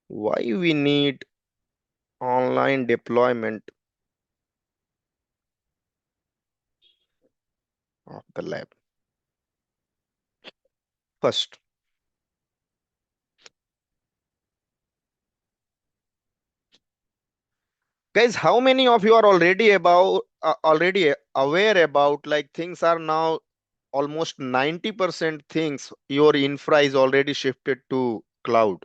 Why we need online deployment of the lab? First, guys, how many of you are already aware about like things are now almost 90% things your infra is already shifted to cloud.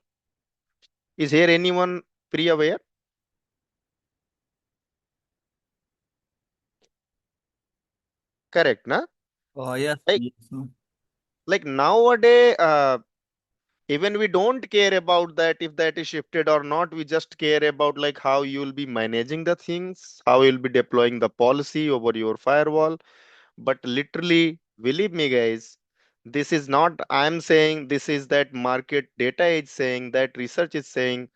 Is here anyone pre-aware? Correct, na? Yes, Like yes. like nowadays, even we don't care about that if that is shifted or not. We just care about like how you'll be managing the things, how you'll be deploying the policy over your firewall. But literally, believe me, guys, this is not I'm saying, this is that market data is saying, that research is saying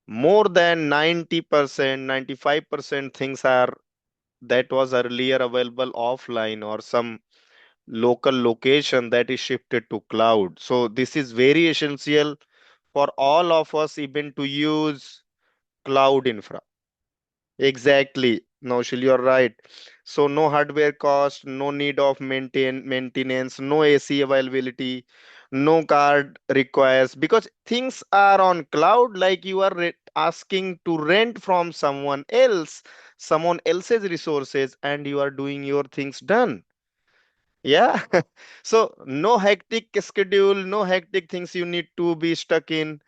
more than 90%, 95% things are that was earlier available offline or some local location that is shifted to cloud. So this is very essential for all of us even to use cloud infra. Exactly. Naushil, you're right. So no hardware cost, no need of maintenance, no AC availability, no card requires, because things are on cloud, like you are asking to rent from someone else's resources, and you are doing your things done. Yeah. So no hectic schedule, no hectic things you need to be stuck in.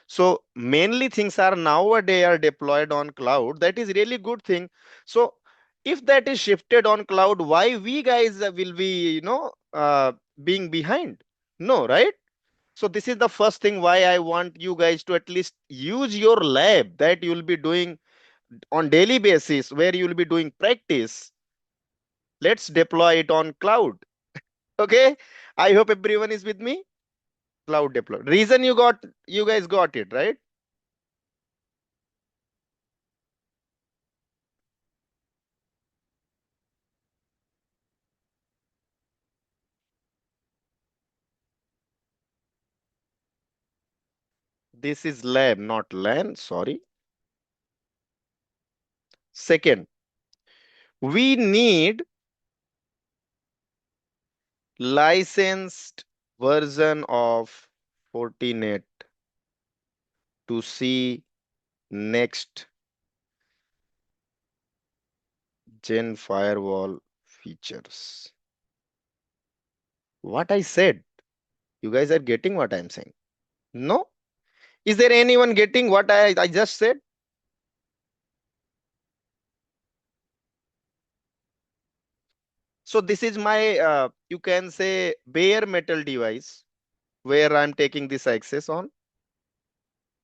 So mainly things are nowadays are deployed on cloud. That is really good thing. So if that is shifted on cloud, why we guys will be, being behind? No, right? So this is the first thing why I want you guys to at least use your lab that you will be doing on daily basis, where you will be doing practice. Let's deploy it on cloud. Okay, I hope everyone is with me. Cloud deploy. Reason you guys got it, right? This is lab, not LAN. Sorry. Second, we need licensed version of Fortinet to see next gen firewall features. What I said, you guys are getting what I'm saying? No? Is there anyone getting what I just said? So this is my, you can say, bare metal device where I'm taking this access on.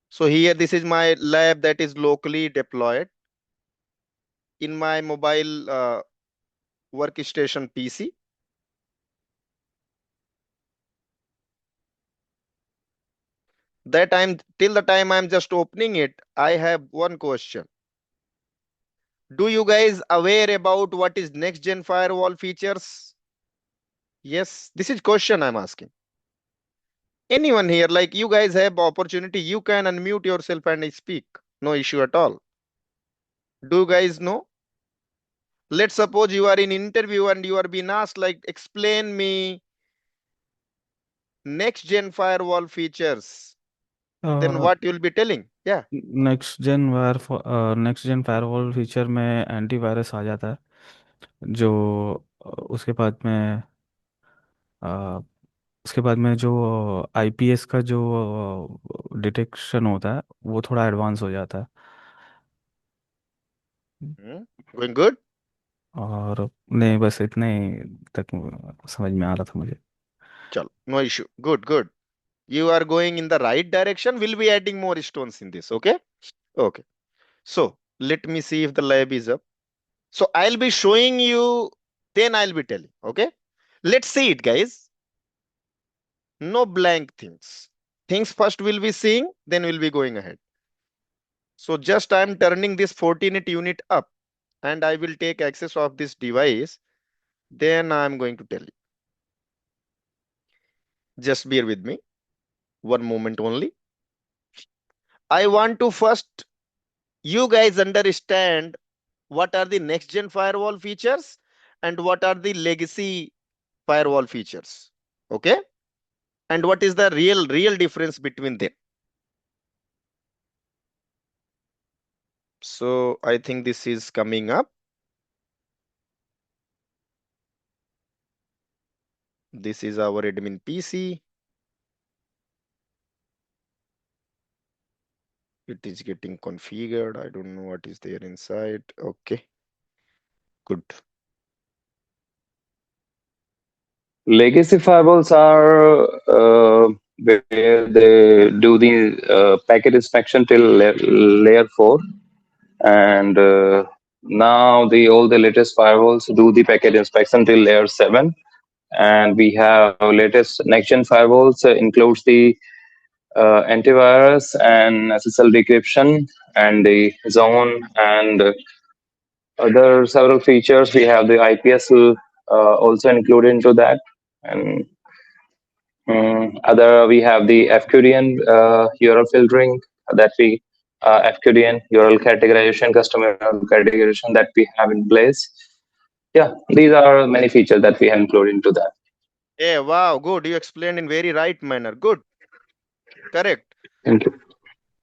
So here, this is my lab that is locally deployed in my mobile workstation PC. That I'm till the time I'm just opening it, I have one question. Do you guys aware about what is next gen firewall features? Yes, this is question I'm asking. Anyone here, like you guys have opportunity, you can unmute yourself and speak. No issue at all. Do you guys know? Let's suppose you are in interview and you are being asked like explain me next gen firewall features, then what you'll be telling? Yeah. Next gen firewall feature में antivirus आ जाता है जो उसके बाद में अ, उसके बाद में जो आईपीएस का जो डिटेक्शन होता है वो थोड़ा एडवांस हो जाता है Going good. और नहीं बस इतने ही तक समझ में आ रहा था मुझे Chalo, no issue. Good, good. You are going in the right direction. We'll be adding more stones in this. Okay. Okay. So let me see if the lab is up. So I'll be showing you, then I'll be telling. Okay. Let's see it, guys. No blank things. Things first we'll be seeing, then we'll be going ahead. So just I'm turning this 14 unit up and I will take access of this device. Then I'm going to tell you. Just bear with me. One moment only. I want to first you guys understand what are the next gen firewall features and what are the legacy firewall features. Okay? And what is the real difference between them. So I think this is coming up. This is our admin PC. It is getting configured. I don't know what is there inside. Okay, good. Legacy firewalls are where they do the packet inspection till layer 4, and now all the latest firewalls do the packet inspection till layer 7. And we have latest next gen firewalls includes the antivirus and SSL decryption and the zone and other several features. We have the IPS also included into that, and other we have the FQDN URL filtering that we FQDN URL categorization, custom URL categorization that we have in place. Yeah, these are many features that we have included into that. Yeah, wow, good. You explained in very right manner. Good, correct. Thank you.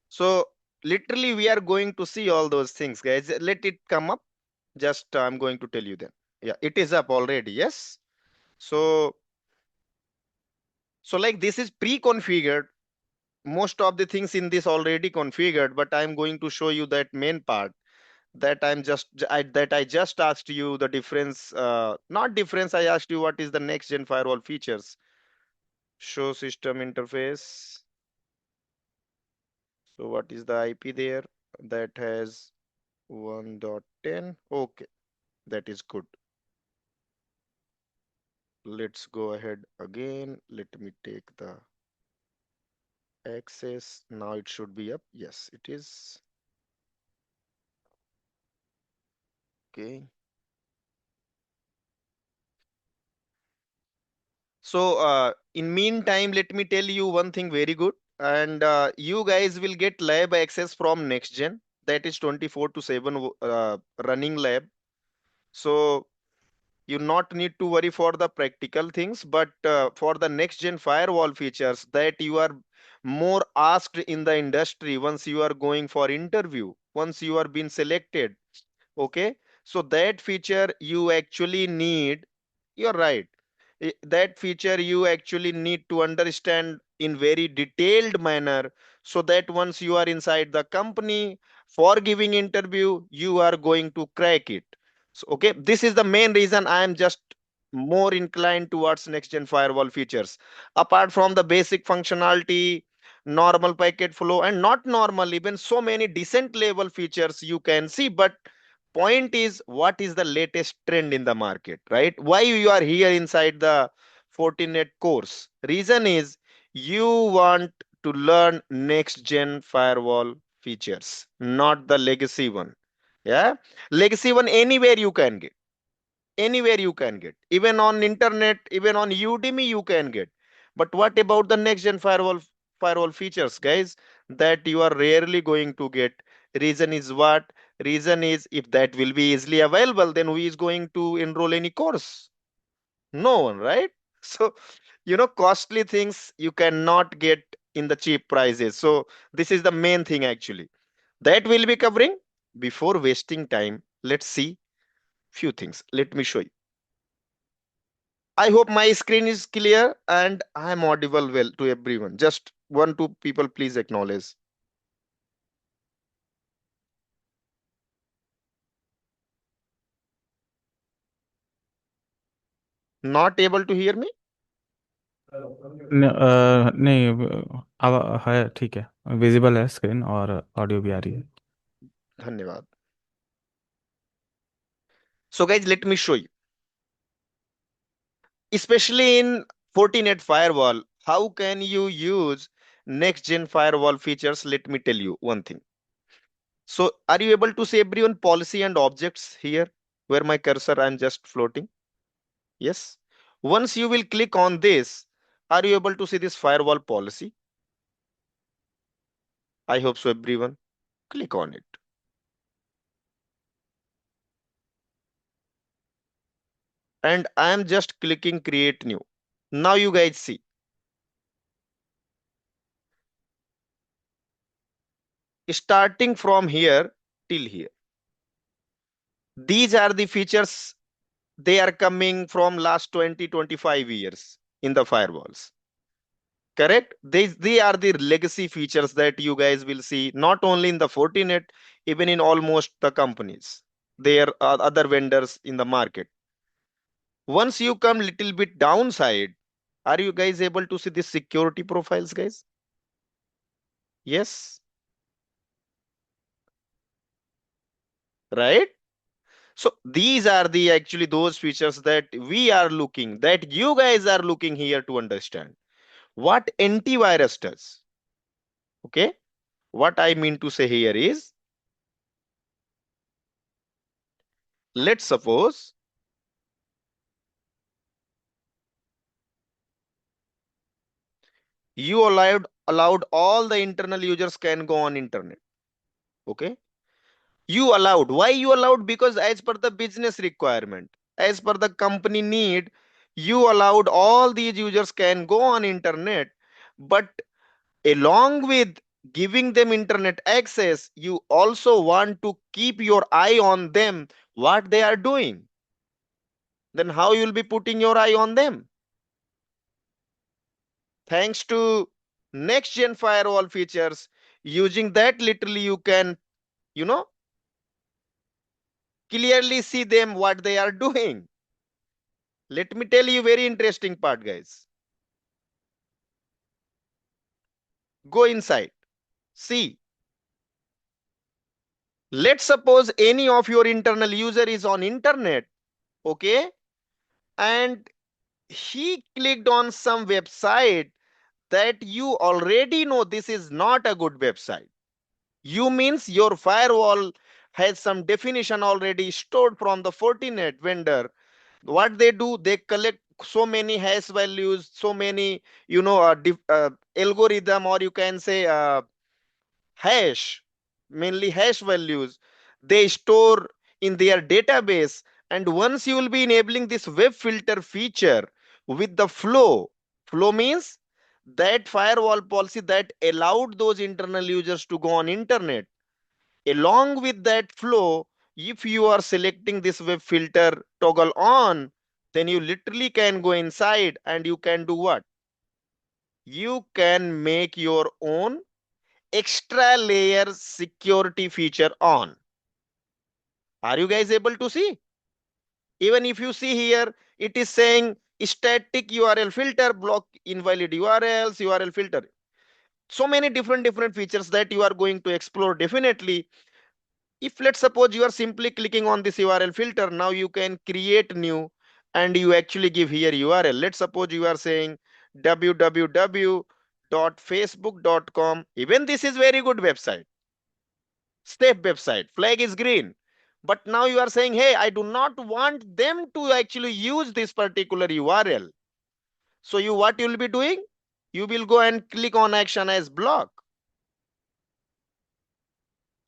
So literally we are going to see all those things, guys. Let it come up. Just I'm going to tell you then. Yeah, it is up already. Yes. So like this is pre-configured. Most of the things in this already configured, but I'm going to show you that main part that I just asked you the difference. Not difference. I asked you what is the next gen firewall features. Show system interface. So what is the IP there? That has 1.10. Okay, that is good. Let's go ahead again. Let me take the access. Now it should be up. Yes, it is. Okay. So, in meantime, let me tell you one thing very good. And you guys will get lab access from NextGen. That is 24 to 7 running lab. So you not need to worry for the practical things, but for the next gen firewall features that you are more asked in the industry once you are going for interview, once you are being selected. Okay, so that feature you actually need. You're right. That feature you actually need to understand in very detailed manner, so that once you are inside the company for giving interview, you are going to crack it. So, okay, this is the main reason I am just more inclined towards next gen firewall features. Apart from the basic functionality, normal packet flow, and not normal, even so many decent level features you can see. But point is, what is the latest trend in the market, right? Why you are here inside the Fortinet course? Reason is you want to learn next gen firewall features, not the legacy one. Yeah, legacy one anywhere you can get, anywhere you can get, even on internet, even on Udemy you can get. But what about the next gen firewall features, guys, that you are rarely going to get? Reason is what? Reason is, if that will be easily available, then who is going to enroll any course? No one, right? So costly things you cannot get in the cheap prices. So this is the main thing actually that we'll be covering. Before wasting time, let's see few things. Let me show you. I hope my screen is clear and I am audible well to everyone. Just one, two people, please acknowledge. Not able to hear me? नहीं अब है, ठीक है, visible है screen और audio भी आ रही है। धन्यवाद. So guys, let me show you. Especially in Fortinet firewall, how can you use next gen firewall features? Let me tell you one thing. So are you able to see everyone policy and objects here where my cursor I'm just floating? Yes. Once you will click on this, are you able to see this firewall policy? I hope so, everyone. Click on it. And I am just clicking create new. Now you guys see. Starting from here till here. These are the features, they are coming from last 20-25 years in the firewalls. Correct? They are the legacy features that you guys will see not only in the Fortinet, even in almost the companies. There are other vendors in the market. Once you come little bit downside, are you guys able to see the security profiles, guys? Yes, right? So these are the actually those features that we are looking, that you guys are looking here to understand what antivirus does. Okay, what I mean to say here is, let's suppose you allowed all the internal users can go on internet. Okay, you allowed. Why you allowed? Because as per the business requirement, as per the company need, you allowed all these users can go on internet. But along with giving them internet access, you also want to keep your eye on them, what they are doing. Then how you will be putting your eye on them? Thanks to next gen firewall features, using that literally you can, you know, clearly see them what they are doing. Let me tell you very interesting part, guys. Go inside. See, let's suppose any of your internal user is on internet, okay, and he clicked on some website that you already know this is not a good website. You means your firewall has some definition already stored from the Fortinet vendor. What they do, they collect so many hash values, so many, algorithm, or you can say hash, mainly hash values, they store in their database. And once you will be enabling this web filter feature with the flow means that firewall policy that allowed those internal users to go on internet. Along with that flow, if you are selecting this web filter toggle on, then you literally can go inside and you can do what? You can make your own extra layer security feature on. Are you guys able to see? Even if you see here, it is saying static URL filter, block invalid URLs, URL filter. So many different features that you are going to explore definitely. If let's suppose you are simply clicking on this URL filter, now you can create new and you actually give here URL. Let's suppose you are saying www.facebook.com. Even this is very good website. Step website, flag is green. But now you are saying, hey, I do not want them to actually use this particular URL. So you what you will be doing? You will go and click on action as block.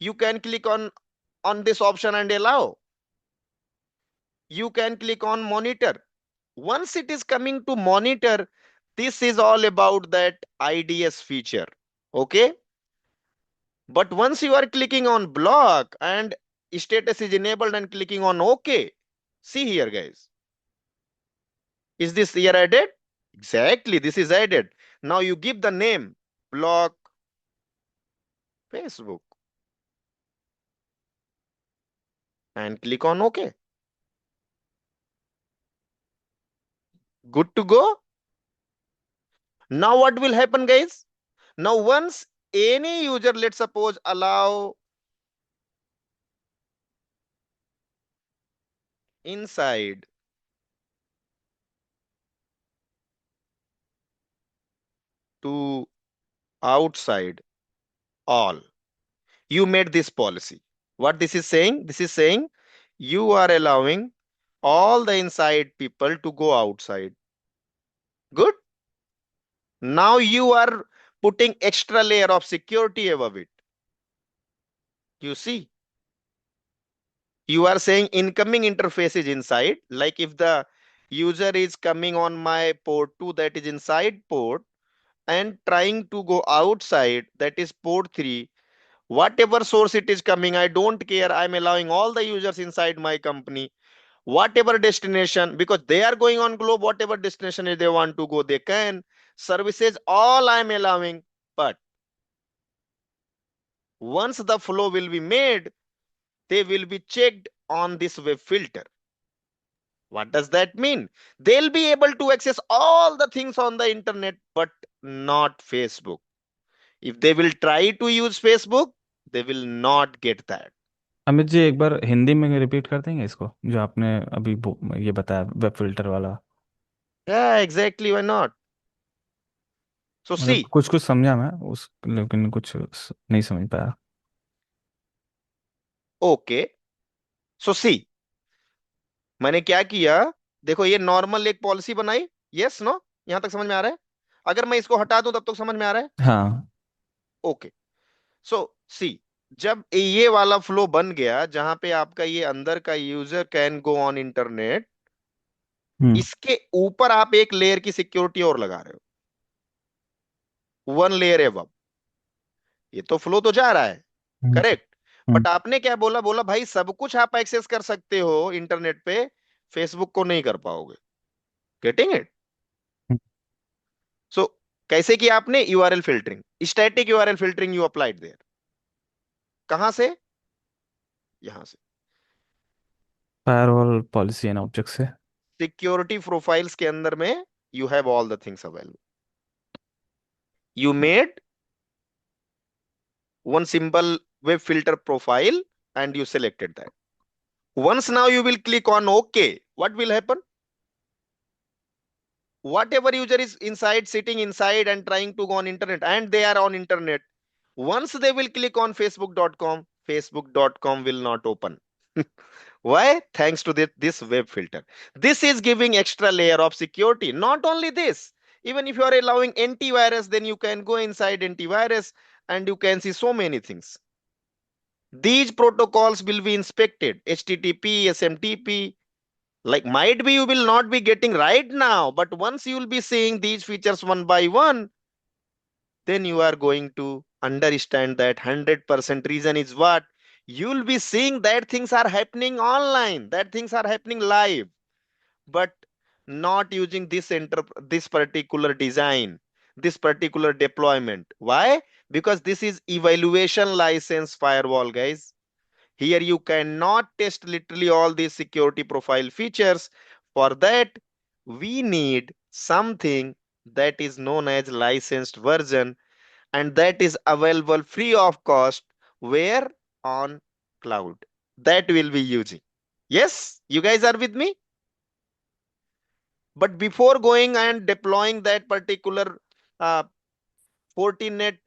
You can click on this option and allow. You can click on monitor. Once it is coming to monitor, this is all about that IDS feature. Okay. But once you are clicking on block and status is enabled and clicking on OK, see here, guys. Is this here added? Exactly, this is added. Now you give the name block Facebook and click on OK. Good to go. Now what will happen, guys? Now once any user, let's suppose, allow inside to outside all, you made this policy. What this is saying? This is saying you are allowing all the inside people to go outside. Good. Now you are putting extra layer of security above it. You see, you are saying incoming interface is inside. Like if the user is coming on my port 2, that is inside port, and trying to go outside, that is port 3, whatever source it is coming, I don't care. I'm allowing all the users inside my company, whatever destination, because they are going on globe, whatever destination they want to go, they can. Services, all I'm allowing. But once the flow will be made, they will be checked on this web filter. What does that mean? They'll be able to access all the things on the internet, but not Facebook. If they will try to use Facebook, they will not get that. Amit ji एक बार हिंदी में repeat कर देंगे इसको जो आपने अभी ये बताया वेब फिल्टर वाला। Yeah, exactly. Why not? So मतलब see, कुछ कुछ समझा मैं उस, लेकिन कुछ नहीं समझ पाया। okay. So see, मैंने क्या किया? देखो, ये नॉर्मल एक पॉलिसी बनाई। यस नो, यहां तक समझ में आ रहा है? अगर मैं इसको हटा दूं तब तक समझ में आ रहा है? हाँ। ओके। सो सी, जब ये वाला फ्लो बन गया जहां पे आपका ये अंदर का user can go on internet, hmm. इसके ऊपर आप एक लेयर की सिक्योरिटी और लगा रहे हो, वन लेयर एबव। ये तो फ्लो तो जा रहा है, हम्म। करेक्ट। हम्म। बट आपने क्या बोला? बोला भाई सब कुछ आप एक्सेस कर सकते हो इंटरनेट पे, फेसबुक को नहीं कर पाओगे। Getting it? सो कैसे किया आपने? URL filtering, static URL filtering you applied there. कहां से? यहां से। फायरवॉल पॉलिसी एंड ऑब्जेक्ट से। सिक्योरिटी प्रोफाइल्स के अंदर में you have all the things available. You made one simple web filter profile and you selected that. Once now you will click on OK, what will happen? Whatever user is inside, sitting inside and trying to go on internet, and they are on internet, once they will click on facebook.com, facebook.com will not open. Why? Thanks to this web filter. This is giving extra layer of security. Not only this, even if you are allowing antivirus, then you can go inside antivirus and you can see so many things. These protocols will be inspected. HTTP, SMTP, like might be you will not be getting right now, but once you will be seeing these features one by one, then you are going to understand that 100% reason is what? You will be seeing that things are happening online, that things are happening live, but not using this particular design, this particular deployment. Why? Because this is evaluation license firewall, guys. Here you cannot test literally all these security profile features. For that, we need something that is known as licensed version, and that is available free of cost. Where? On cloud. That will be using. Yes, you guys are with me? But before going and deploying that particular uh, Fortinet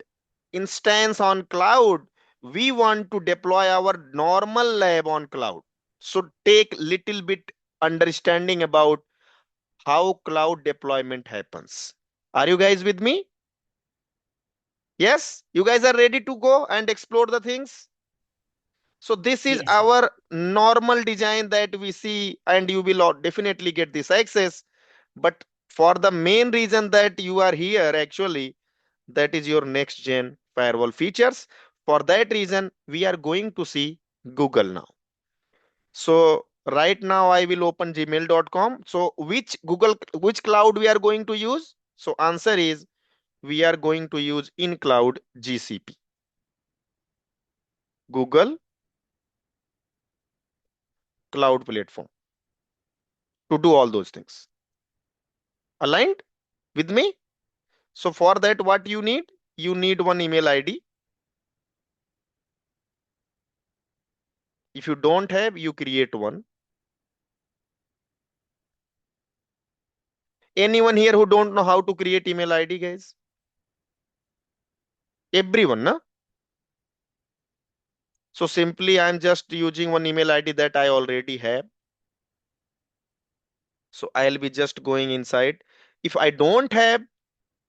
instance on cloud, we want to deploy our normal lab on cloud. So take little bit understanding about how cloud deployment happens. Are you guys with me? Yes, you guys are ready to go and explore the things. So this is Yes, sir. our normal design that we see, and you will definitely get this access. But for the main reason that you are here, actually, that is your next gen firewall features. For that reason, we are going to see Google now. So right now I will open gmail.com. So which cloud we are going to use? So answer is we are going to use in cloud GCP, Google Cloud Platform, to do all those things. Aligned with me? So for that, what you need? You need one email ID. If you don't have, you create one. Anyone here who don't know how to create email ID, guys? Everyone, na? So simply I'm just using one email ID that I already have. So I'll be just going inside. If I don't have,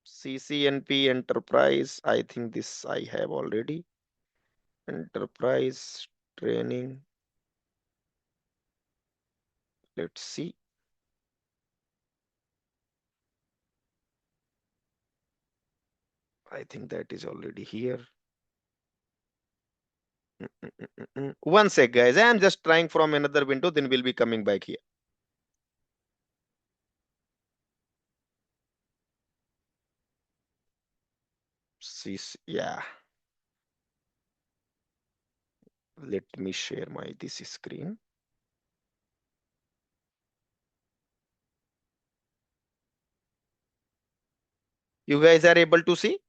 CCNP Enterprise. I think this I have already. Enterprise training. Let's see. I think that is already here. One sec, guys. I am just trying from another window, then we'll be coming back here. See, yeah. Let me share my this screen. You guys are able to see?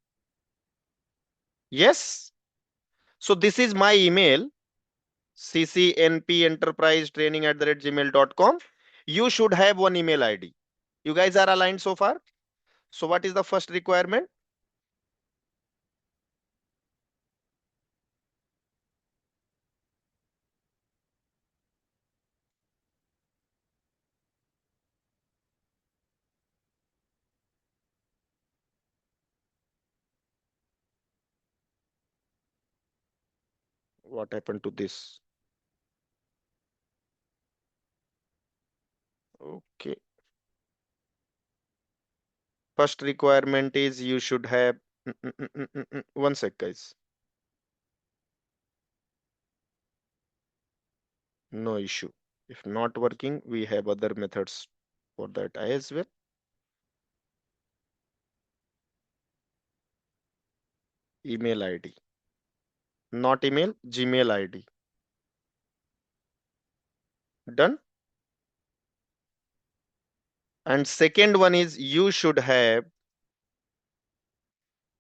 Yes. So this is my email, ccnpenterprisetraining@gmail.com. You should have one email ID. You guys are aligned so far? So what is the first requirement? What happened to this? Okay. First requirement is you should have. One sec, guys. No issue. If not working, we have other methods for that as well. Email ID. Not email, Gmail ID. Done. And second one is you should have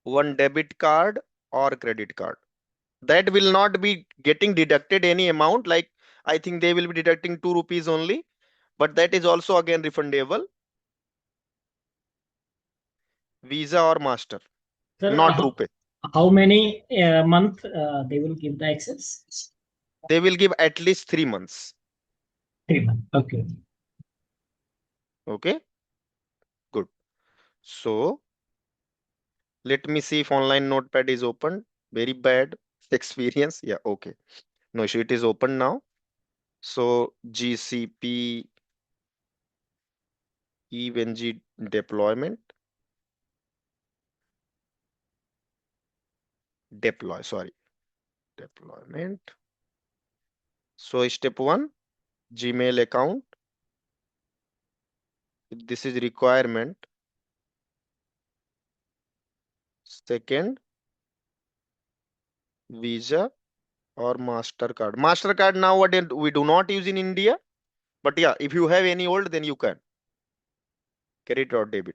one debit card or credit card. That will not be getting deducted any amount. Like I think they will be deducting 2 rupees only, but that is also again refundable. Visa or Master, Sir, not Rupee. how many month they will give the access? They will give at least 3 months. 3 months. Okay. Okay, good. So let me see if online notepad is open. Very bad experience. Yeah, okay. No issue. It is open now. So GCP EVNG deployment. Deploy, sorry. Deployment. So step 1, Gmail account. This is requirement. Second, Visa or Mastercard. Mastercard nowadays we do not use in India. But yeah, if you have any old, then you can. Credit or debit.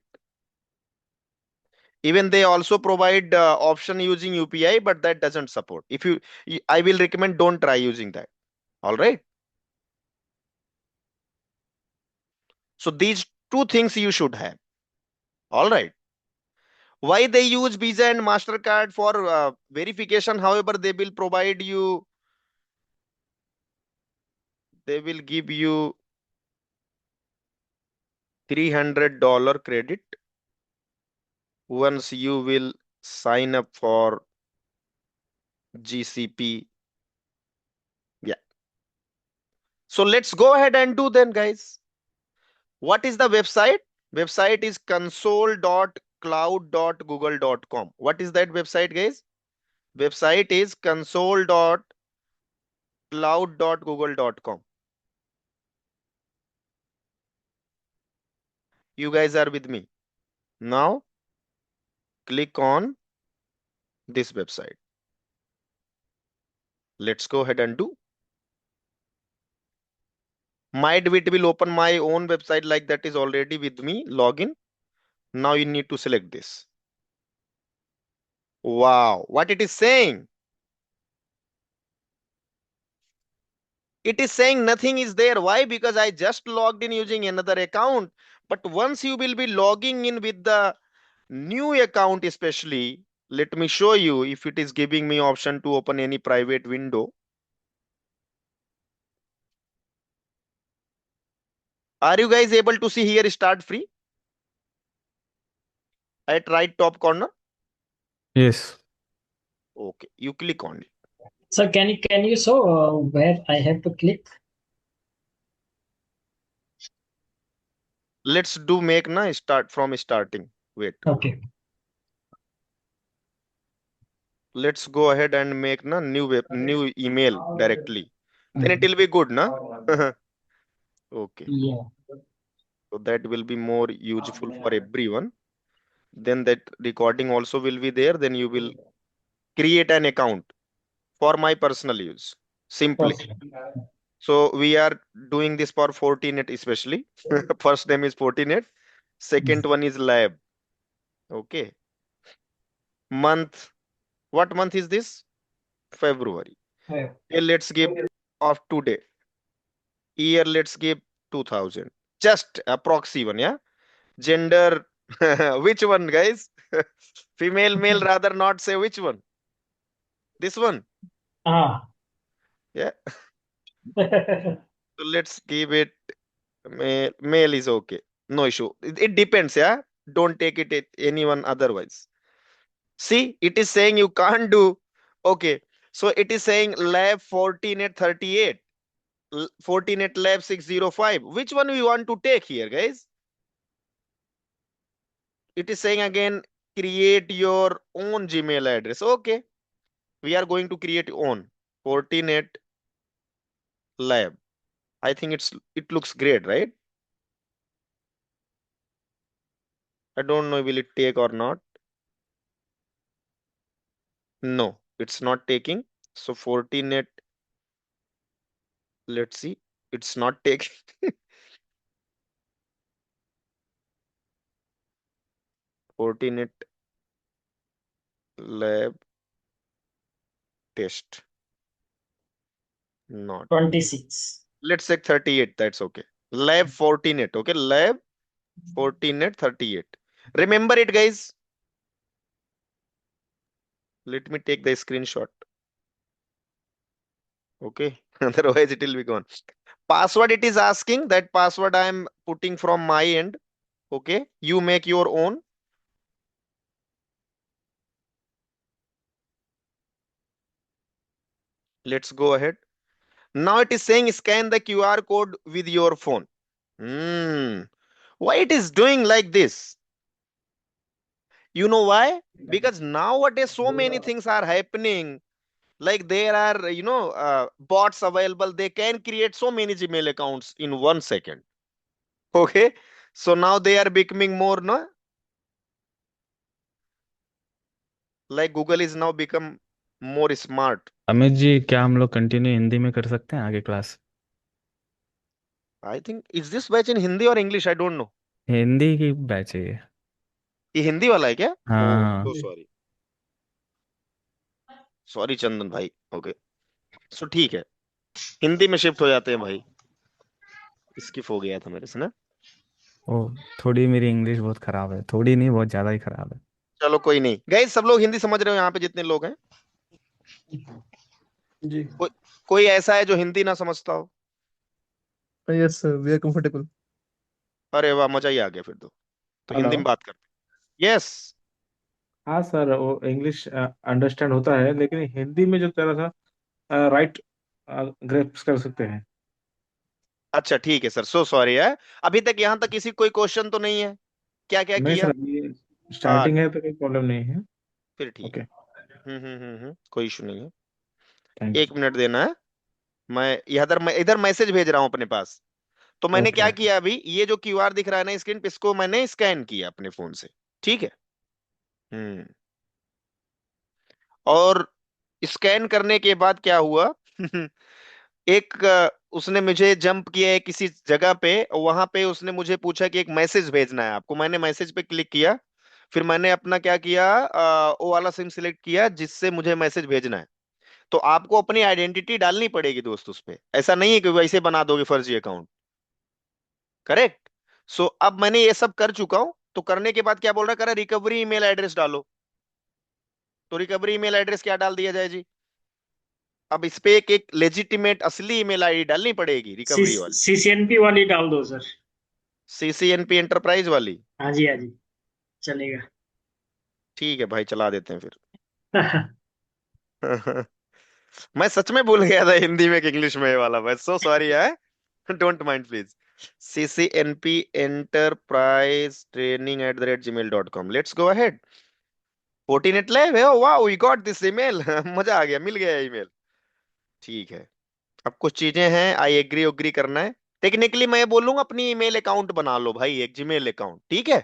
Even they also provide option using UPI, but that doesn't support. If you, I will recommend don't try using that. All right. So these two things you should have. All right. Why they use Visa and Mastercard for verification? However, they will provide you. They will give you $300 credit once you will sign up for GCP. Yeah. So let's go ahead and do then, guys. What is the website? Website is console.cloud.google.com. What is that website, guys? Website is console.cloud.google.com. You guys are with me. Now click on this website. Let's go ahead and do. Might it will open my own website like that is already with me. Login. Now you need to select this. Wow, what it is saying? It is saying nothing is there. Why? Because I just logged in using another account. But once you will be logging in with the new account, especially, let me show you if it is giving me option to open any private window. Are you guys able to see here start free? at right top corner. Yes. Okay, you click on it. Sir, can you show where I have to click? Let's do make na start from starting. Wait, Okay. let's go ahead and make na new email directly. Then it will be good, na? Okay, Yeah. so that will be more useful for everyone. Then that recording also will be there. Then you will create an account for my personal use simply. Okay. So we are doing this for Fortinet especially. First name is Fortinet, second one is lab. Okay, month, what month is this? February. Yeah. Okay, let's give of today. Year, let's give 2000, just a proxy one. Yeah, gender. Which one, guys? Female, male, rather not say which one. This one. Ah. Yeah, so let's give it male. Male is okay, no issue. It depends. Yeah, don't take it anyone otherwise. See, it is saying you can't do. Okay, so it is saying lab 14 at 38, 14 at lab 605. Which one we want to take here, guys? It is saying again, create your own Gmail address. Okay, we are going to create own 14 at lab. I think it looks great, right? I don't know will it take or not. No, it's not taking. So 14 at, let's see, it's not taking. 14 at lab test. Not. 26. Let's say 38. That's okay. Lab 14 at. Okay. Lab 14 at 38. Remember it, guys. Let me take the screenshot. Okay. Otherwise, it will be gone. Password, it is asking. That password I am putting from my end. Okay. You make your own. Let's go ahead. Now it is saying scan the QR code with your phone. Why it is doing like this? You know why? Because nowadays so many things are happening. Like there are, bots available. They can create so many Gmail accounts in 1 second. Okay. So now they are becoming more, no? Like Google is now become more smart. Amit ji क्या हम लोग continue Hindi में कर सकते हैं आगे class? I think is this batch in Hindi or English? I don't know. Hindi की batch है ये। ये हिंदी वाला है क्या? Oh, हाँ so sorry. सॉरी चंदन भाई। ओके, सो ठीक है, हिंदी में शिफ्ट हो जाते हैं भाई। स्किप हो गया था मेरे से ना। ओ थोड़ी मेरी इंग्लिश बहुत खराब है, थोड़ी नहीं बहुत ज्यादा ही खराब है। चलो कोई नहीं, गाइस सब लोग हिंदी समझ रहे हो यहाँ पे जितने लोग हैं? जी कोई ऐसा है जो हिंदी ना समझता हो? Yes sir we are comfortable. अरे वाह, मजा ही आ गया फिर तो हिंदी हेलो। में बात करते। यस, हाँ सर, वो इंग्लिश अंडरस्टैंड होता है, लेकिन हिंदी में जो तरह सा राइट ग्रेप्स कर सकते हैं। अच्छा ठीक है सर, सो सॉरी है। अभी तक यहाँ तक किसी कोई क्वेश्चन तो नहीं है? क्या क्या नहीं किया? सर, अभी हाँ, स्टार्टिंग है तो कोई प्रॉब्लम नहीं है। फिर ठीक ओके, है। कोई इशू नहीं है। थैंक एक मिनट देना है, मैं इधर मैसेज भेज रहा हूँ अपने पास। तो यू। मैंने ओके क्या किया, अभी ये जो क्यूआर दिख रहा है ना स्क्रीन पे, इसको मैंने स्कैन किया अपने फोन से। ठीक है। हम्म और स्कैन करने के बाद क्या हुआ? एक उसने मुझे जंप किया है किसी जगह पे, वहां पे उसने मुझे पूछा कि एक मैसेज भेजना है आपको। मैंने मैसेज पे क्लिक किया, फिर मैंने अपना क्या किया, वो वाला सिम सिलेक्ट किया जिससे मुझे मैसेज भेजना है। तो आपको अपनी आइडेंटिटी डालनी पड़ेगी दोस्त उस पे, ऐसा नहीं है कि वैसे बना दोगे फर्जी अकाउंट। करेक्ट। सो अब मैंने ये सब कर चुका हूं, तो करने के बाद क्या बोल रहा है, कह रहा रिकवरी ईमेल एड्रेस डालो। तो रिकवरी ईमेल एड्रेस क्या डाल दिया जाए जी? अब इस पे एक लेजिटिमेट असली ईमेल आईडी डालनी पड़ेगी, रिकवरी वाली। सीसीएनपी वाली डाल दो सर। सीसीएनपी एंटरप्राइज वाली। हाँ जी, हाँ जी, चलेगा। ठीक है भाई, चला देते हैं फिर। मैं सच में भूल गया था हिंदी में कि इंग्लिश में ये वाला, भाई सो सॉरी है। Don't mind please. CCNP enterprise training @gmail.com, let's go ahead. Fortinet Lab है, वाह वी गॉट दिस ईमेल। मजा आ गया, मिल गया ईमेल। ठीक है, अब कुछ चीजें हैं, आई एग्री उग्री करना है। टेक्निकली मैं बोलूंगा अपनी ईमेल अकाउंट बना लो भाई, एक जीमेल अकाउंट, ठीक है।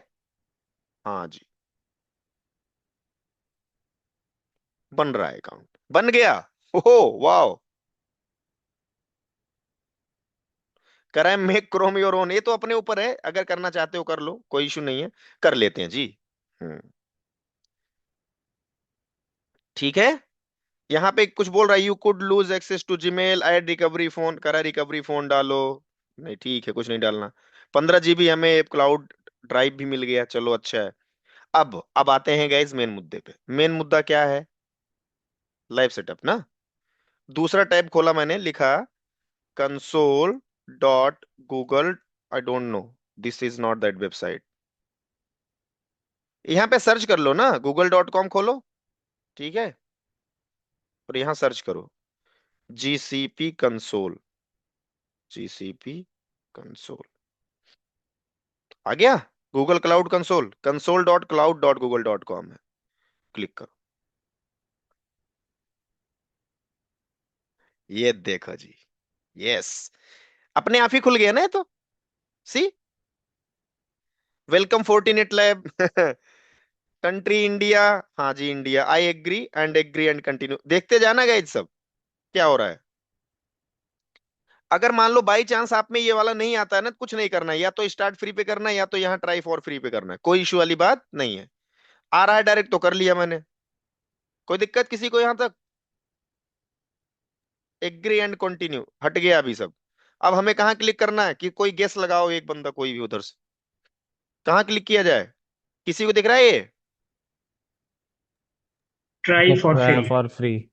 हाँ जी, बन रहा है अकाउंट, बन गया। ओहो वाह, करा है मेक क्रोम योर ओन, ये तो अपने ऊपर है, अगर करना चाहते हो कर लो, कोई इशू नहीं है, कर लेते हैं जी। हम्म, ठीक है। यहाँ पे कुछ बोल रहा है, you could lose access to Gmail, add recovery phone, करा रिकवरी फोन डालो। नहीं ठीक है, कुछ नहीं डालना। 15 GB हमें क्लाउड ड्राइव भी मिल गया, चलो अच्छा है। अब आते हैं गाइस मेन मुद्दे पे। मेन मुद्दा क्या है? लाइव सेटअप ना। दूसरा टैब खोला मैंने, लिखा console.google, I don't know, this is not that website. यहाँ पे सर्च कर लो ना, google.com खोलो, ठीक है, और यहाँ सर्च करो GCP कंसोल। GCP कंसोल आ गया। गूगल क्लाउड कंसोल, console.cloud.google.com है, क्लिक करो। ये देखो जी, यस, अपने आप ही खुल गया ना ये तो। See, welcome Fortinet lab. Country India, हाँ जी India, I agree and continue, देखते जाना गाइज सब क्या हो रहा है। अगर मान लो बाई चांस आप में ये वाला नहीं आता है ना, कुछ नहीं करना है, या तो स्टार्ट फ्री पे करना है, या तो यहाँ ट्राई फॉर फ्री पे करना है, कोई इशू वाली बात नहीं है। आ रहा है डायरेक्ट तो कर लिया मैंने, कोई दिक्कत किसी को यहाँ तक? एग्री एंड कंटिन्यू, हट गया अभी सब। अब हमें कहाँ क्लिक करना है, कि कोई गेस लगाओ, एक बंदा कोई भी उधर से, कहाँ क्लिक किया जाए? किसी को दिख रहा है ये? Try for try free. For free.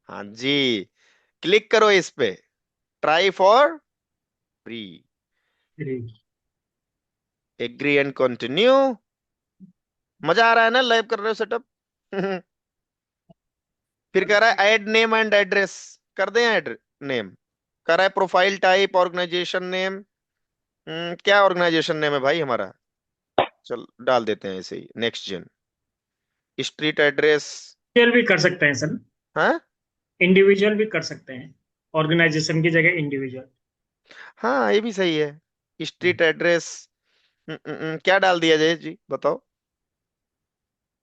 हाँ जी, क्लिक करो इस पे, try for free, agree and continue. मजा आ रहा है ना, लाइव कर रहे हो सेटअप। फिर कह रहा है ऐड नेम एंड एड्रेस, कर दें ऐड नेम। कर रहा है प्रोफाइल टाइप, ऑर्गेनाइजेशन नेम। क्या ऑर्गेनाइजेशन नेम है भाई हमारा? चल डाल देते हैं ऐसे ही, next gen. Street address. Individual भी कर सकते हैं सर, हाँ इंडिविजुअल भी कर सकते हैं, ऑर्गेनाइजेशन की जगह इंडिविजुअल। हाँ, ये भी सही है। Street address. क्या डाल दिया जाए जी, बताओ।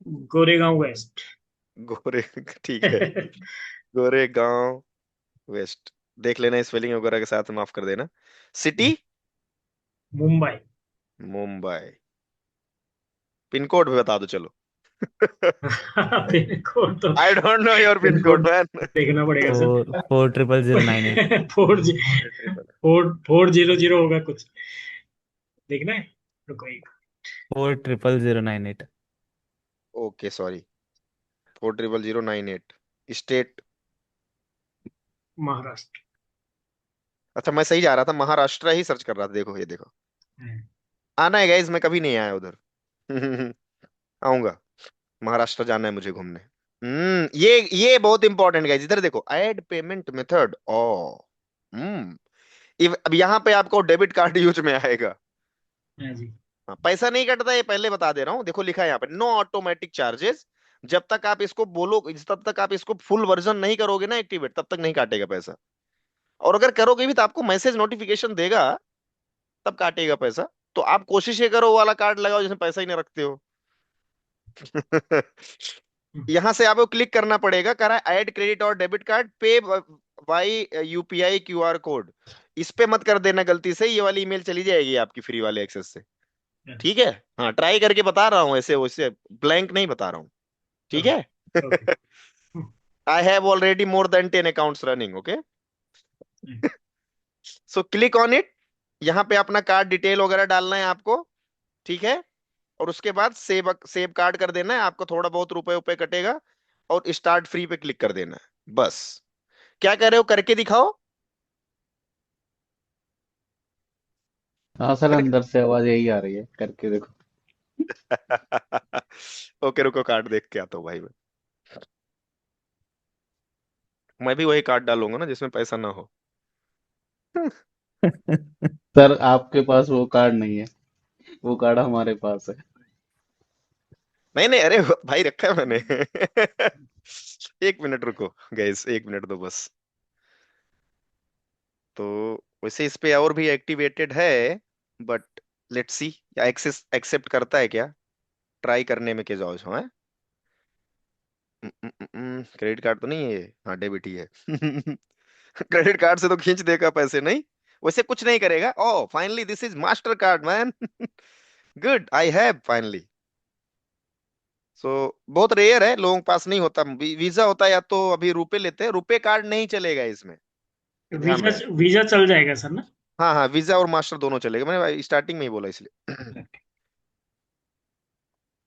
गोरेगांव वेस्ट। गोरे, ठीक है, गोरेगांव वेस्ट। देख लेना स्पेलिंग वगैरह के साथ, माफ कर देना। City Mumbai. Mumbai. Pin code भी बता दो चलो। पिन कोड तो, I don't know your pin pin code code man. देखना पड़ेगा सर। 4 4 0 0 9 8। 4 4 0 0 होगा कुछ, देखना है, रुको एक। 4 0 0 0 9 8। Okay sorry, 4 0 0 0 9 8। स्टेट, महाराष्ट्र। अच्छा मैं सही जा रहा था, महाराष्ट्र ही सर्च कर रहा था, देखो ये देखो। आना है गाइस, मैं कभी नहीं आया उधर। आऊंगा, महाराष्ट्र जाना है मुझे घूमने। ये बहुत इंपॉर्टेंट गाइस, इधर देखो, ऐड पेमेंट मेथड। ओ, हम्म, अब यहाँ पे आपको डेबिट कार्ड यूज में आएगा। हाँ जी। हाँ, पैसा नहीं कटता, ये पहले बता दे रहा हूँ, देखो लिखा है यहाँ पे, नो ऑटोमेटिक चार्जेस। जब तक आप इसको बोलो, तब तक आप इसको फुल वर्जन नहीं करोगे ना एक्टिवेट, तब तक नहीं काटेगा पैसा। और अगर करोगे भी तो आपको मैसेज नोटिफिकेशन देगा, तब काटेगा पैसा। तो आप कोशिश ये करो वो वाला कार्ड लगाओ जिसमें पैसा ही नहीं रखते हो। यहां से आपको क्लिक करना पड़ेगा, करा ऐड क्रेडिट और डेबिट कार्ड, पे बाई UPI QR कोड। इस पे मत कर देना गलती से, ये वाली ईमेल चली जाएगी आपकी फ्री वाले एक्सेस से, ठीक है। हाँ, ट्राई करके बता रहा हूँ, ऐसे वैसे ब्लैंक नहीं बता रहा हूँ, ठीक है। Okay. I have already more than 10 accounts running, okay. So click on it, यहाँ पे अपना कार्ड डिटेल वगैरह डालना है आपको, ठीक है। और उसके बाद सेव सेव कार्ड कर देना है, आपको थोड़ा बहुत रुपए उपए कटेगा, और स्टार्ट फ्री पे क्लिक कर देना है बस। क्या कर रहे हो, करके दिखाओ। हाँ सर, कर... अंदर से आवाज यही आ रही है, करके देखो। ओके रुको, कार्ड देख के आता हूँ भाई। मैं भी वही कार्ड डालूंगा ना जिसमें पैसा ना हो। सर आपके पास वो कार्ड नहीं है, वो कार्ड हमारे पास है। नहीं नहीं, अरे भाई रखा है मैंने। एक मिनट रुको गाइस, एक मिनट दो बस। तो वैसे इस पे और भी एक्टिवेटेड है, but let's see access accept करता है क्या, ट्राई करने में क्या जाओ है। क्रेडिट कार्ड तो नहीं है ये, हाँ डेबिट ही है। क्रेडिट कार्ड से तो खींच देगा पैसे, नहीं वैसे कुछ नहीं करेगा। Oh finally this is Mastercard man. Good, I have finally. So बहुत रेयर है, लोगों के पास नहीं होता। वीजा होता है या तो अभी रुपए लेते हैं, रुपए कार्ड नहीं चलेगा इसमें, ध्यान वीजा रहे। वीजा चल जाएगा सर ना? हाँ हाँ, वीजा और मास्टर दोनों चलेगा, मैंने स्टार्टिंग में ही बोला इसलिए।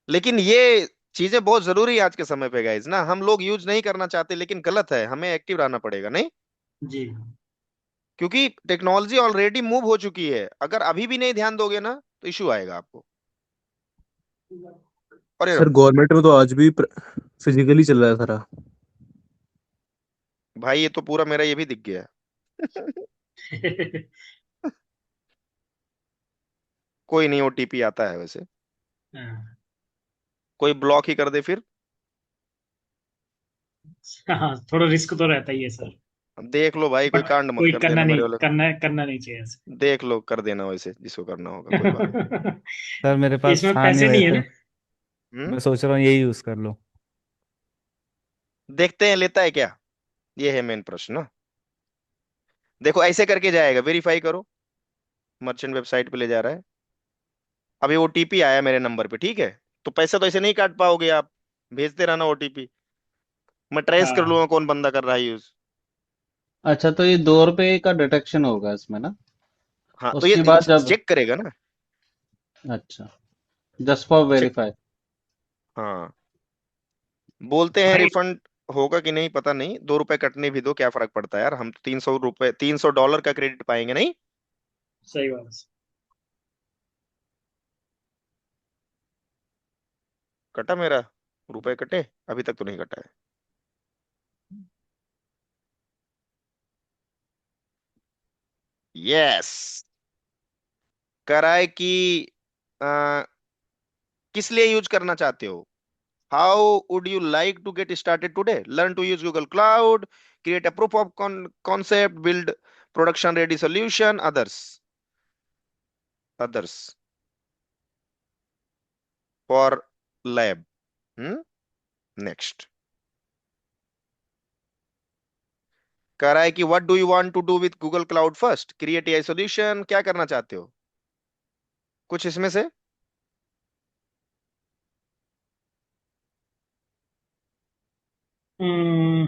लेकिन ये चीजें बहुत जरूरी है आज के समय पे गाइज ना, हम लोग यूज नहीं करना चाहते लेकिन गलत है, हमें एक्टिव रहना पड़ेगा नहीं, जी। क्योंकि टेक्नोलॉजी ऑलरेडी मूव हो चुकी है। अगर अभी भी नहीं ध्यान दोगे ना तो इशू आएगा आपको। अरे सर गवर्नमेंट में तो आज भी फिजिकली चल रहा है सारा। भाई ये तो पूरा मेरा ये भी दिख गया। कोई नहीं, ओटीपी आता है वैसे, हाँ कोई ब्लॉक ही कर दे फिर। हाँ, थोड़ा रिस्क तो रहता ही है सर। अब देख लो भाई, कोई बट कांड मत कोई कर करना देना मेरे नहीं, वाले। करना नहीं चाहिए ऐसे। देख लो, कर देना वैसे जिसको करना होगा, कोई बात सर मेरे पास इसमें था नहीं पैसे नहीं है वैसे, ना? नहीं। मैं सोच रहा हूँ यही यूज कर लो। देखते हैं लेता है क्या, ये है मेन प्रश्न ना। देखो ऐसे करके जाएगा, वेरीफाई करो, मर्चेंट वेबसाइट पे ले जा रहा है। अभी ओटीपी आया मेरे नंबर पे, ठीक है, तो पैसा तो ऐसे नहीं काट पाओगे आप, भेजते रहना ओटीपी, मैं ट्रेस कर हाँ लूंगा कौन बंदा कर रहा है यूज। अच्छा, तो ये 2 रुपए का डिटेक्शन होगा इसमें ना? हाँ तो उसके ये बाद जब, चेक करेगा ना। अच्छा, जस्ट फॉर चेक, वेरीफाई। हाँ बोलते हैं भाई। रिफंड होगा कि नहीं पता नहीं, 2 रुपए कटने भी दो, क्या फर्क पड़ता है यार, हम तो $300, $300 का क्रेडिट पाएंगे नहीं। सही बात है। कटा मेरा, रुपए कटे, अभी तक तो नहीं कटा है। यस, कराए कि आ, किस लिए यूज करना चाहते हो। How would you like to get started today, learn to use Google Cloud, create a proof of concept, build production ready solution, others, others for lab. Next कह रहा है कि what do you want to do with Google Cloud first, create AI solution, क्या करना चाहते हो कुछ इसमें से। हम्म,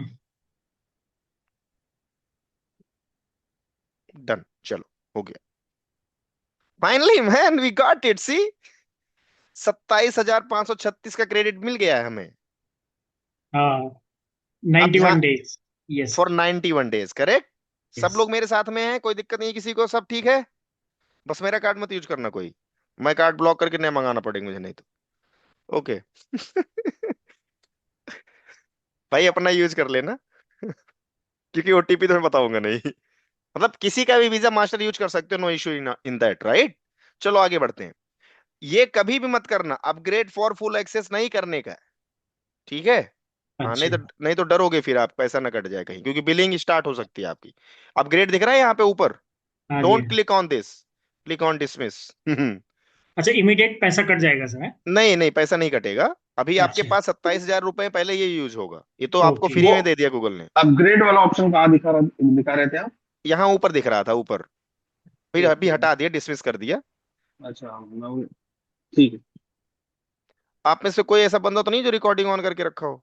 डन, चलो हो गया, finally man we got it, see 27,536 का क्रेडिट मिल गया है हमें। हाँ अब 91 ध्यान, days. Yes for 91 days correct. सब यस। लोग मेरे साथ में हैं, कोई दिक्कत नहीं किसी को, सब ठीक है। बस मेरा कार्ड मत यूज करना कोई, मैं कार्ड ब्लॉक करके नया मंगाना पड़ेगा मुझे नहीं तो। ओके। भाई अपना यूज कर लेना, क्योंकि ओटीपी तो मैं बताऊंगा नहीं। मतलब किसी का भी वीजा मास्टर यूज कर सकते हो, no issue in that right. चलो आगे बढ़ते हैं। ये कभी भी मत करना, अपग्रेड फॉर फुल एक्सेस नहीं करने का है, ठीक है। हाँ अच्छा। नहीं तो डरोगे फिर आप पैसा ना कट जाए कहीं, क्योंकि बिलिंग स्टार्ट हो सकती है आपकी। अपग्रेड दिख रहा है यहाँ पे ऊपर, हाँ जी। Don't click on this, click on dismiss. नहीं अच्छा, इमीडिएट पैसा कट जाएगा सर, हैं? नहीं, पैसा नहीं कटेगा। अभी आपके अच्छा। पास 27,000 रुपए पहले ये यूज होगा, ये तो आपको ओके। फ्री वो में दे दिया गूगल ने। अपग्रेड वाला ऑप्शन कहाँ दिखा रहे थे आप? यहाँ ऊपर दिख रहा था ऊपर, फिर एक अभी मिनट। हटा दिया, डिसमिस कर दिया। अच्छा ठीक है। आप में से कोई ऐसा बंदा तो नहीं जो रिकॉर्डिंग ऑन करके रखा हो।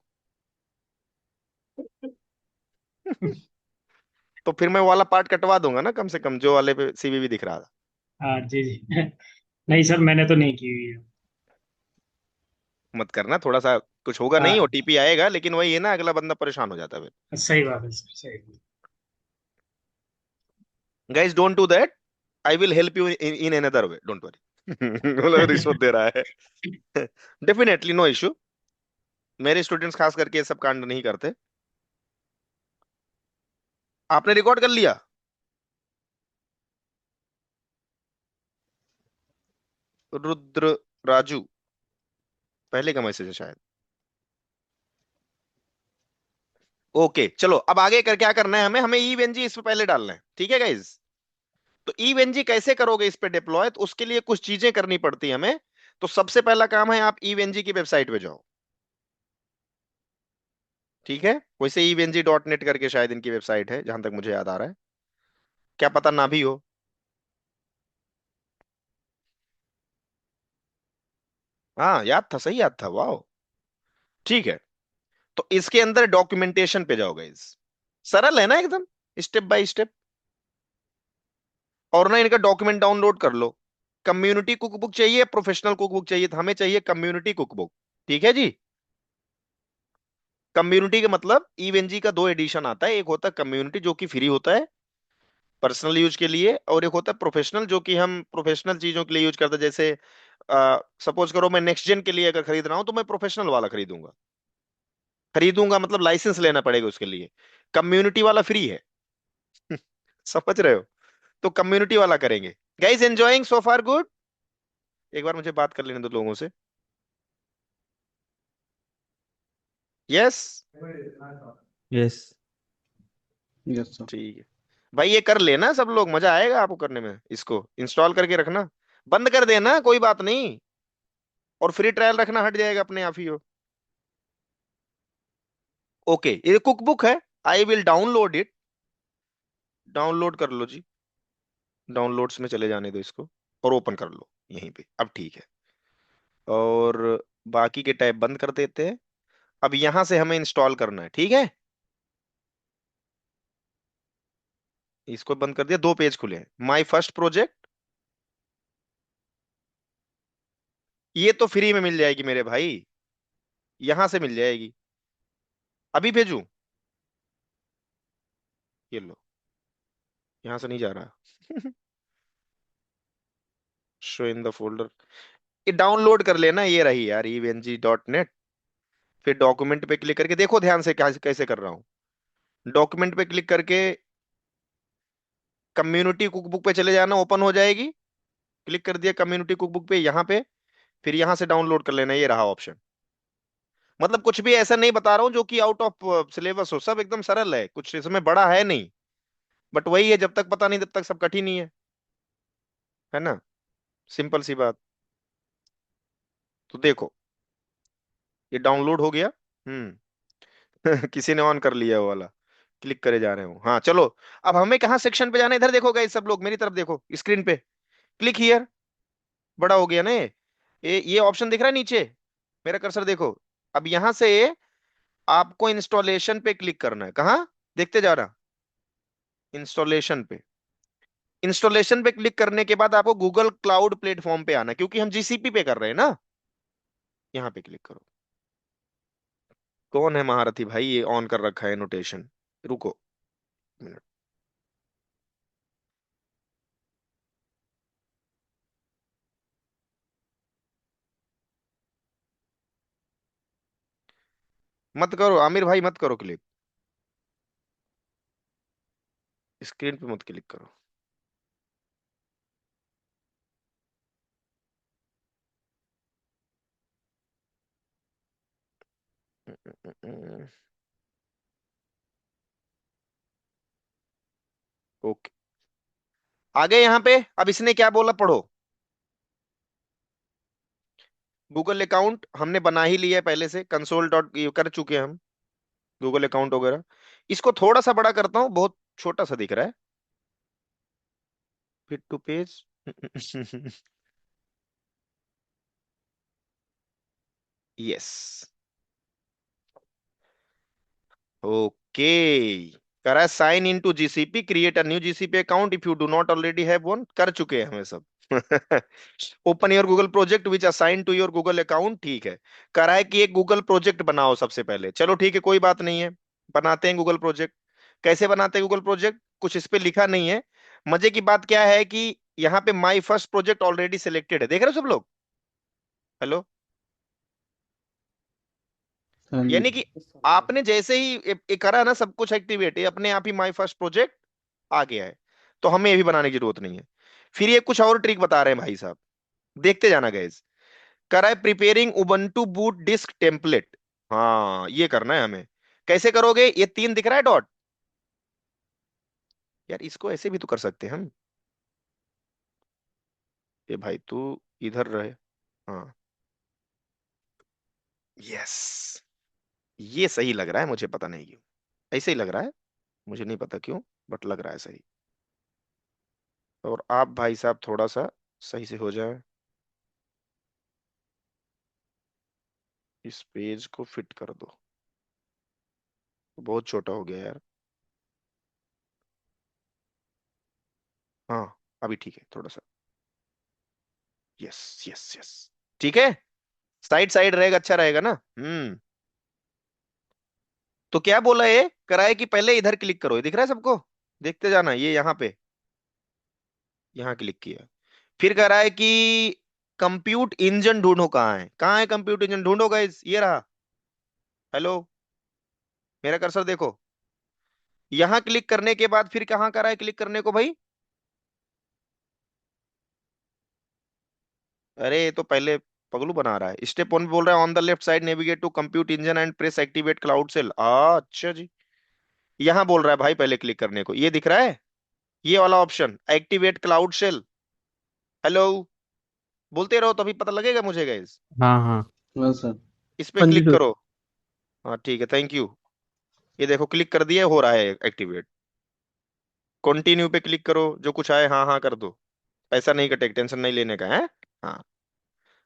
तो फिर मैं वो वाला पार्ट कटवा दूंगा ना, कम से कम जो वाले पे सीवीवी दिख रहा था। हाँ जी जी। नहीं सर, मैंने तो नहीं की हुई है। मत करना, थोड़ा सा कुछ होगा नहीं, हाँ ओटीपी आएगा, लेकिन वही है ना, अगला बंदा परेशान हो जाता है। सही बात है सर, सही बात। Guys don't do that, I will help you in another way, don't worry. बोला रिश्वत दे रहा है। Definitely no issue. मेरे स्टूडेंट्स खास करके ये सब कांड नहीं करते। आपने रिकॉर्ड कर लिया? रुद्र राजू, पहले का मैसेज है शायद। ओके चलो, अब आगे कर क्या करना है हमें, हमें ईवेनजी इस पे पहले डालना है, ठीक है गाइज। तो ईवेनजी कैसे करोगे इस पे डिप्लॉय, तो उसके लिए कुछ चीजें करनी पड़ती है हमें। तो सबसे पहला काम है, आप ईवेनजी की वेबसाइट पे जाओ, ठीक है। वैसे evenji.net करके शायद इनकी वेबसाइट है, जहां तक मुझे याद आ रहा है, क्या पता ना भी हो। हाँ याद था, सही याद था, वाह। ठीक है, तो इसके अंदर डॉक्यूमेंटेशन पे जाओ गाइज। सरल है ना एकदम, स्टेप बाय स्टेप। और ना इनका डॉक्यूमेंट डाउनलोड कर लो। कम्युनिटी कुकबुक चाहिए, प्रोफेशनल कुकबुक चाहिए, तो हमें चाहिए कम्युनिटी कुकबुक, ठीक है जी। कम्युनिटी का मतलब ईवेनजी का दो एडिशन आता है, एक होता है कम्युनिटी जो कि फ्री होता है पर्सनल यूज के लिए, और एक होता है प्रोफेशनल जो कि हम प्रोफेशनल चीजों के लिए यूज करते हैं। जैसे सपोज करो मैं नेक्स्ट जेन के लिए अगर खरीद रहा हूं तो मैं प्रोफेशनल वाला खरीदूंगा। खरीदूंगा मतलब लाइसेंस लेना पड़ेगा उसके लिए। कम्युनिटी वाला फ्री है। समझ रहे हो? तो कम्युनिटी वाला करेंगे। गाइस एंजॉयिंग सो फार गुड? एक बार मुझे बात कर लेने दो लोगों से। Yes, yes. Yes sir. ठीक है भाई, ये कर लेना सब लोग, मजा आएगा आपको करने में। इसको इंस्टॉल करके रखना, बंद कर देना कोई बात नहीं, और फ्री ट्रायल रखना, हट जाएगा अपने आप ही हो। ओके, ये कुकबुक है, I will download it. Download कर लो जी, डाउनलोड्स में चले जाने दो इसको, और ओपन कर लो यहीं पे, अब ठीक है। और बाकी के टैब बंद कर देते हैं। अब यहां से हमें इंस्टॉल करना है, ठीक है। इसको बंद कर दिया, दो पेज खुले हैं, माई फर्स्ट प्रोजेक्ट। ये तो फ्री में मिल जाएगी मेरे भाई, यहां से मिल जाएगी। अभी भेजूं? ये लो, यहां से नहीं जा रहा। शो इन द फोल्डर, ये डाउनलोड कर लेना, ये रही यार evenji.net। फिर डॉक्यूमेंट पे क्लिक करके देखो ध्यान से क्या कैसे कर रहा हूँ। डॉक्यूमेंट पे क्लिक करके कम्युनिटी कुकबुक पे चले जाना, ओपन हो जाएगी। क्लिक कर दिया कम्युनिटी कुकबुक पे, यहाँ पे, फिर यहाँ से डाउनलोड कर लेना, ये रहा ऑप्शन। मतलब कुछ भी ऐसा नहीं बता रहा हूँ जो कि आउट ऑफ सिलेबस हो, सब एकदम सरल है, कुछ इसमें बड़ा है नहीं। बट वही है, जब तक पता नहीं तब तक सब कठिन ही है ना। सिंपल सी बात। तो देखो, ये डाउनलोड हो गया। हम्म। किसी ने ऑन कर लिया वो वाला, क्लिक करे जा रहे हो, हाँ चलो। अब हमें कहाँ सेक्शन पे जाना है, इधर देखो गाइस, सब लोग मेरी तरफ देखो स्क्रीन पे। क्लिक हियर, बड़ा हो गया ना ये ऑप्शन दिख रहा है नीचे, मेरा कर्सर देखो। अब यहां से आपको इंस्टॉलेशन पे क्लिक करना है, कहाँ देखते जा रहा, इंस्टॉलेशन पे। इंस्टॉलेशन पे क्लिक करने के बाद आपको गूगल क्लाउड प्लेटफॉर्म पे आना है, क्योंकि हम जीसीपी पे कर रहे हैं ना। यहाँ पे क्लिक करो। कौन है महारथी भाई, ये ऑन कर रखा है नोटेशन, रुको मिनट। मत करो आमिर भाई, मत करो क्लिक, स्क्रीन पे मत क्लिक करो। ओके, आगे यहाँ पे अब इसने क्या बोला पढ़ो। गूगल अकाउंट हमने बना ही लिया है पहले से, कंसोल डॉट कर चुके हैं हम गूगल अकाउंट वगैरह। इसको थोड़ा सा बड़ा करता हूँ, बहुत छोटा सा दिख रहा है। Fit to page. Yes, okay. करा sign in to GCP, create a new GCP account if you do not already have one, कर चुके हैं हमें सब। Open your Google project which assign to your Google account, ठीक है। करा है कि एक गूगल प्रोजेक्ट बनाओ सबसे पहले, चलो ठीक है कोई बात नहीं है, बनाते हैं गूगल प्रोजेक्ट। कैसे बनाते हैं गूगल प्रोजेक्ट, कुछ इस पे लिखा नहीं है। मजे की बात क्या है कि यहाँ पे my first project already selected है, देख रहे हो सब लोग? हेलो? हाँ जी। यानी कि आपने जैसे ही ये करा ना सब कुछ एक्टिवेट, अपने आप ही माई फर्स्ट प्रोजेक्ट आ गया है। तो हमें ये भी बनाने की जरूरत नहीं है। फिर ये कुछ और ट्रिक बता रहे हैं भाई साहब, देखते जाना गाइस। करा है preparing Ubuntu boot disk template. हाँ ये करना है हमें। कैसे करोगे? ये 3 दिख रहा है डॉट, यार इसको ऐसे भी तो कर सकते हैं हम। ये भाई तू इधर रहे। हाँ, यस, ये सही लग रहा है मुझे, पता नहीं क्यों ऐसे ही लग रहा है, मुझे नहीं पता क्यों, बट लग रहा है सही। और आप भाई साहब थोड़ा सा सही से हो जाए, इस पेज को फिट कर दो, बहुत छोटा हो गया यार। हाँ अभी ठीक है थोड़ा सा, यस यस यस, ठीक है। साइड साइड रहेगा, अच्छा रहेगा ना। तो क्या बोला ये कराए कि पहले इधर क्लिक करो, ये दिख रहा है सबको? देखते जाना, ये यहाँ पे, यहाँ क्लिक किया। फिर कह रहा है कि कंप्यूट इंजन ढूंढो, कहाँ है कंप्यूट इंजन ढूंढो गाइस, ये रहा। हेलो, मेरा कर्सर देखो। यहां क्लिक करने के बाद फिर कहाँ करा है क्लिक करने को भाई? अरे ये तो पहले पगलू बना रहा है। स्टेप 1 बोल रहा है on the left side navigate to compute engine and press activate cloud shell. अच्छा जी, यहां बोल रहा है भाई पहले क्लिक करने को, ये दिख रहा है, ये वाला option activate cloud shell. Hello, बोलते रहो तभी पता लगेगा मुझे गाइस। हाँ हाँ। हाँ सर। इस पे हाँ जी क्लिक सर। करो। हाँ ठीक है, थैंक यू। ये देखो क्लिक कर दिया, हो रहा है एक्टिवेट। कंटिन्यू पे क्लिक करो, जो कुछ आए हाँ हाँ कर दो, पैसा नहीं कटेगा, टेंशन नहीं लेने का है। हाँ,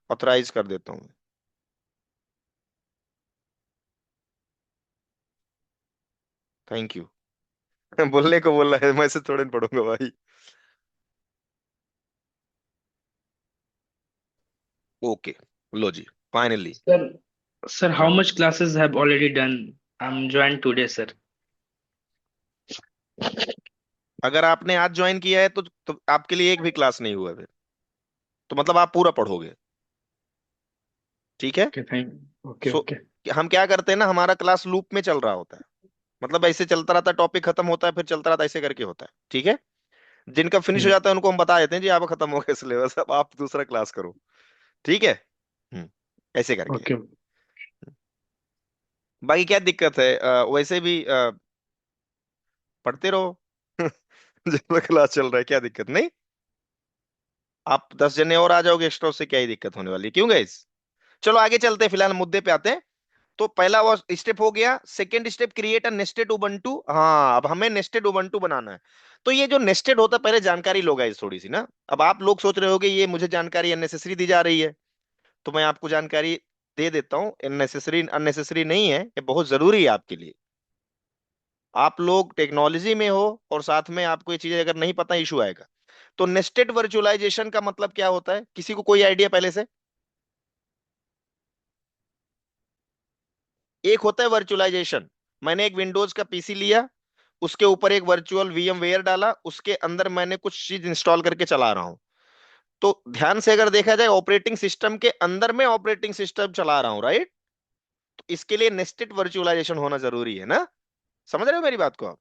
ऑथराइज कर देता हूँ। Thank you. बोलने को बोल रहा है, मैं से थोड़े ना पढ़ूंगा भाई। ओके, लो जी, finally. Sir, sir, how much classes have already done? I'm joined today, sir. अगर आपने आज ज्वाइन किया है तो आपके लिए एक भी क्लास नहीं हुआ फिर, तो मतलब आप पूरा पढ़ोगे, ठीक है। Okay, thank. Okay, सो okay. हम क्या करते हैं ना, हमारा क्लास लूप में चल रहा होता है, मतलब ऐसे चलता रहता है, टॉपिक खत्म होता है फिर चलता रहता है, ऐसे करके होता है, ठीक है। जिनका फिनिश हो Hmm. जाता है उनको हम बता देते हैं जी आप खत्म हो गया सिलेबस, अब आप दूसरा क्लास करो, ठीक है। हम्म, ऐसे करके। Okay. बाकी क्या दिक्कत है, वैसे भी पढ़ते रहो। जब तक क्लास चल रहा है क्या दिक्कत नहीं। आप 10 जने और आ जाओगे एक्स्ट्रा, उससे क्या ही दिक्कत होने वाली है, क्यों गाइस? चलो आगे चलते हैं, फिलहाल मुद्दे पे आते हैं। तो पहला वो स्टेप हो गया। Second step create a nested Ubuntu. हाँ अब हमें नेस्टेड उबंटू बनाना है। तो ये जो नेस्टेड होता है, पहले जानकारी लो गाइस थोड़ी सी ना। अब आप लोग सोच रहे होगे ये मुझे जानकारी अननेसेसरी दी जा रही है, तो मैं आपको जानकारी दे देता हूँ। अननेसेसरी अननेसेसरी नहीं है, ये बहुत जरूरी है आपके लिए। आप लोग टेक्नोलॉजी में हो और साथ में आपको ये चीजें अगर नहीं पता, इशू आएगा। तो नेस्टेड वर्चुअलाइजेशन का मतलब क्या होता है, किसी को कोई आइडिया पहले से? एक होता है वर्चुअलाइजेशन, मैंने एक विंडोज का पीसी लिया, उसके ऊपर एक वर्चुअल वीएम वेयर डाला, उसके अंदर मैंने कुछ चीज इंस्टॉल करके चला रहा हूं। तो ध्यान से अगर देखा जाए, ऑपरेटिंग सिस्टम के अंदर में ऑपरेटिंग सिस्टम चला रहा हूं, राइट। तो इसके लिए नेस्टेड वर्चुअलाइजेशन होना जरूरी है ना, समझ रहे हो मेरी बात को आप?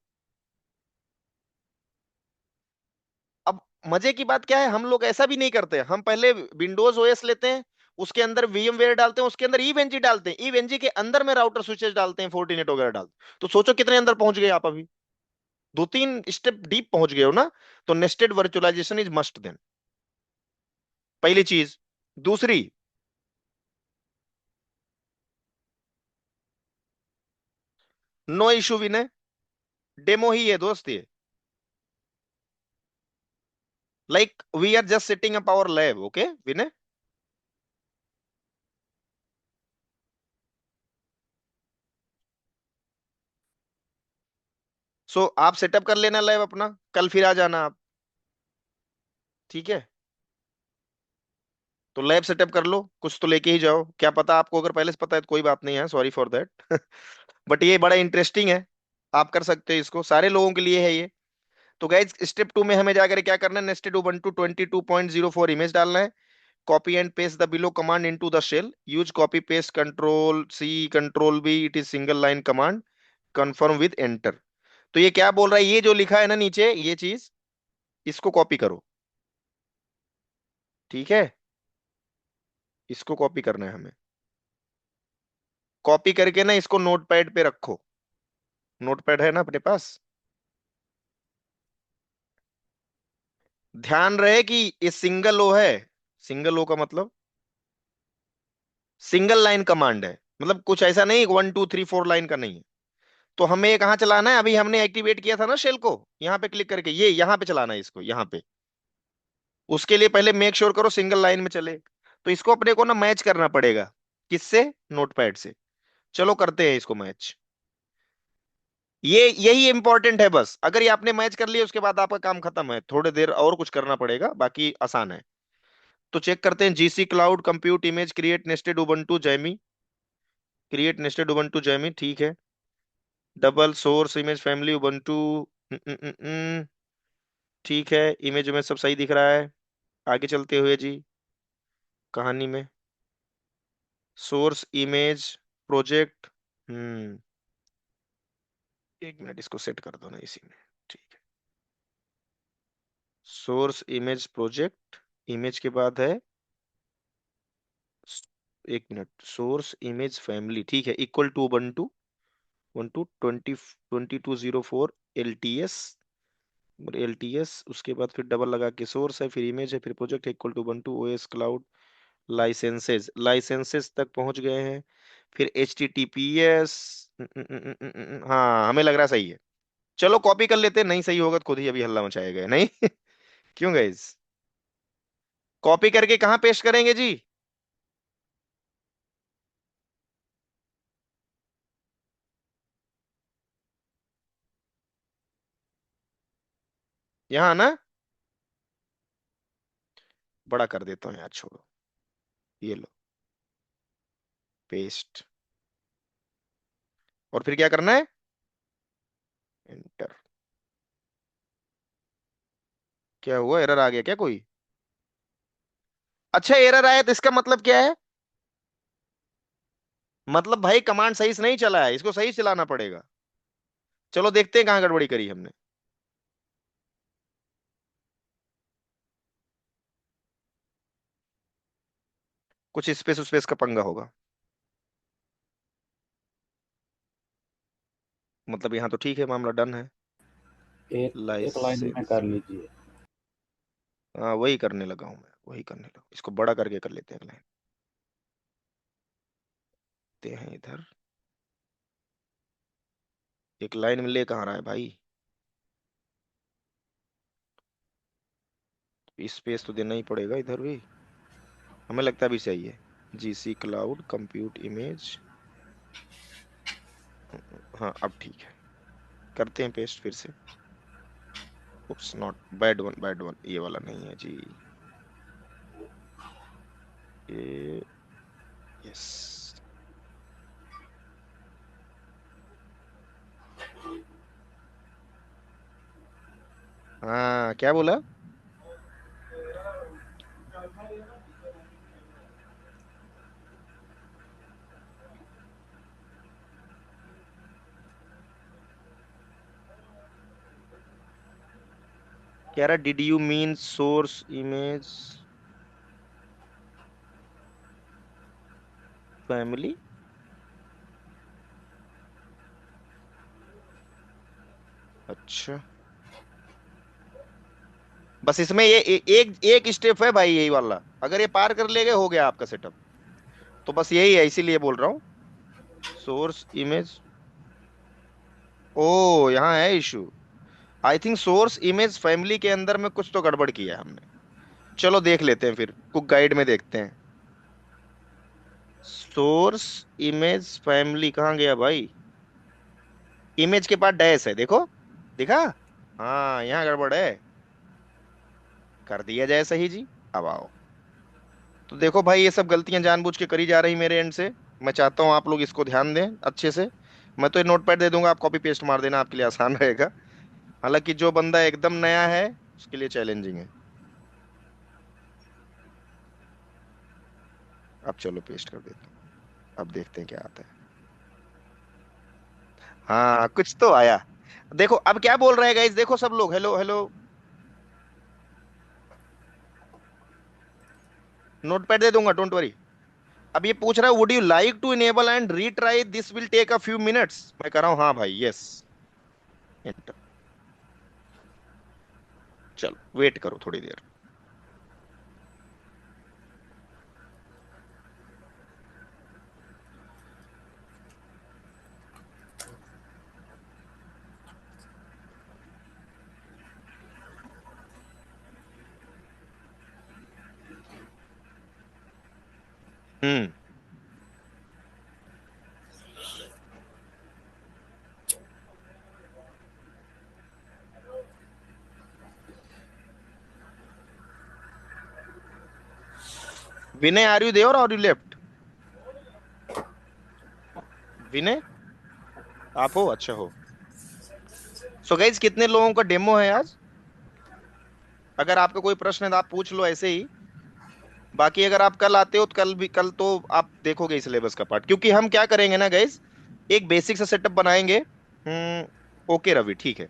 अब मजे की बात क्या है, हम लोग ऐसा भी नहीं करते, हम पहले विंडोज ओएस लेते हैं, उसके अंदर वीएम वेयर डालते हैं, उसके अंदर ईवेंजी डालते हैं, ईवेंजी के अंदर में राउटर स्विचेस डालते हैं, फोर्टिनेट वगैरह डालते हैं। तो सोचो कितने अंदर पहुंच गए आप अभी, 2-3 स्टेप डीप पहुंच गए हो ना। तो nested virtualization is must then, पहली चीज। दूसरी, नो इशू विनय, डेमो ही है दोस्त ये, like we are just setting up our lab, okay Vinay. So आप सेटअप कर लेना लैब अपना, कल फिर आ जाना आप, ठीक है। तो लैब सेटअप कर लो, कुछ तो लेके ही जाओ, क्या पता आपको अगर पहले से पता है तो कोई बात नहीं है, सॉरी फॉर दैट। बट ये बड़ा इंटरेस्टिंग है, आप कर सकते हैं इसको, सारे लोगों के लिए है ये। तो गाइज स्टेप 2 में हमें जाकर क्या करना है, नेस्टेड उबंटू 22.04 इमेज डालना है, copy and paste the below command into the shell, use copy paste control C control B, it is single line command, confirm with enter. तो ये क्या बोल रहा है, ये जो लिखा है ना नीचे ये चीज, इसको कॉपी करो, ठीक है, इसको कॉपी करना है हमें। कॉपी करके ना इसको नोटपैड पे रखो, नोटपैड है ना अपने पास। ध्यान रहे कि ये सिंगल ओ है, सिंगल ओ का मतलब सिंगल लाइन कमांड है, मतलब कुछ ऐसा नहीं 1 2 3 4 लाइन का नहीं है। तो हमें ये कहाँ चलाना है, अभी हमने एक्टिवेट किया था ना शेल को, यहाँ पे क्लिक करके ये यहाँ पे चलाना है इसको, यहाँ पे। उसके लिए पहले मेक श्योर करो सिंगल लाइन में चले, तो इसको अपने को ना मैच करना पड़ेगा, किससे, नोटपैड से। चलो करते हैं इसको मैच, ये यही इंपॉर्टेंट है बस, अगर ये आपने मैच कर लिया उसके बाद आपका काम खत्म है, थोड़ी देर और कुछ करना पड़ेगा, बाकी आसान है। तो चेक करते हैं, GC cloud compute image create nested Ubuntu Jammy, create nested Ubuntu Jammy, ठीक है। Double source image family Ubuntu, ठीक है, इमेज में सब सही दिख रहा है। आगे चलते हुए जी कहानी में, सोर्स इमेज प्रोजेक्ट, हम्म, एक मिनट इसको सेट कर दो ना इसी में, ठीक है। सोर्स इमेज प्रोजेक्ट, इमेज के बाद है, एक मिनट, सोर्स इमेज फैमिली, ठीक है, equal to Ubuntu 2204 LTS, LTS, उसके बाद फिर डबल लगा के सोर्स है, फिर इमेज है, फिर प्रोजेक्ट है, equal to Ubuntu OS cloud licenses, licenses तक पहुंच गए हैं। फिर HTTPS, हाँ हमें लग रहा सही है। चलो कॉपी कर लेते हैं, नहीं सही होगा तो खुद ही अभी हल्ला मचाएगा, नहीं क्यों गाइस, कॉपी करके कहाँ पेस्ट करेंगे जी, यहाँ ना, बड़ा कर देता हूँ यार, छोड़ो, ये लो पेस्ट, और फिर क्या करना है, एंटर। क्या हुआ, एरर आ गया क्या कोई, अच्छा एरर आया तो इसका मतलब क्या है, मतलब भाई कमांड सही से नहीं चला है, इसको सही चलाना पड़ेगा। चलो देखते हैं कहाँ गड़बड़ी करी हमने। कुछ स्पेस स्पेस का पंगा होगा, मतलब यहाँ तो ठीक है, मामला डन है। एक एक लाइन में लाइसेंस, कर लीजिए। हाँ वही करने लगा हूं मैं, वही करने लगा, इसको बड़ा करके कर लेते हैं, लाइन ते हैं इधर, एक लाइन में ले कहाँ रहा है भाई, स्पेस तो देना ही पड़ेगा इधर भी, हमें लगता है अभी सही है। जीसी क्लाउड कंप्यूट इमेज, हाँ अब ठीक है, करते हैं पेस्ट फिर से। Oops, not bad one, bad one, ये वाला नहीं है जी, ये, यस, हाँ क्या बोला, कह रहा did you mean source image family, अच्छा बस इसमें ये एक एक स्टेप है भाई, यही वाला, अगर ये पार कर लेगे हो गया आपका सेटअप, तो बस यही है, इसीलिए बोल रहा हूँ। सोर्स इमेज, ओ यहाँ है issue, I think source image family के अंदर में कुछ तो गड़बड़ किया है हमने। चलो देख लेते हैं, फिर कुक गाइड में देखते हैं। सोर्स इमेज फैमिली कहाँ गया भाई, इमेज के पास डैश है, देखो, दिखा, हाँ यहाँ गड़बड़ है, कर दिया जाए सही जी। अब आओ, तो देखो भाई ये सब गलतियां जानबूझ के करी जा रही मेरे एंड से, मैं चाहता हूँ आप लोग इसको ध्यान दें अच्छे से। मैं तो ये नोटपैड दे दूंगा, आप कॉपी पेस्ट मार देना, आपके लिए आसान रहेगा। हालांकि जो बंदा एकदम नया है उसके लिए चैलेंजिंग है। अब चलो पेस्ट कर देता हूँ, अब देखते हैं क्या आता है। हाँ कुछ तो आया। देखो अब क्या बोल रहे हैं गाइस, देखो सब लोग, हेलो हेलो। नोटपैड दे दूंगा, डोंट वरी। अब ये पूछ रहा है would you like to enable and retry, this will take a few minutes. मैं कह रहा हूँ हाँ भाई, यस। एंटर। चलो वेट करो थोड़ी देर। हम्म। विनय आर यू देयर और यू लेफ्ट? विनय आप हो, अच्छा हो। सो गाइज कितने लोगों का डेमो है आज? अगर आपका कोई प्रश्न है तो आप पूछ लो ऐसे ही। बाकी अगर आप कल आते हो तो कल भी, कल तो आप देखोगे सिलेबस का पार्ट, क्योंकि हम क्या करेंगे ना गाइज, एक बेसिक सा सेटअप बनाएंगे। ओके रवि, ठीक है।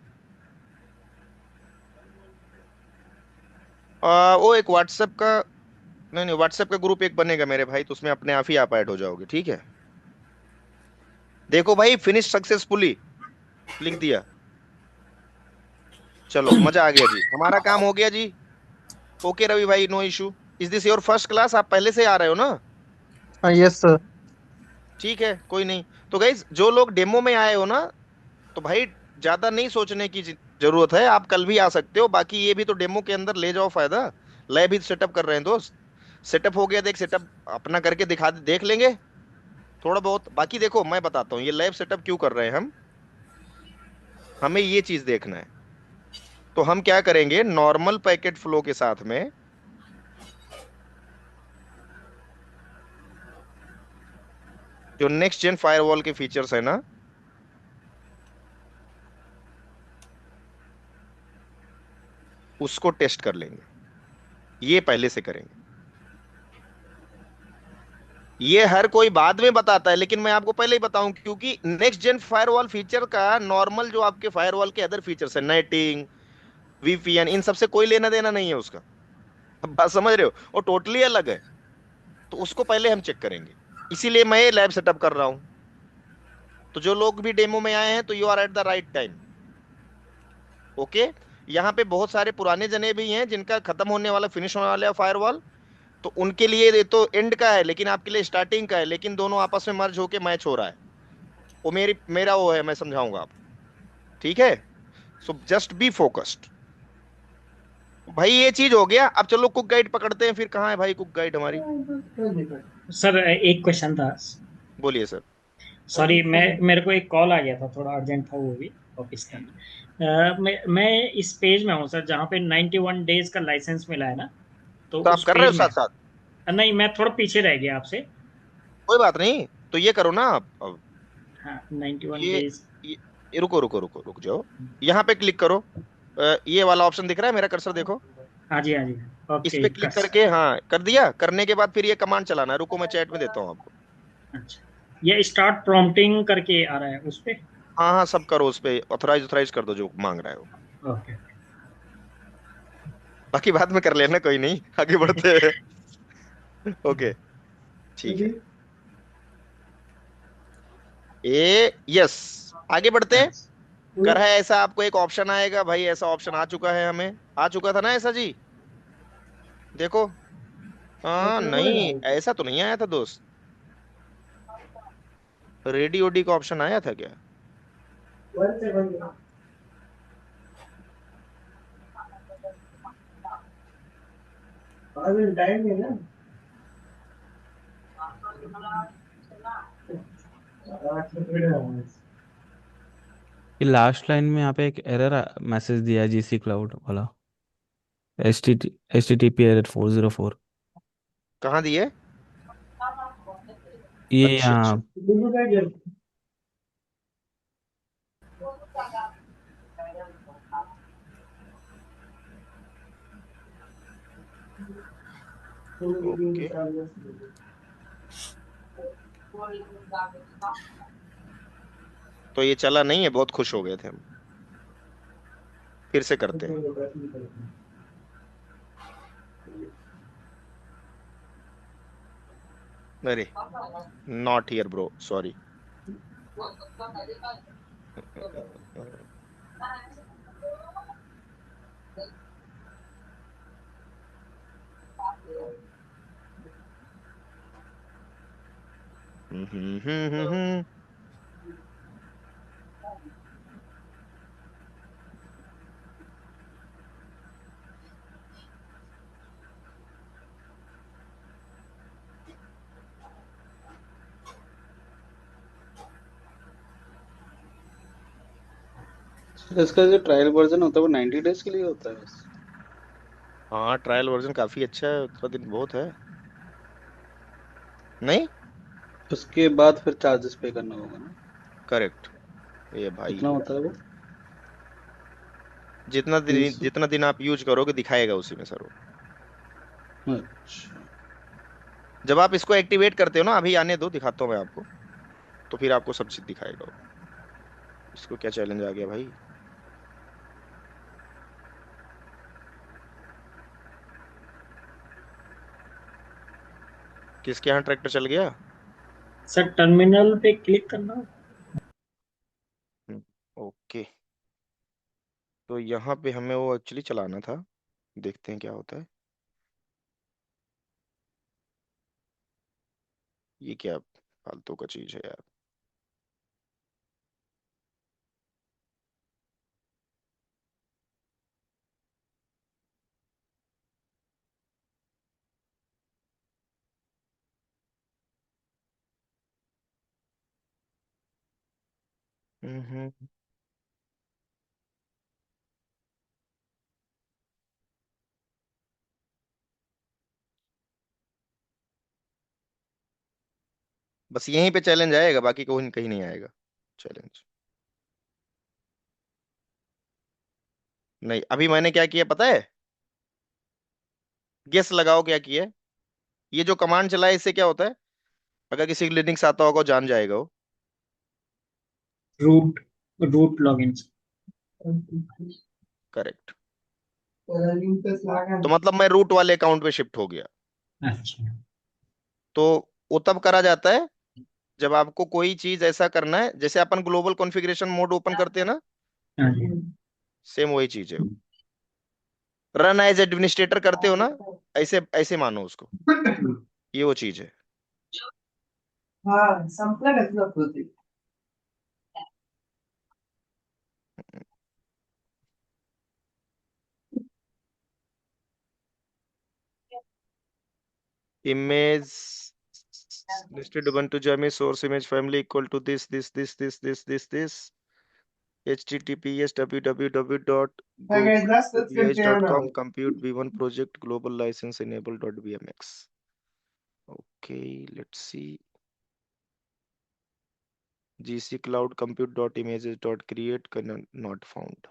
वो एक व्हाट्सएप का, नहीं नहीं, व्हाट्सएप का ग्रुप एक बनेगा मेरे भाई, तो उसमें अपने आप ही आप ऐड हो जाओगे, ठीक है। देखो भाई, फिनिश सक्सेसफुली लिख दिया। चलो मजा आ गया जी, हमारा काम हो गया जी। ओके रवि भाई, no issue. Is this your first class? आप पहले से आ रहे हो ना? हाँ यस सर। ठीक है, कोई नहीं। तो गाइज जो लोग डेमो में आए हो ना, तो भाई ज्यादा नहीं सोचने की जरूरत है, आप कल भी आ सकते हो। बाकी ये भी तो डेमो के अंदर ले जाओ फायदा। लैब भी सेटअप कर रहे हैं दोस्त। सेटअप हो गया, देख सेटअप अपना करके दिखा, देख लेंगे थोड़ा बहुत। बाकी देखो मैं बताता हूँ ये लैब सेटअप क्यों कर रहे हैं हम, हमें ये चीज देखना है। तो हम क्या करेंगे, नॉर्मल पैकेट फ्लो के साथ में जो नेक्स्ट जेन फायरवॉल के फीचर्स है ना, उसको टेस्ट कर लेंगे। ये पहले से करेंगे। ये हर कोई बाद में बताता है, लेकिन मैं आपको पहले ही बताऊं, क्योंकि नेक्स्ट जेन फायरवॉल फीचर का नॉर्मल जो आपके फायरवॉल के अदर फीचर्स है, नेटिंग, वीपीएन, इन सबसे कोई लेना देना नहीं है उसका। अब बात समझ रहे हो, वो टोटली अलग है। तो उसको पहले हम चेक करेंगे, इसीलिए मैं ये लैब सेटअप कर रहा हूं। तो जो लोग भी डेमो में आए हैं, तो you are at the right time. Okay. यहाँ पे बहुत सारे पुराने जने भी हैं जिनका खत्म होने वाला, फिनिश होने वाला है फायरवॉल। तो उनके लिए ये तो एंड का है, लेकिन आपके लिए स्टार्टिंग का है। लेकिन दोनों आपस में मर्ज होके मैच हो रहा है। वो मेरा वो है, मैं समझाऊंगा आपको, ठीक है। So just be focused. भाई ये चीज हो गया, अब चलो कुक गाइड पकड़ते हैं। फिर कहाँ है भाई कुक गाइड हमारी? सर एक क्वेश्चन था। बोलिए सर। सॉरी, मैं मेरे को एक कॉल आ गया था, थोड़ा अर्जेंट था वो भी, ऑफिस का। मैं इस पेज में हूँ सर, जहाँ पे 91 डेज का लाइसेंस मिला है ना, तो तो आप उस कर रहे हो पेज में। साथ साथ? नहीं, मैं थोड़ा पीछे रह गया आपसे। कोई बात नहीं, तो ये करो ना आप अब। हाँ, 91 ये, डेज। रुको रुको रुको, रुक जाओ। यहाँ पे क्लिक करो। ये वाला ऑप्शन दिख रहा है, मेरा कर्सर देखो। हाँ जी, हाँ जी। इस ओके, पे क्लिक करके, हाँ कर दिया। करने के बाद फिर ये कमांड चलाना है, रुको मैं चैट में देता हूँ आपको। अच्छा, ये स्टार्ट प्रॉम्प्टिंग करके आ रहा है उस पे। हाँ हाँ, सब करो उस पे, ऑथराइज ऑथराइज कर दो जो मांग रहा है वो। ओके। बाकी बाद में कर लेना, कोई नहीं, आगे बढ़ते हैं। ओके, ठीक है। यस, आगे बढ़ते हैं। कर है ऐसा, आपको एक ऑप्शन आएगा भाई, ऐसा ऑप्शन आ चुका है, हमें आ चुका था ना ऐसा जी। देखो, हाँ नहीं ऐसा तो नहीं आया था दोस्त। रेडी ओडी का ऑप्शन आया था क्या? ये लास्ट लाइन में यहाँ पे एक एरर मैसेज दिया है, जीसी क्लाउड वाला। HTTP error 404। कहाँ दिए? ये अच्छा अच्छा। यहाँ ओके, तो ये चला नहीं है, बहुत खुश हो गए थे हम। फिर से करते हैं। अरे, नॉट हियर ब्रो, सॉरी। इसका जो ट्रायल वर्जन होता है वो 90 डेज के लिए होता है बस। हाँ, ट्रायल वर्जन काफी अच्छा है, 17 दिन बहुत है। नहीं, उसके बाद फिर चार्जेस पे करना होगा ना? करेक्ट। ये भाई, कितना होता है वो? तीन सौ जितना दिन आप यूज करोगे दिखाएगा उसी में सर वो। अच्छा। जब आप इसको एक्टिवेट करते हो ना, अभी आने दो, दिखाता हूँ मैं आपको, तो फिर आपको सब चीज दिखाएगा वो। इसको क्या चैलेंज आ गया भाई? किसके यहाँ ट्रैक्टर चल गया? सर टर्मिनल पे क्लिक करना। ओके, तो यहाँ पे हमें वो एक्चुअली चलाना था। देखते हैं क्या होता है। ये क्या फालतू का चीज है यार। हम्म। बस यहीं पे चैलेंज आएगा, बाकी कोई कहीं नहीं आएगा चैलेंज। नहीं, अभी मैंने क्या किया पता है? गेस लगाओ क्या किया है? ये जो कमांड चला है इससे क्या होता है? अगर किसी को लिनक्स आता होगा वो जान जाएगा वो। Root root login. करेक्ट। तो मतलब मैं रूट वाले अकाउंट पे शिफ्ट हो गया। अच्छा। तो वो तब करा जाता है जब आपको कोई चीज ऐसा करना है, जैसे अपन ग्लोबल कॉन्फ़िगरेशन मोड ओपन करते हैं ना, हाँ जी। सेम वही चीज है। रन एज एडमिनिस्ट्रेटर करते हो ना, ऐसे ऐसे मानो उसको, ये वो चीज है। Image listed ubuntu jami source image family equal to this https www.go.vh.com compute v1 project global license enable.bmx. Okay, let's see. gc cloud compute.images.create not found.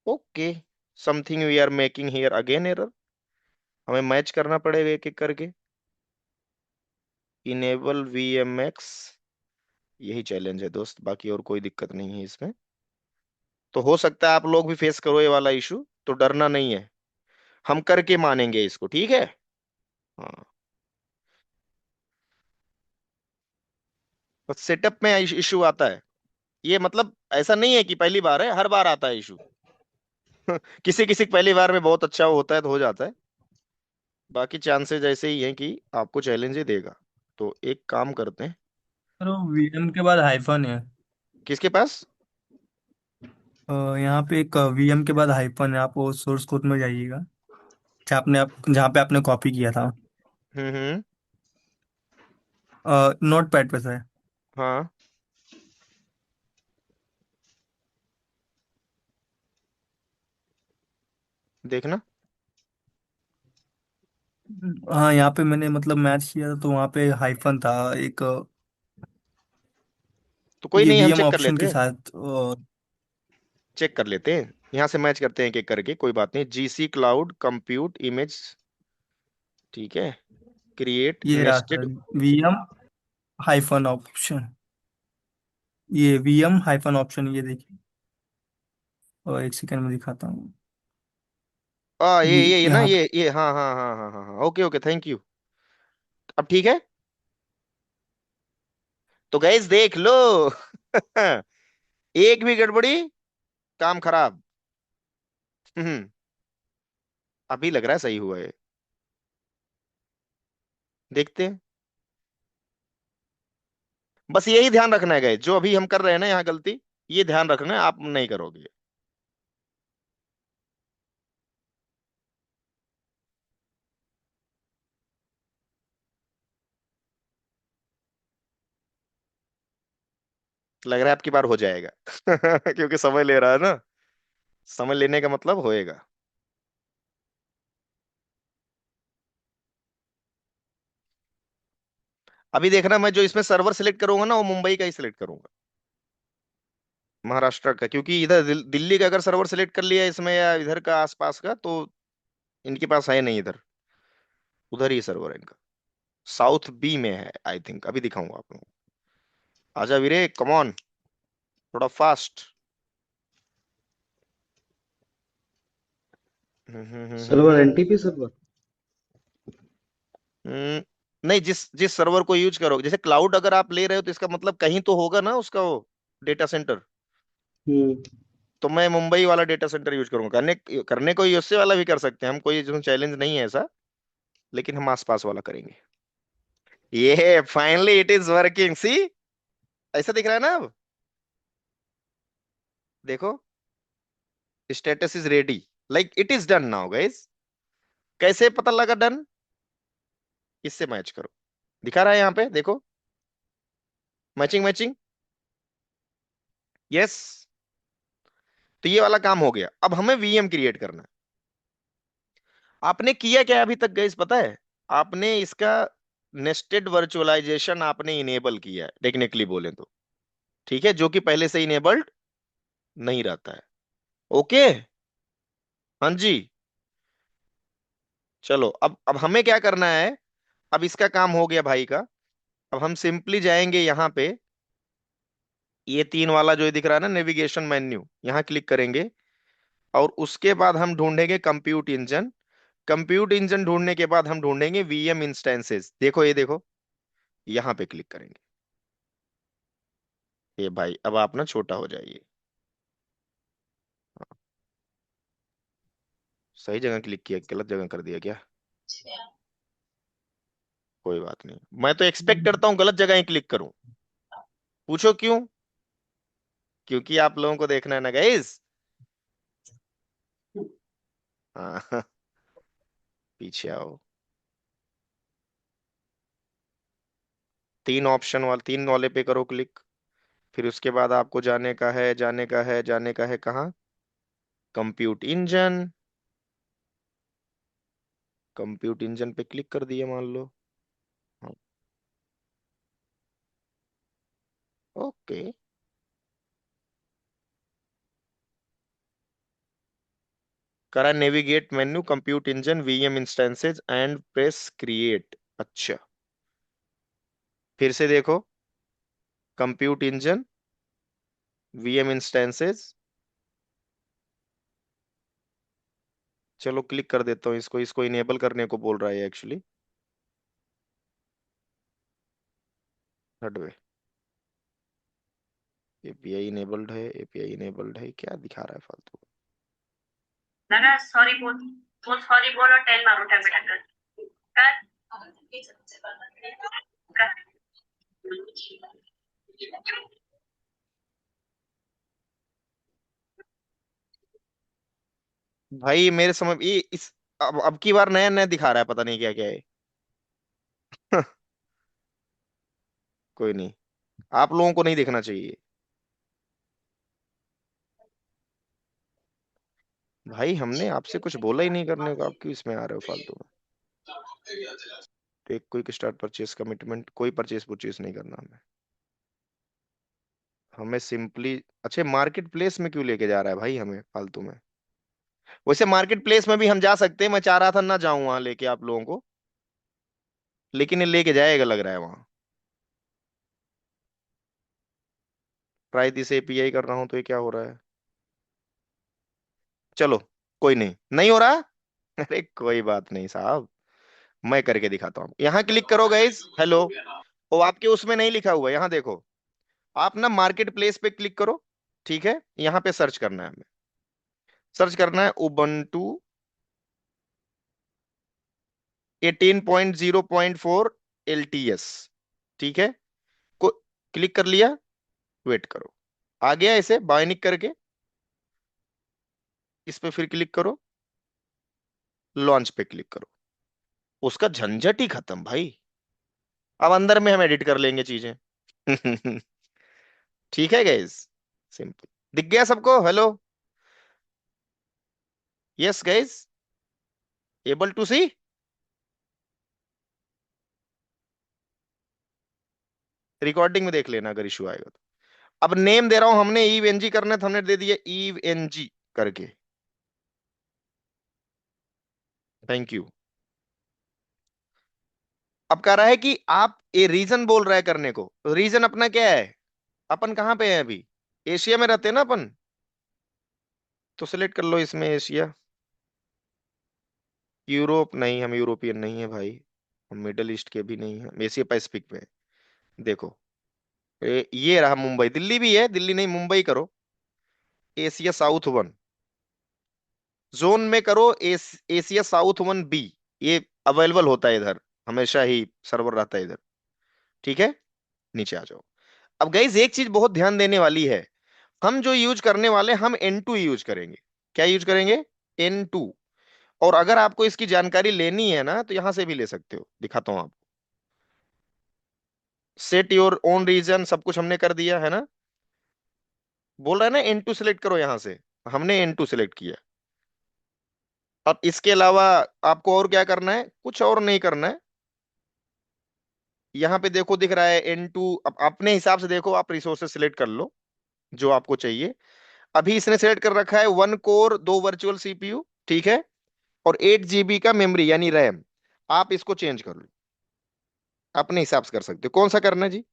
Okay, something we are making here again error. हमें match करना पड़ेगा एक एक करके। Enable vmx, यही challenge है दोस्त, बाकी और कोई दिक्कत नहीं है इसमें। तो हो सकता है आप लोग भी फेस करो ये वाला इशू, तो डरना नहीं है, हम करके मानेंगे इसको, ठीक है? हाँ, बस सेटअप में इशू आता है। ये मतलब ऐसा नहीं है कि पहली बार है, हर बार आता है इशू। किसी किसी पहली बार में बहुत अच्छा होता है तो हो जाता है, बाकी चांसेस ऐसे ही हैं कि आपको चैलेंज ही देगा। तो एक काम करते हैं। सर वो वीएम के बाद हाइफन है। किसके पास? यहाँ पे एक वीएम के बाद हाइफन है, आप वो सोर्स कोड में जाइएगा जहाँ पे आपने कॉपी किया था। हम्म। नोट पैड पे सर। हाँ, देखना। हाँ यहाँ पे मैंने मतलब मैच किया था तो वहाँ पे हाइफन था एक तो कोई ये नहीं, हम वीएम चेक कर ऑप्शन लेते के हैं, साथ। चेक कर लेते हैं। यहाँ से मैच करते हैं एक एक करके, कोई बात नहीं। जीसी क्लाउड कंप्यूट इमेज, ठीक है, क्रिएट ये रहा nested. Sir, VM hyphen option, ये वीएम हाइफन ऑप्शन, ये देखिए, और एक सेकंड में दिखाता हूँ। ये ना, यहाँ पे ये हाँ हाँ हाँ हाँ हाँ हाँ, ओके ओके, थैंक यू। अब ठीक है, तो गाइस देख लो। एक भी गड़बड़ी, काम खराब। हम्म, अभी लग रहा है सही हुआ है, देखते हैं। बस यही ध्यान रखना है गाइस, जो अभी हम कर रहे हैं ना यहाँ गलती, ये ध्यान रखना है, आप नहीं करोगे। लग रहा है आपकी बार हो जाएगा। क्योंकि समय ले रहा है ना, समय लेने का मतलब होएगा। अभी देखना, मैं जो इसमें सर्वर सिलेक्ट करूंगा ना, वो मुंबई का ही सिलेक्ट करूंगा, महाराष्ट्र का। क्योंकि इधर दिल्ली का अगर सर्वर सिलेक्ट कर लिया इसमें, या इधर का आसपास का, तो इनके पास है नहीं इधर, उधर ही सर्वर है इनका। साउथ बी में है आई थिंक, अभी दिखाऊंगा आप लोगों को। आजा वीरे, कम ऑन, थोड़ा फास्ट। Server NTP server. नहीं, जिस जिस सर्वर को यूज करोगे, जैसे क्लाउड अगर आप ले रहे हो, तो इसका मतलब कहीं तो होगा ना उसका वो डेटा सेंटर। हम्म। तो मैं मुंबई वाला डेटा सेंटर यूज करूंगा। करने करने को यूएसए वाला भी कर सकते हैं हम, कोई इसमें चैलेंज नहीं है ऐसा, लेकिन हम आसपास वाला करेंगे। ये फाइनली इट इज वर्किंग, सी, ऐसा दिख रहा है ना अब, देखो, status is ready, like it is done now guys. कैसे पता लगा डन? इससे मैच करो, दिखा रहा है यहाँ पे, देखो, मैचिंग मैचिंग, यस। तो ये वाला काम हो गया। अब हमें वीएम क्रिएट करना है। आपने किया क्या अभी तक गाइस पता है? आपने इसका नेस्टेड वर्चुअलाइजेशन आपने इनेबल किया है, टेक्निकली बोले तो, ठीक है, जो कि पहले से इनेबल्ड नहीं रहता है। ओके, हाँ जी। चलो, अब हमें क्या करना है? अब इसका काम हो गया भाई का। अब हम सिंपली जाएंगे यहाँ पे, ये तीन वाला जो दिख रहा है ना, नेविगेशन मेन्यू, यहाँ क्लिक करेंगे। और उसके बाद हम ढूंढेंगे कंप्यूट इंजन। कंप्यूट इंजन ढूंढने के बाद हम ढूंढेंगे वीएम इंस्टेंसेस, देखो ये देखो, यहाँ पे क्लिक करेंगे। ये भाई अब आप ना छोटा हो जाइए। हाँ, सही जगह क्लिक किया, गलत जगह कर दिया क्या? कोई बात नहीं, मैं तो एक्सपेक्ट करता हूँ गलत जगह ही क्लिक करूं। पूछो क्यों? क्योंकि आप लोगों को देखना है ना गाइस। हाँ। पीछे आओ। तीन ऑप्शन वाले, तीन वाले पे करो क्लिक। फिर उसके बाद आपको जाने का है, जाने का है, जाने का है कहाँ? Compute engine. कंप्यूट इंजन पे क्लिक कर दिया मान लो। हाँ, ओके। करा navigate menu compute engine VM instances and press create. अच्छा, फिर से देखो, कंप्यूट इंजन, वीएम इंस्टेंसेस। चलो क्लिक कर देता हूँ इसको, इसको इनेबल करने को बोल रहा है एक्चुअली। हटवे, एपीआई इनेबल्ड है, एपीआई इनेबल्ड है, क्या दिखा रहा है फालतू? दादा सॉरी बोल, बोल सॉरी बोल और 10 मारो टैबलेट कर कर। भाई मेरे समझ ये इस, अब की बार नया नया दिखा रहा है, पता नहीं क्या क्या है। कोई नहीं, आप लोगों को नहीं देखना चाहिए। भाई हमने आपसे कुछ बोला ही नहीं करने को, आप क्यों इसमें आ रहे हो फालतू में? Take quick start purchase commitment, कोई परचेस परचेस नहीं करना हमें। हमें सिंपली, अच्छा मार्केट प्लेस में क्यों लेके जा रहा है भाई हमें फालतू में? वैसे मार्केट प्लेस में भी हम जा सकते हैं, मैं चाह रहा था ना जाऊं वहां लेके आप लोगों को, लेकिन ये लेके जाएगा लग रहा है वहां। ट्राई दिस एपीआई कर रहा हूं तो ये क्या हो रहा है? चलो कोई नहीं, नहीं हो रहा। अरे कोई बात नहीं साहब, मैं करके दिखाता हूँ। यहाँ क्लिक करो गाइस, हेलो। वो आपके उसमें नहीं लिखा हुआ है, यहाँ देखो। आप ना मार्केट प्लेस पे क्लिक करो, ठीक है। यहाँ पे सर्च करना है हमें, सर्च करना है उबंटू 18.0.4 LTS, ठीक है। को क्लिक कर लिया, वेट करो, आ गया ऐसे बायनिक करके। इस पे फिर क्लिक करो, लॉन्च पे क्लिक करो, उसका झंझट ही खत्म भाई। अब अंदर में हम एडिट कर लेंगे चीजें। ठीक है गाइस, सिंपल। दिख गया सबको? Hello, yes guys, able to see? Recording में देख लेना अगर इशू आएगा तो। अब नेम दे रहा हूं, हमने ईव एनजी करना है तो हमने दे दिया ईव एनजी करके। Thank you. अब कह रहा है कि आप ये रीजन बोल रहा है करने को, रीजन अपना क्या है? अपन कहाँ पे हैं अभी? एशिया में रहते हैं ना अपन, तो सिलेक्ट कर लो इसमें एशिया। यूरोप नहीं, हम यूरोपियन नहीं है भाई, हम मिडल ईस्ट के भी नहीं है, एशिया पैसिफिक में है। देखो ये रहा मुंबई, दिल्ली भी है, दिल्ली नहीं मुंबई करो। एशिया साउथ वन जोन में करो, एशिया साउथ वन बी। ये अवेलेबल होता है इधर, हमेशा ही सर्वर रहता है इधर, ठीक है। नीचे आ जाओ। अब गाइस एक चीज बहुत ध्यान देने वाली है, हम जो यूज करने वाले, हम N2 यूज करेंगे। क्या यूज करेंगे? N2। और अगर आपको इसकी जानकारी लेनी है ना तो यहां से भी ले सकते हो, दिखाता हूं आपको। सेट योर ओन रीजन, सब कुछ हमने कर दिया है ना। बोल रहा है ना N2 सिलेक्ट करो यहां से, हमने N2 सिलेक्ट किया। अब इसके अलावा आपको और क्या करना है? कुछ और नहीं करना है। यहाँ पे देखो दिख रहा है N2, अब अपने हिसाब से देखो, आप रिसोर्सेज सिलेक्ट कर लो जो आपको चाहिए। अभी इसने सेलेक्ट कर रखा है 1 कोर 2 वर्चुअल सीपीयू, ठीक है, और 8 GB का मेमोरी यानी रैम। आप इसको चेंज कर लो, अपने हिसाब से कर सकते हो। कौन सा करना है जी?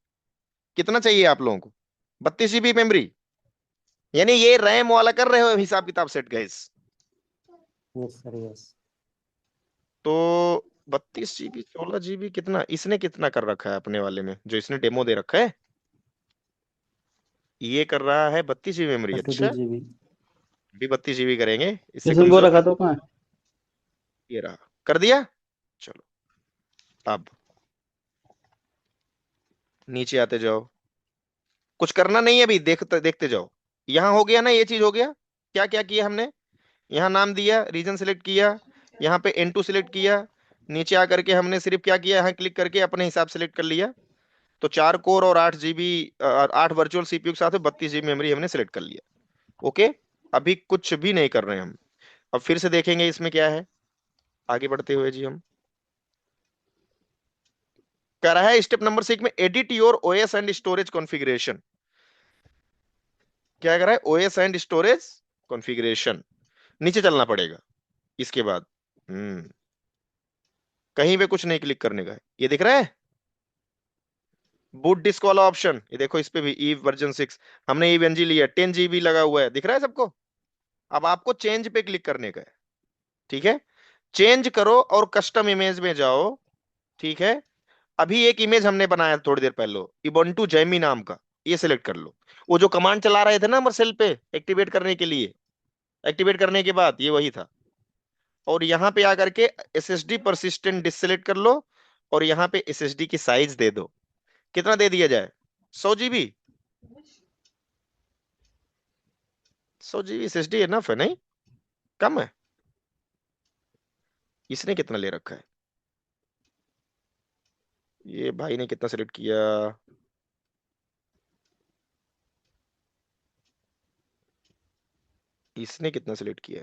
कितना चाहिए आप लोगों को? 32 GB मेमोरी, यानी ये रैम वाला कर रहे हो हिसाब किताब set guys? Yes sir yes. तो 32 GB 16 GB कितना इसने कितना कर रखा है अपने वाले में, जो इसने डेमो दे रखा है? ये कर रहा है 32 GB मेमोरी, 32 अच्छा। GB। भी 32 GB करेंगे, इससे इसमें वो कमजोर। रखा तो कहाँ है? ये रहा, कर दिया। चलो अब नीचे आते जाओ, कुछ करना नहीं है अभी, देखते देखते जाओ। यहाँ हो गया ना, ये चीज हो गया। क्या क्या किया हमने? यहाँ नाम दिया, रीजन सिलेक्ट किया, यहाँ पे N2 सिलेक्ट किया, नीचे आकर के हमने सिर्फ क्या किया, यहाँ क्लिक करके अपने हिसाब सिलेक्ट कर लिया। तो 4 कोर और 8 GB, 8 वर्चुअल सीपीयू के साथ 32 GB मेमोरी हमने सिलेक्ट कर लिया। ओके, अभी कुछ भी नहीं कर रहे हैं हम। अब फिर से देखेंगे इसमें क्या है, आगे बढ़ते हुए जी हम। कह रहा है स्टेप नंबर 6 में edit your OS and storage configuration. क्या कर रहा है? ओएस एंड स्टोरेज कॉन्फ़िगरेशन, नीचे चलना पड़ेगा इसके बाद। कहीं पे कुछ नहीं क्लिक करने का है, ये दिख रहा है बूट डिस्क वाला ऑप्शन, ये देखो इस पे भी ईव वर्जन 6, हमने ईव एनजी लिया, 10 GB लगा हुआ है, दिख रहा है सबको। अब आपको चेंज पे क्लिक करने का है, ठीक है। चेंज करो और कस्टम इमेज में जाओ, ठीक है। अभी एक इमेज हमने बनाया थोड़ी देर पहले, इबंटू जैमी नाम का, ये सिलेक्ट कर लो। वो जो कमांड चला रहे थे ना मर्सेल पे एक्टिवेट करने के लिए, एक्टिवेट करने के बाद ये वही था। और यहाँ पे आकर के SSD परसिस्टेंट डिससेलेक्ट कर लो, और यहाँ पे SSD की साइज दे दो। कितना दे दिया जाए? 100 GB। 100 GB SSD इनफ है नहीं? कम है? इसने कितना ले रखा है? ये भाई ने कितना सिलेक्ट किया? इसने कितना सिलेक्ट किया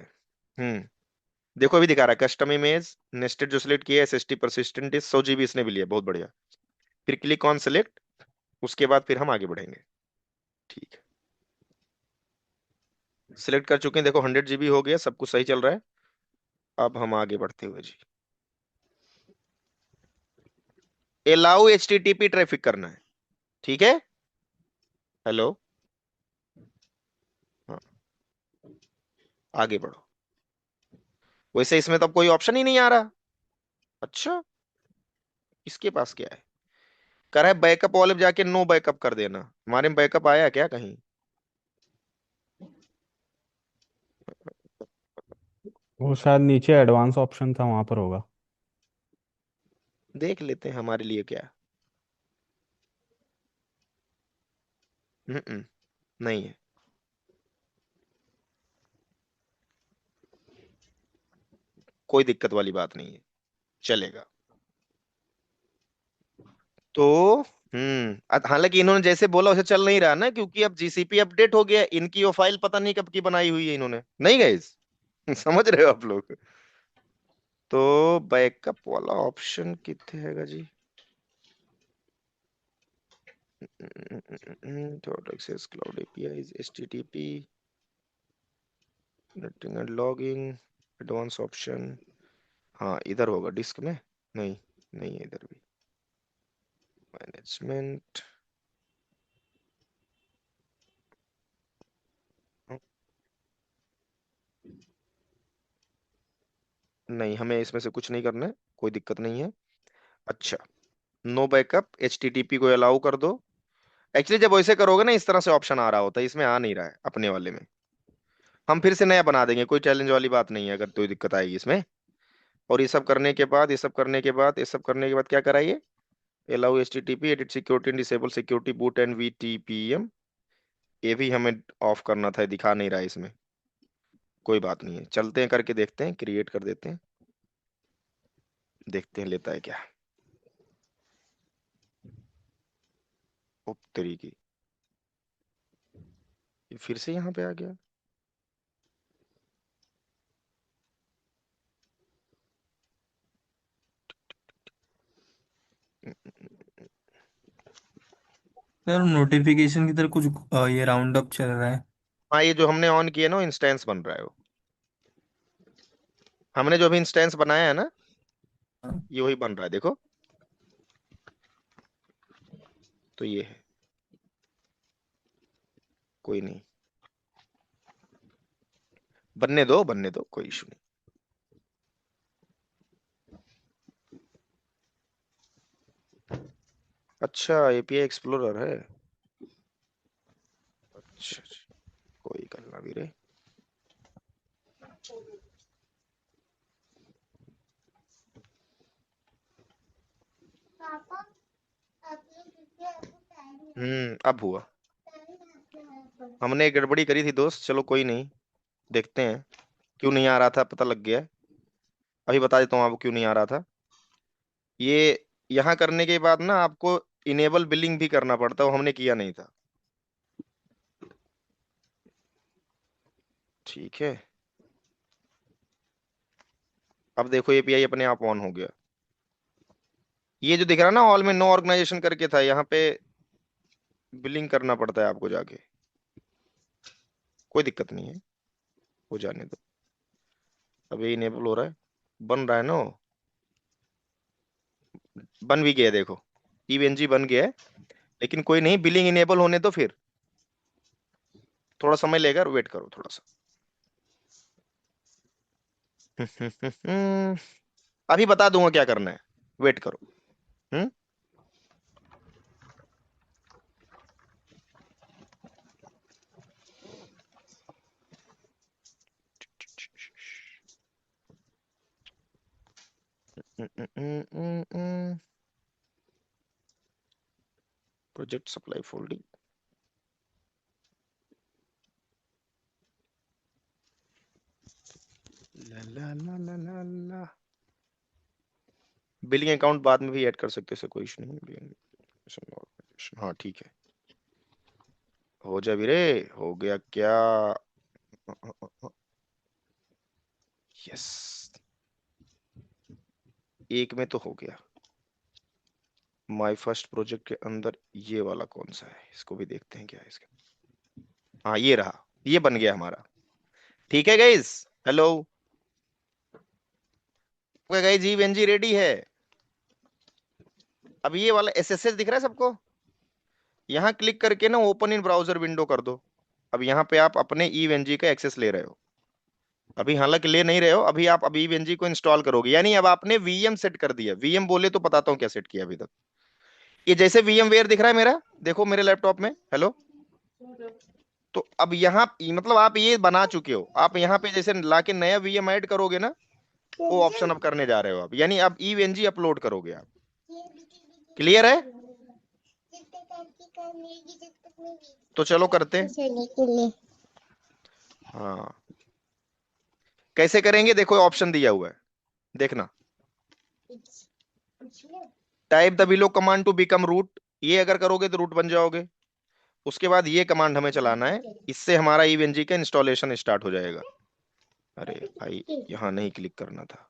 है? देखो अभी दिखा रहा है कस्टम इमेज नेस्टेड जो सिलेक्ट किया है, SSD परसिस्टेंट इज 100 GB इसने भी लिया, बहुत बढ़िया। फिर क्लिक ऑन सिलेक्ट, उसके बाद फिर हम आगे बढ़ेंगे, ठीक है, सिलेक्ट कर चुके हैं। देखो 100 GB हो गया, सब कुछ सही चल रहा है। अब हम आगे बढ़ते हुए जी, अलाउ HTTP ट्रैफिक करना है। ठीक है, हेलो, हाँ, आगे बढ़ो। वैसे इसमें तो अब कोई ऑप्शन ही नहीं आ रहा। अच्छा, इसके पास क्या है? कर है बैकअप वाले पे जाके नो बैकअप कर देना। हमारे में बैकअप आया क्या कहीं? वो शायद नीचे एडवांस ऑप्शन था, वहां पर होगा। देख लेते हैं हमारे लिए क्या है। नहीं है। कोई दिक्कत वाली बात नहीं है, चलेगा। तो हालांकि इन्होंने जैसे बोला वैसे चल नहीं रहा ना, क्योंकि अब GCP अपडेट हो गया। इनकी वो फाइल पता नहीं कब की बनाई हुई है इन्होंने, नहीं गाइस? समझ रहे हो आप लोग? तो बैकअप वाला ऑप्शन कितने हैगा जी? थोड़ा access cloud API HTTP netting and logging advance option. हाँ, इधर होगा डिस्क में। नहीं, नहीं है इधर भी। मैनेजमेंट, नहीं, हमें इसमें से कुछ नहीं करना है, कोई दिक्कत नहीं है। अच्छा, नो बैकअप HTTP को अलाउ कर दो। एक्चुअली जब वैसे करोगे ना, इस तरह से ऑप्शन आ रहा होता है, इसमें आ नहीं रहा है अपने वाले में। हम फिर से नया बना देंगे, कोई चैलेंज वाली बात नहीं है अगर कोई दिक्कत आएगी इसमें। और ये सब करने के बाद, ये सब करने के बाद, ये सब करने के बाद क्या कराइए? Allow HTTP edit security and disable security boot and VTPM। ये भी हमें ऑफ करना था, दिखा नहीं रहा है इसमें। कोई बात नहीं है, चलते हैं करके देखते हैं, क्रिएट कर देते हैं, देखते हैं लेता है क्या। उप तरीके, ये फिर से यहाँ पे आ गया। सर नोटिफिकेशन की तरह कुछ ये राउंड अप चल रहा है। हाँ, ये जो हमने ऑन किया ना, इंस्टेंस बन रहा है वो। हमने जो भी इंस्टेंस बनाया है ना, हाँ। ये वही बन रहा है, देखो। तो ये है, कोई नहीं, बनने दो बनने दो, कोई इशू नहीं। अच्छा, API एक्सप्लोरर है। अच्छा अच्छा, कोई करना भी रे। अब हुआ। हमने एक गड़बड़ी करी थी दोस्त, चलो कोई नहीं, देखते हैं क्यों नहीं आ रहा था, पता लग गया है। अभी बता देता हूँ आपको क्यों नहीं आ रहा था। ये यहाँ करने के बाद ना आपको इनेबल बिलिंग भी करना पड़ता है, वो हमने किया नहीं था। ठीक है, अब देखो API अपने आप ऑन हो गया। ये जो दिख रहा है ना, ऑल में नो ऑर्गेनाइजेशन करके था, यहाँ पे बिलिंग करना पड़ता है आपको जाके। कोई दिक्कत नहीं है, हो जाने दो। अब ये इनेबल हो रहा है, बन रहा है ना वो? बन भी गया है, देखो EVNG बन गया है। लेकिन कोई नहीं, बिलिंग इनेबल होने दो, फिर थोड़ा समय लेगा, वेट करो थोड़ा सा। अभी बता दूंगा क्या करना है, वेट करो। हम्म प्रोजेक्ट सप्लाई फोल्डिंग, ला ला ला ला ला ला। बिलिंग अकाउंट बाद में भी ऐड कर सकते हैं, कोई इशू नहीं है। हाँ ठीक है, हो जा भी रे, हो गया क्या? यस, एक में तो हो गया। माय फर्स्ट प्रोजेक्ट के अंदर ये वाला कौन सा है, इसको भी देखते हैं क्या है इसका। हाँ ये रहा, ये बन गया हमारा। ठीक है गाइस, हेलो, गाइस ईवेनजी रेडी है। अब ये वाला एसएसएस दिख रहा है सबको, यहाँ क्लिक करके ना ओपन इन ब्राउजर विंडो कर दो। अब यहाँ पे आप अपने ईवेनजी का एक्सेस ले रहे हो। अभी हालांकि ले नहीं रहे हो, अभी आप अभी ईवेनजी को इंस्टॉल करोगे, यानी अब आपने वीएम सेट कर दिया। वीएम बोले तो बताता हूँ क्या सेट किया अभी तक। ये जैसे वीएम वेयर दिख रहा है मेरा, देखो मेरे लैपटॉप में, हेलो। तो अब यहाँ मतलब आप ये बना चुके हो, आप यहाँ पे जैसे लाके नया वीएम ऐड करोगे ना, वो ऑप्शन अब करने जा रहे हो आप, यानी अब ईवेनजी अपलोड करोगे आप। क्लियर है? तो चलो करते हैं। हाँ, कैसे करेंगे, देखो ऑप्शन दिया हुआ है, देखना। Type the below command to become root, ये अगर करोगे तो रूट बन जाओगे। उसके बाद ये कमांड हमें चलाना है, इससे हमारा ईवेनजी का इंस्टॉलेशन स्टार्ट हो जाएगा। अरे भाई यहाँ नहीं क्लिक करना था।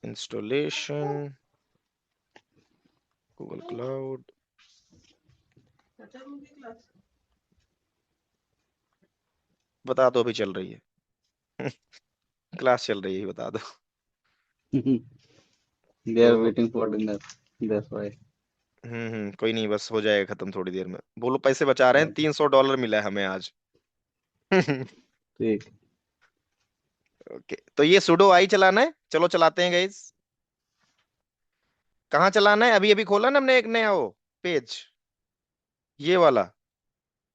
इंस्टॉलेशन गूगल क्लाउड, बता दो अभी चल रही है। क्लास चल रही है, बता दो। They are तो waiting for dinner. That's why. कोई नहीं, बस हो जाएगा खत्म थोड़ी देर में। बोलो पैसे बचा रहे हैं, Okay. $300 मिला है हमें आज। ठीक। ओके, तो ये सुडो आई चलाना है, चलो चलाते हैं गाइस। कहाँ चलाना है, अभी अभी खोला ना हमने एक नया वो पेज, ये वाला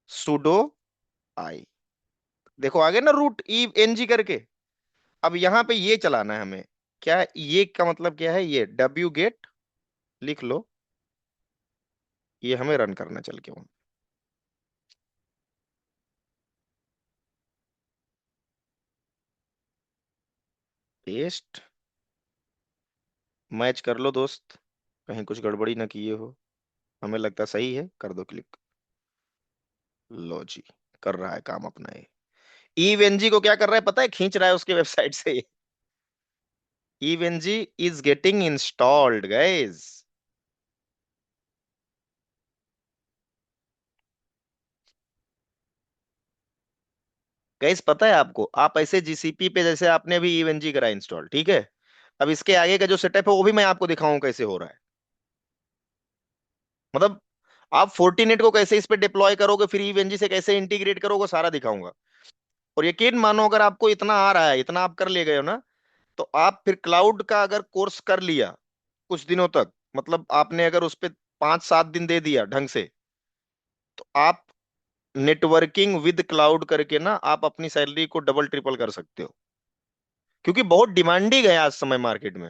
सुडो आई, देखो आगे ना रूट ई एन जी करके। अब यहाँ पे ये चलाना है हमें। क्या ये का मतलब क्या है, ये डब्ल्यू गेट लिख लो, ये हमें रन करना चल के वहां। पेस्ट, मैच कर लो दोस्त, कहीं कुछ गड़बड़ी ना किए हो। हमें लगता सही है, कर दो क्लिक। लो जी, कर रहा है काम अपना ये। ईवेनजी को क्या कर रहा है पता है, खींच रहा है उसके वेबसाइट से। EVE-NG is getting installed guys. Guys पता है आपको, आप ऐसे जीसीपी पे जैसे आपने अभी ईवेनजी करा इंस्टॉल, ठीक है। अब इसके आगे का जो सेटअप है वो भी मैं आपको दिखाऊं कैसे हो रहा है। मतलब आप फोर्टिनेट को कैसे इस पे डिप्लॉय करोगे, फिर ईवेनजी से कैसे इंटीग्रेट करोगे, सारा दिखाऊंगा। और यकीन मानो अगर आपको इतना आ रहा है, इतना आप कर ले गए हो ना, तो आप फिर क्लाउड का अगर कोर्स कर लिया कुछ दिनों तक, मतलब आपने अगर उस पे 5-7 दिन दे दिया ढंग से, तो आप नेटवर्किंग विद क्लाउड करके ना आप अपनी सैलरी को डबल ट्रिपल कर सकते हो। क्योंकि बहुत डिमांडिंग है आज समय मार्केट में।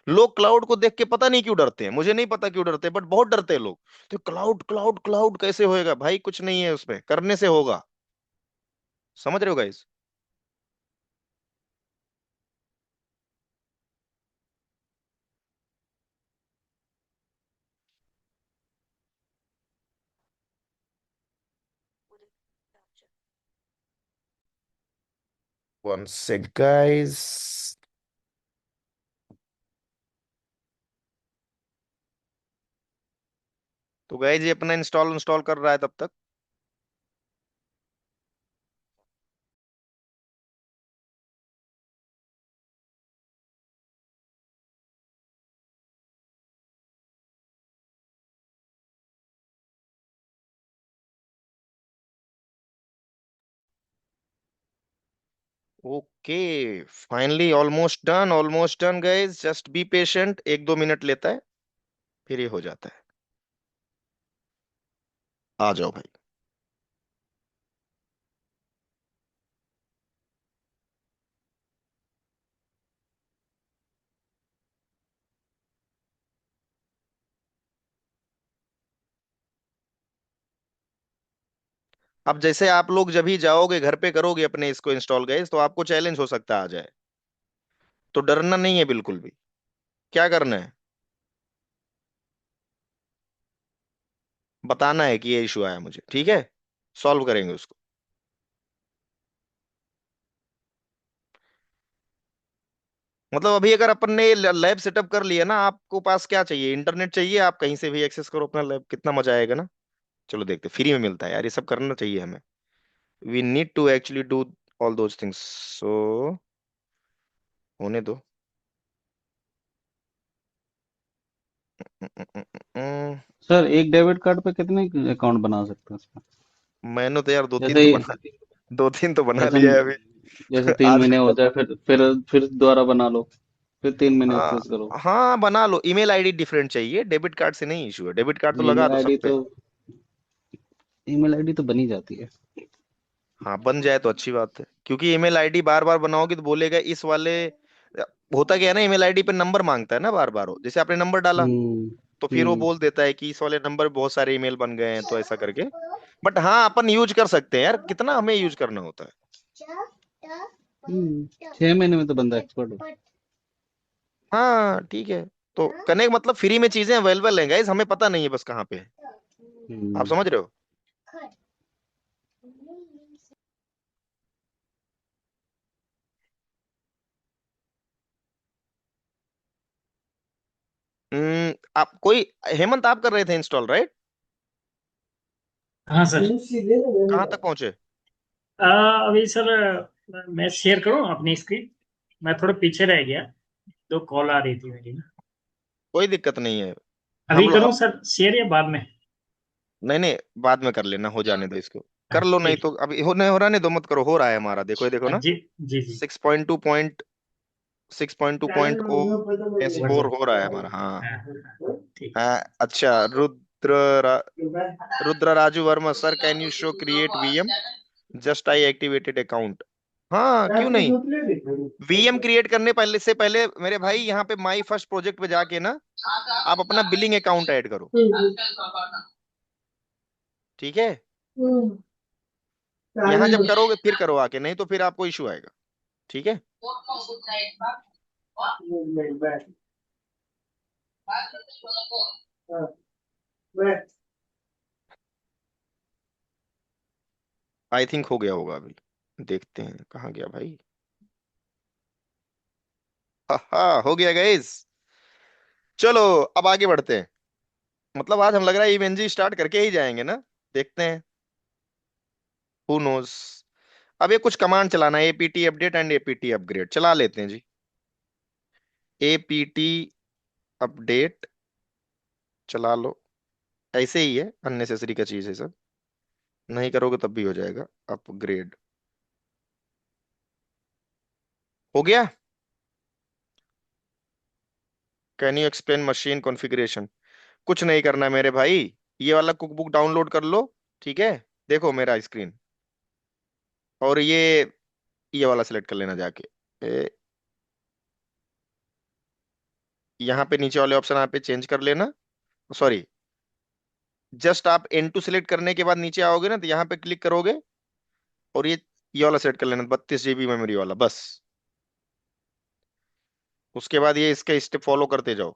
लोग क्लाउड को देख के पता नहीं क्यों डरते हैं, मुझे नहीं पता क्यों डरते हैं, बट बहुत डरते हैं लोग। तो क्लाउड क्लाउड क्लाउड कैसे होएगा भाई, कुछ नहीं है उसमें, करने से होगा। समझ रहे हो गाइस? 1 sec guys. तो गाइस ये अपना इंस्टॉल इंस्टॉल कर रहा है तब तक। Okay, finally almost done guys, just be patient, 1-2 minute लेता है, फिर ये हो जाता है। आ जाओ भाई। अब जैसे आप लोग जब ही जाओगे घर पे करोगे अपने इसको इंस्टॉल गाइस, तो आपको चैलेंज हो सकता है आ जाए, तो डरना नहीं है बिल्कुल भी। क्या करना है, बताना है कि ये इशू आया मुझे, ठीक है, सॉल्व करेंगे उसको। मतलब अभी अगर अपन ने लैब सेटअप कर लिया ना, आपको पास क्या चाहिए, इंटरनेट चाहिए, आप कहीं से भी एक्सेस करो अपना लैब, कितना मजा आएगा ना। चलो देखते, फ्री में मिलता है यार, ये सब करना चाहिए हमें। We need to actually do all those things. So होने दो। सर एक डेबिट कार्ड पे कितने अकाउंट बना सकते हैं उसमें? मैंने तो यार दो तीन जैसे तो बना, दो तीन तो बना जैसे लिया है अभी। जैसे 3 महीने आज हो जाए, फिर दोबारा बना लो, फिर 3 महीने हाँ, एक्सेस करो। हाँ बना लो, ईमेल आईडी डिफरेंट चाहिए, डेबिट कार्ड से नहीं इशू है, डेबिट कार्ड तो लगा ईमेल दो सब आईडी पे। तो ईमेल आईडी तो बनी जाती है। हाँ बन जाए तो अच्छी बात है, क्योंकि ईमेल आईडी बार बार बनाओगे तो बोलेगा इस वाले, होता क्या है ना, ईमेल आईडी पे नंबर मांगता है ना बार बार, जैसे आपने नंबर डाला हम्म। तो फिर वो हम्म। बोल देता है कि इस वाले नंबर पे बहुत सारे ईमेल बन गए हैं, तो ऐसा करके। बट हाँ अपन यूज कर सकते हैं यार, कितना हमें यूज करना होता है। 6 महीने में तो बंदा एक्सपर्ट हो। हाँ ठीक है। तो करने का मतलब फ्री में चीजें अवेलेबल हैं गाइस, हमें पता नहीं है बस कहाँ पे है। आप हम्म। समझ रहे हो। आप कोई, हेमंत आप कर रहे थे इंस्टॉल राइट। हाँ सर। कहाँ तक पहुंचे। अभी सर मैं शेयर करूँ अपनी स्क्रीन? मैं थोड़ा पीछे रह गया, तो कॉल आ रही थी मेरी ना। कोई दिक्कत नहीं है। अभी हम लोग करूँ सर शेयर या बाद में? नहीं नहीं, बाद में कर लेना, हो जाने दो इसको। कर लो, नहीं ठीक तो अभी हो नहीं हो रहा, नहीं दो मत करो, हो रहा है हमारा, देखो ये देखो है। ना। जी जी जी। 6.2.6.2 एस फोर WhatsApp। हो रहा है हमारा, हाँ। हाँ हाँ, ठीक है। हाँ अच्छा, Rudra Raju Verma sir, can you show create VM, just I activated account. हाँ क्यों नहीं। वीएम क्रिएट करने पहले से पहले मेरे भाई, यहाँ पे माई फर्स्ट प्रोजेक्ट पे जाके ना, आप अपना बिलिंग अकाउंट ऐड करो। ठीक है, यहाँ जब करोगे फिर करो आके, नहीं तो फिर आपको इशू आएगा। ठीक है। आई थिंक हो गया होगा अभी, देखते हैं कहाँ गया भाई। हाँ हो गया गाइस। चलो अब आगे बढ़ते हैं। मतलब आज हम लग रहा है इवेंजी स्टार्ट करके ही जाएंगे ना, देखते हैं, हु नोज। अब ये कुछ कमांड चलाना है, APT update and APT upgrade, चला लेते हैं जी। एपीटी अपडेट चला लो, ऐसे ही है, अननेसेसरी का चीज है सब, नहीं करोगे तब भी हो जाएगा। अपग्रेड हो गया। Can you explain machine configuration. कुछ नहीं करना है मेरे भाई, ये वाला कुकबुक डाउनलोड कर लो। ठीक है, देखो मेरा स्क्रीन, और ये वाला सिलेक्ट कर लेना जाके। यहाँ पे नीचे वाले ऑप्शन यहाँ पे चेंज कर लेना, सॉरी, जस्ट आप N2 सिलेक्ट करने के बाद नीचे आओगे ना, तो यहाँ पे क्लिक करोगे, और ये वाला सेट कर लेना, 32 GB मेमोरी वाला बस। उसके बाद ये इसके स्टेप फॉलो करते जाओ,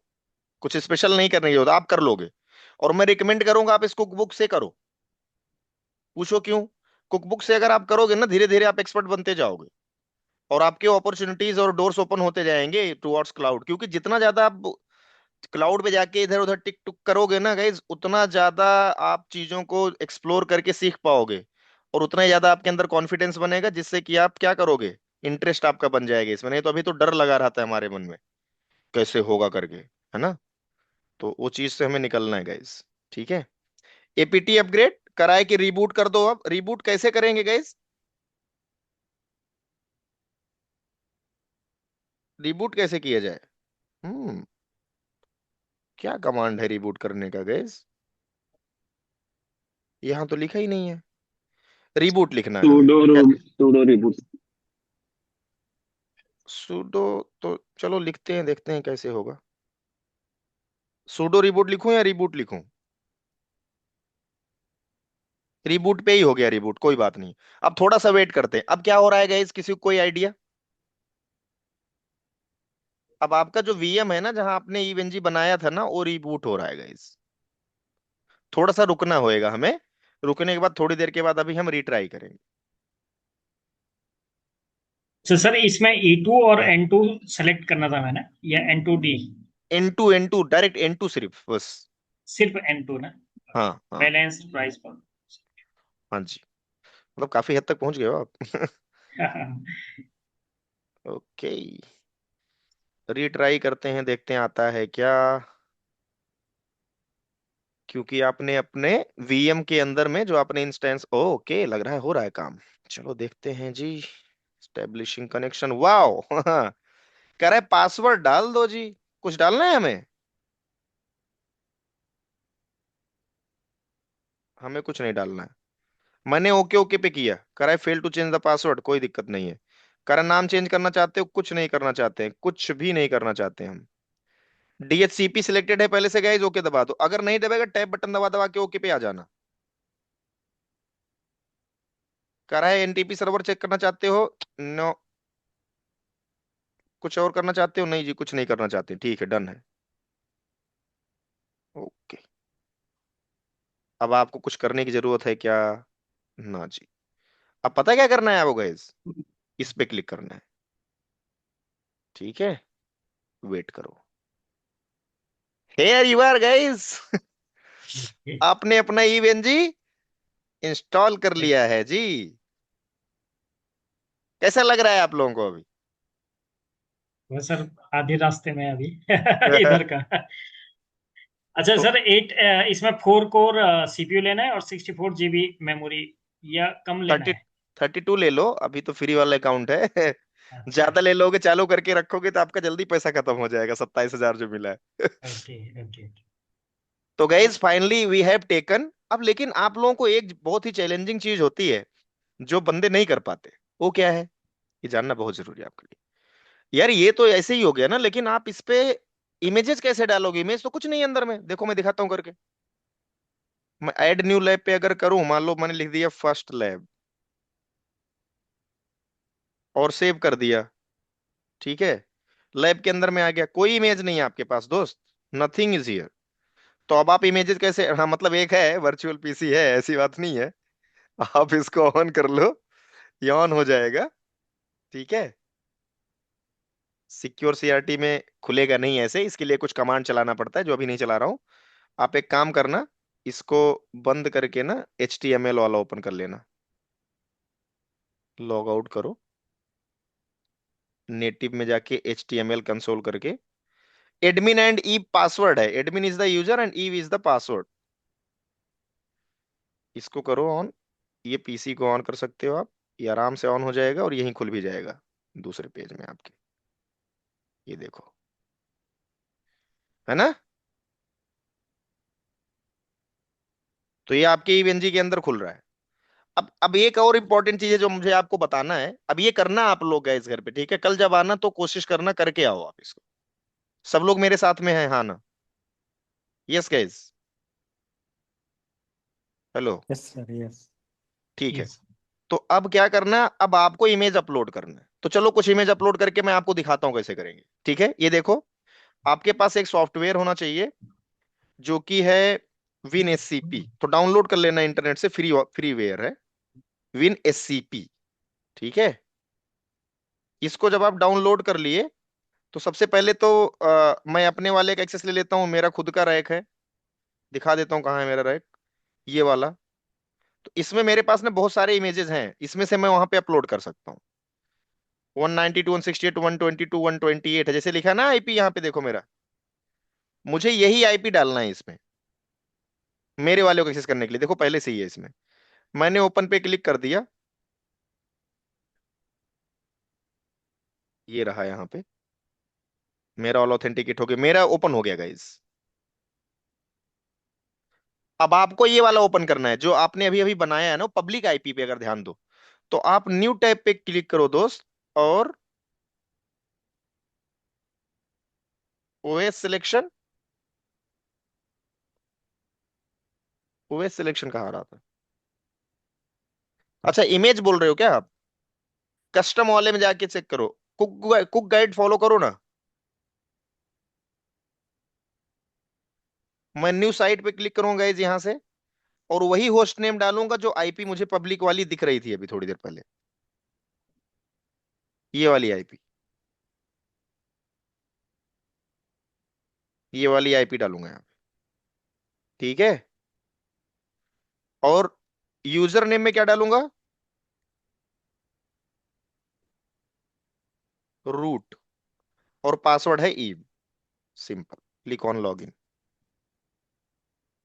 कुछ स्पेशल नहीं करने की होता, आप कर लोगे। और मैं रिकमेंड करूंगा आप इसको कुकबुक से करो। पूछो क्यों। कुकबुक से अगर आप करोगे ना, धीरे धीरे आप एक्सपर्ट बनते जाओगे, और आपके अपॉर्चुनिटीज और डोर्स ओपन होते जाएंगे टुवर्ड्स क्लाउड, क्योंकि जितना ज्यादा आप क्लाउड पे जाके इधर उधर टिक टुक करोगे ना गाइज, उतना ज्यादा आप चीजों को एक्सप्लोर करके सीख पाओगे, और उतना ही ज्यादा आपके अंदर कॉन्फिडेंस बनेगा, जिससे कि आप क्या करोगे, इंटरेस्ट आपका बन जाएगा इसमें। नहीं तो अभी तो डर लगा रहता है हमारे मन में, कैसे होगा करके, है ना। तो वो चीज से हमें निकलना है गाइज। ठीक है, एपीटी अपग्रेड कराए कि रीबूट कर दो। अब रीबूट कैसे करेंगे गाइज, रीबूट कैसे किया जाए। हम्म, क्या कमांड है रीबूट करने का गाइज, यहाँ तो लिखा ही नहीं है। रीबूट लिखना है हमें। sudo reboot। सुडो, तो चलो लिखते हैं, देखते हैं कैसे होगा। सुडो रिबूट लिखूं या रिबूट लिखूं। रिबूट पे ही हो गया रिबूट, कोई बात नहीं। अब थोड़ा सा वेट करते हैं, अब क्या हो रहा है गाइस, किसी को कोई आइडिया। अब आपका जो वीएम है ना, जहां आपने ईवेंजी बनाया था ना, वो रिबूट हो रहा है गाइस। थोड़ा सा रुकना होएगा हमें, रुकने के बाद थोड़ी देर के बाद अभी हम रिट्राई करेंगे। तो सर इसमें E2 और N2 सेलेक्ट करना था मैंने, या N2D? N2 डायरेक्ट N2 सिर्फ बस। सिर्फ N2 ना? हाँ हाँ बैलेंस्ड प्राइस पर। हाँ जी, मतलब काफी हद तक पहुंच गए हो आप। ओके, रीट्राई करते हैं, देखते हैं आता है क्या, क्योंकि आपने अपने वीएम के अंदर में जो आपने इंस्टेंस, ओके लग रहा है हो रहा है काम। चलो देखते हैं जी, स्टेब्लिशिंग कनेक्शन, वाओ। कह रहा है पासवर्ड डाल दो जी, कुछ डालना है हमें? हमें कुछ नहीं डालना है। मैंने ओके ओके पे किया, कह रहा है fail to change the password, कोई दिक्कत नहीं है। कह रहा है नाम चेंज करना चाहते हो? कुछ नहीं करना चाहते हैं, कुछ भी नहीं करना चाहते हैं हम। DHCP सिलेक्टेड है पहले से गाइस, ओके दबा दो, अगर नहीं दबेगा टैब बटन दबा दबा के ओके पे आ जाना। कह रहा है एनटीपी सर्वर चेक करना चाहते हो? नो। कुछ और करना चाहते हो? नहीं जी, कुछ नहीं करना चाहते, ठीक है डन है। ओके, अब आपको कुछ करने की जरूरत है क्या? ना जी। अब पता है क्या करना है आपको गाइस, इस पे क्लिक करना है, ठीक है, वेट करो। Here you are guys. आपने अपना ईवेनजी इंस्टॉल कर लिया है जी। कैसा लग रहा है आप लोगों को अभी? वो सर आधे रास्ते में अभी इधर का। अच्छा तो सर, 8 इसमें 4 कोर CPU लेना है और 64 GB मेमोरी, या कम लेना 30 है? 32 ले लो, अभी तो फ्री वाला अकाउंट है। अच्छा। ज्यादा ले लोगे चालू करके रखोगे तो आपका जल्दी पैसा खत्म हो जाएगा, 27,000 जो मिला है। Okay okay. तो guys finally we have taken. अब लेकिन आप लोगों को एक बहुत ही चैलेंजिंग चीज होती है जो बंदे नहीं कर पाते, वो क्या है, ये जानना बहुत जरूरी है आपके लिए। यार ये तो ऐसे ही हो गया ना, लेकिन आप इस पे इमेजेस कैसे डालोगे? इमेज तो कुछ नहीं है अंदर में, देखो मैं दिखाता हूँ करके। मैं ऐड न्यू लैब पे अगर करूं, मान लो मैंने लिख दिया फर्स्ट लैब और सेव कर दिया, ठीक है, लैब के अंदर में आ गया, कोई इमेज नहीं है आपके पास दोस्त, नथिंग इज हियर। तो अब आप इमेजेस कैसे, हाँ मतलब एक है वर्चुअल पीसी है, ऐसी बात नहीं है। आप इसको ऑन कर लो, ये ऑन हो जाएगा, ठीक है। सिक्योर सीआरटी में खुलेगा नहीं ऐसे, इसके लिए कुछ कमांड चलाना पड़ता है जो अभी नहीं चला रहा हूँ। आप एक काम करना, इसको बंद करके ना HTML वाला ओपन कर लेना, लॉग आउट करो, नेटिव में जाके HTML कंसोल करके, एडमिन एंड ईव पासवर्ड है, admin is the user and ewe is the password, इसको करो ऑन। ये पीसी को ऑन कर सकते हो आप, ये आराम से ऑन हो जाएगा और यहीं खुल भी जाएगा दूसरे पेज में आपके, ये देखो, है ना। तो ये आपके ईवेनजी के अंदर खुल रहा है। अब एक और इम्पोर्टेंट चीज है जो मुझे आपको बताना है, अब ये करना आप लोग गए इस घर पे, ठीक है, कल जब आना तो कोशिश करना करके आओ आप इसको। सब लोग मेरे साथ में हैं, हाँ ना? Yes guys, hello, yes sir yes. ठीक है। यस। तो अब क्या करना है, अब आपको इमेज अपलोड करना है, तो चलो कुछ इमेज अपलोड करके मैं आपको दिखाता हूँ कैसे करेंगे, ठीक है। ये देखो, आपके पास एक सॉफ्टवेयर होना चाहिए जो कि है विन SCP, तो डाउनलोड कर लेना इंटरनेट से, फ्रीवेयर है विन SCP, ठीक है। इसको जब आप डाउनलोड कर लिए, तो सबसे पहले तो मैं अपने वाले का एक्सेस ले लेता हूँ, मेरा खुद का रैक है, दिखा देता हूँ कहाँ है मेरा रैक, ये वाला। तो इसमें मेरे पास ना बहुत सारे इमेजेस हैं, इसमें से मैं वहां पे अपलोड कर सकता हूँ। 192 168 122 128 है, जैसे लिखा है ना IP, यहाँ पे देखो मेरा, मुझे यही IP डालना है इसमें, मेरे वाले को एक्सेस करने के लिए, देखो पहले से ही है इसमें। मैंने ओपन पे क्लिक कर दिया, ये रहा यहाँ पे, मेरा ऑल ऑथेंटिकेट हो गया, मेरा ओपन हो गया गाइस। अब आपको ये वाला ओपन करना है जो आपने अभी अभी बनाया है ना, पब्लिक IP पे अगर ध्यान दो, तो आप न्यू टैब पे क्लिक करो दोस्त, और OS सिलेक्शन, OS सिलेक्शन कहाँ आ रहा था? अच्छा इमेज बोल रहे हो क्या आप? कस्टम वाले में जाके चेक करो, कुक गाइड फॉलो करो ना। मैं न्यू साइट पे क्लिक करूंगा इस यहां से, और वही होस्ट नेम डालूंगा जो IP मुझे पब्लिक वाली दिख रही थी अभी थोड़ी देर पहले, ये वाली आईपी, ये वाली आईपी डालूंगा यहाँ पे, ठीक है। और यूजर नेम में क्या डालूंगा? रूट। और पासवर्ड है ईव। सिंपल। Click on login.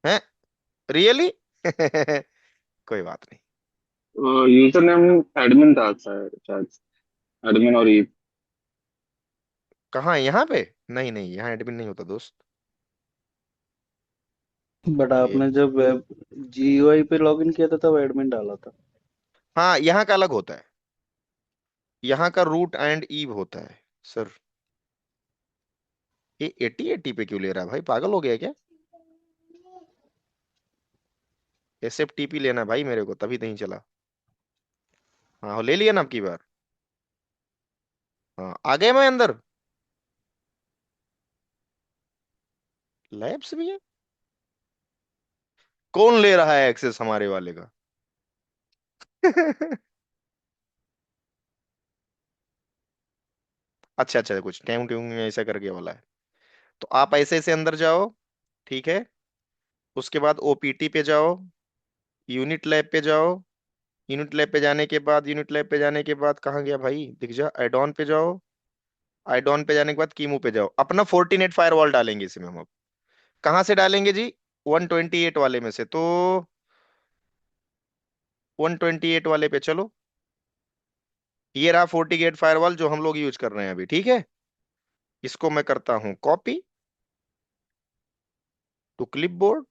है रियली? कोई बात नहीं। यूजर नेम एडमिन डालता है शायद, एडमिन और ये। कहाँ, यहाँ पे? नहीं नहीं, यहाँ एडमिन नहीं होता दोस्त। बट ये, आपने जब वेब GUI पे लॉगिन किया था तब एडमिन डाला था। हाँ यहाँ का अलग होता है, यहाँ का रूट एंड ईव होता है सर। ये 80 पे क्यों ले रहा है भाई, पागल हो गया क्या? SFTP लेना भाई मेरे को, तभी नहीं चला। हाँ ले लिया ना अब की बार। हाँ आ गए मैं अंदर। लैब्स भी है? कौन ले रहा है एक्सेस हमारे वाले का? अच्छा अच्छा, कुछ टाइम ट्यून ऐसा करके वाला है। तो आप ऐसे ऐसे अंदर जाओ, ठीक है। उसके बाद OPT पे जाओ, यूनिट लैब पे जाओ। यूनिट लैब पे जाने के बाद, यूनिट लैब पे जाने के बाद कहाँ गया भाई, दिख जा, एडॉन पे जाओ। एडॉन पे जाने के बाद कीमू पे जाओ। अपना फोर्टीनेट फायरवॉल डालेंगे इसमें हम अब। कहाँ से डालेंगे जी? 128 वाले में से। तो 128 वाले पे चलो। ये रहा फोर्टीगेट फायरवॉल जो हम लोग यूज कर रहे हैं अभी, ठीक है। इसको मैं करता हूं कॉपी टू क्लिपबोर्ड,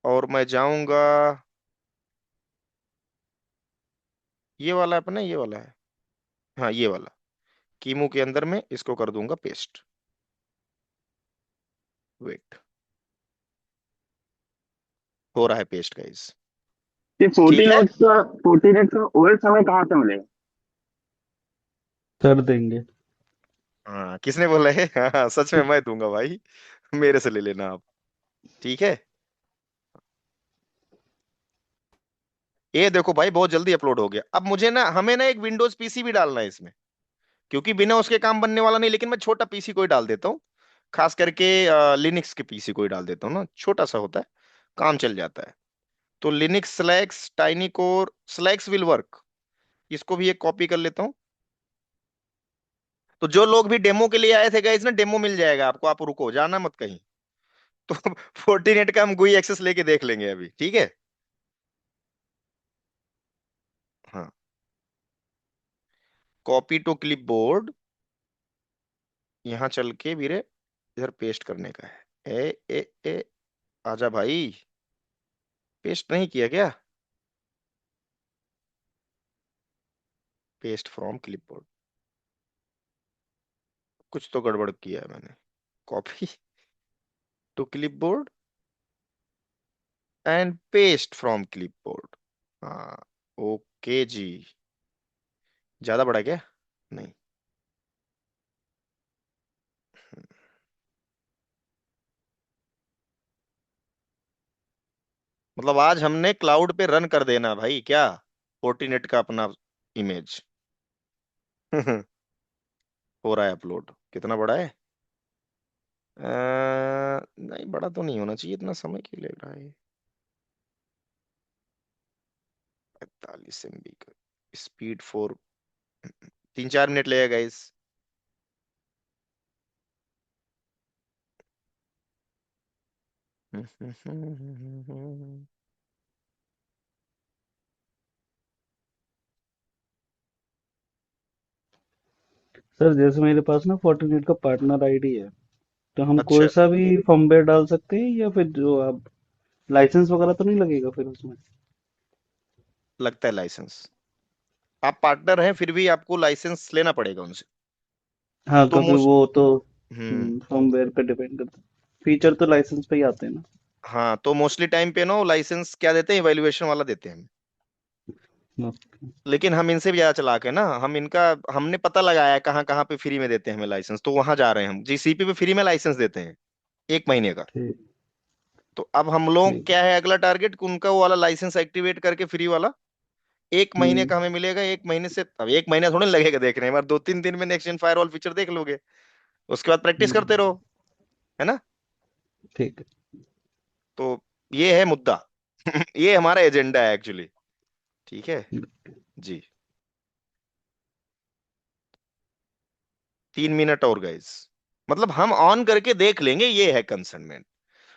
और मैं जाऊंगा, ये वाला अपना, ये वाला है, हाँ ये वाला। कीमू के अंदर में इसको कर दूंगा पेस्ट। वेट, हो रहा है पेस्ट गाइस। ये ठीक है। 14 का ओएस हमें कहाँ से मिलेगा? कर देंगे। हाँ किसने बोला है? हाँ सच में मैं दूंगा भाई, मेरे से ले लेना आप, ठीक है। ये देखो भाई बहुत जल्दी अपलोड हो गया। अब मुझे ना, हमें ना एक विंडोज पीसी भी डालना है इसमें, क्योंकि बिना उसके काम बनने वाला नहीं। लेकिन मैं छोटा पीसी कोई डाल देता हूँ, खास करके लिनक्स के पीसी कोई डाल देता हूँ ना, छोटा सा होता है, काम चल जाता है। तो Linux slacks tiny core slacks will work. इसको भी एक कॉपी कर लेता हूँ। तो जो लोग भी डेमो के लिए आए थे गाइस ना, डेमो मिल जाएगा आपको, आप रुको, जाना मत कहीं। तो 14 का हम गुई एक्सेस लेके देख लेंगे अभी, ठीक है। हाँ, कॉपी टू क्लिपबोर्ड, यहाँ चल के ਵੀਰੇ इधर पेस्ट करने का है। ए आजा भाई, पेस्ट नहीं किया क्या? पेस्ट फ्रॉम क्लिपबोर्ड, कुछ तो गड़बड़ किया है मैंने। Copy to clipboard and paste from clipboard. हाँ ओके जी। ज्यादा बड़ा क्या? नहीं। मतलब आज हमने क्लाउड पे रन कर देना भाई क्या, फोर्टिनेट का अपना इमेज। हो रहा है अपलोड, कितना बड़ा है? नहीं बड़ा तो नहीं होना चाहिए, इतना समय क्यों ले रहा है? 45 MB का स्पीड 4, 3-4 मिनट लगेगा गाइस। सर जैसे मेरे पास ना फोर्टिनेट का पार्टनर आईडी है, तो हम कोई अच्छा, सा भी फर्मवेयर डाल सकते हैं या फिर जो आप लाइसेंस वगैरह तो नहीं लगेगा फिर उसमें? लगता है लाइसेंस। आप पार्टनर हैं फिर भी आपको लाइसेंस लेना पड़ेगा उनसे। हाँ, तो क्योंकि मोस्ट, वो तो हम्म, फर्मवेयर पे डिपेंड करता है। फीचर तो लाइसेंस पे ही आते हैं ना। हाँ तो मोस्टली टाइम पे ना लाइसेंस क्या देते हैं, इवेल्युएशन वाला देते हैं। ओके। लेकिन हम इनसे भी ज्यादा चलाक है ना, हम इनका, हमने पता लगाया है कहाँ कहाँ पे फ्री में देते हैं हमें लाइसेंस, तो वहां जा रहे हैं हम। GCP पे फ्री में लाइसेंस देते हैं 1 महीने का। ठीक। तो अब हम लोग ठीक। क्या है, अगला टारगेट उनका वो वाला लाइसेंस एक्टिवेट करके फ्री वाला एक महीने का हमें मिलेगा, एक महीने से, अब एक महीना थोड़ी ना लगेगा देखने में, 2-3 दिन में नेक्स्ट जेन फायरवॉल फीचर देख लोगे, उसके बाद प्रैक्टिस करते रहो, है ना। ठीक है। तो ये है मुद्दा। ये हमारा एजेंडा है एक्चुअली। ठीक है जी। 3 मिनट और गाइस, मतलब हम ऑन करके देख लेंगे, ये है कंसर्नमेंट।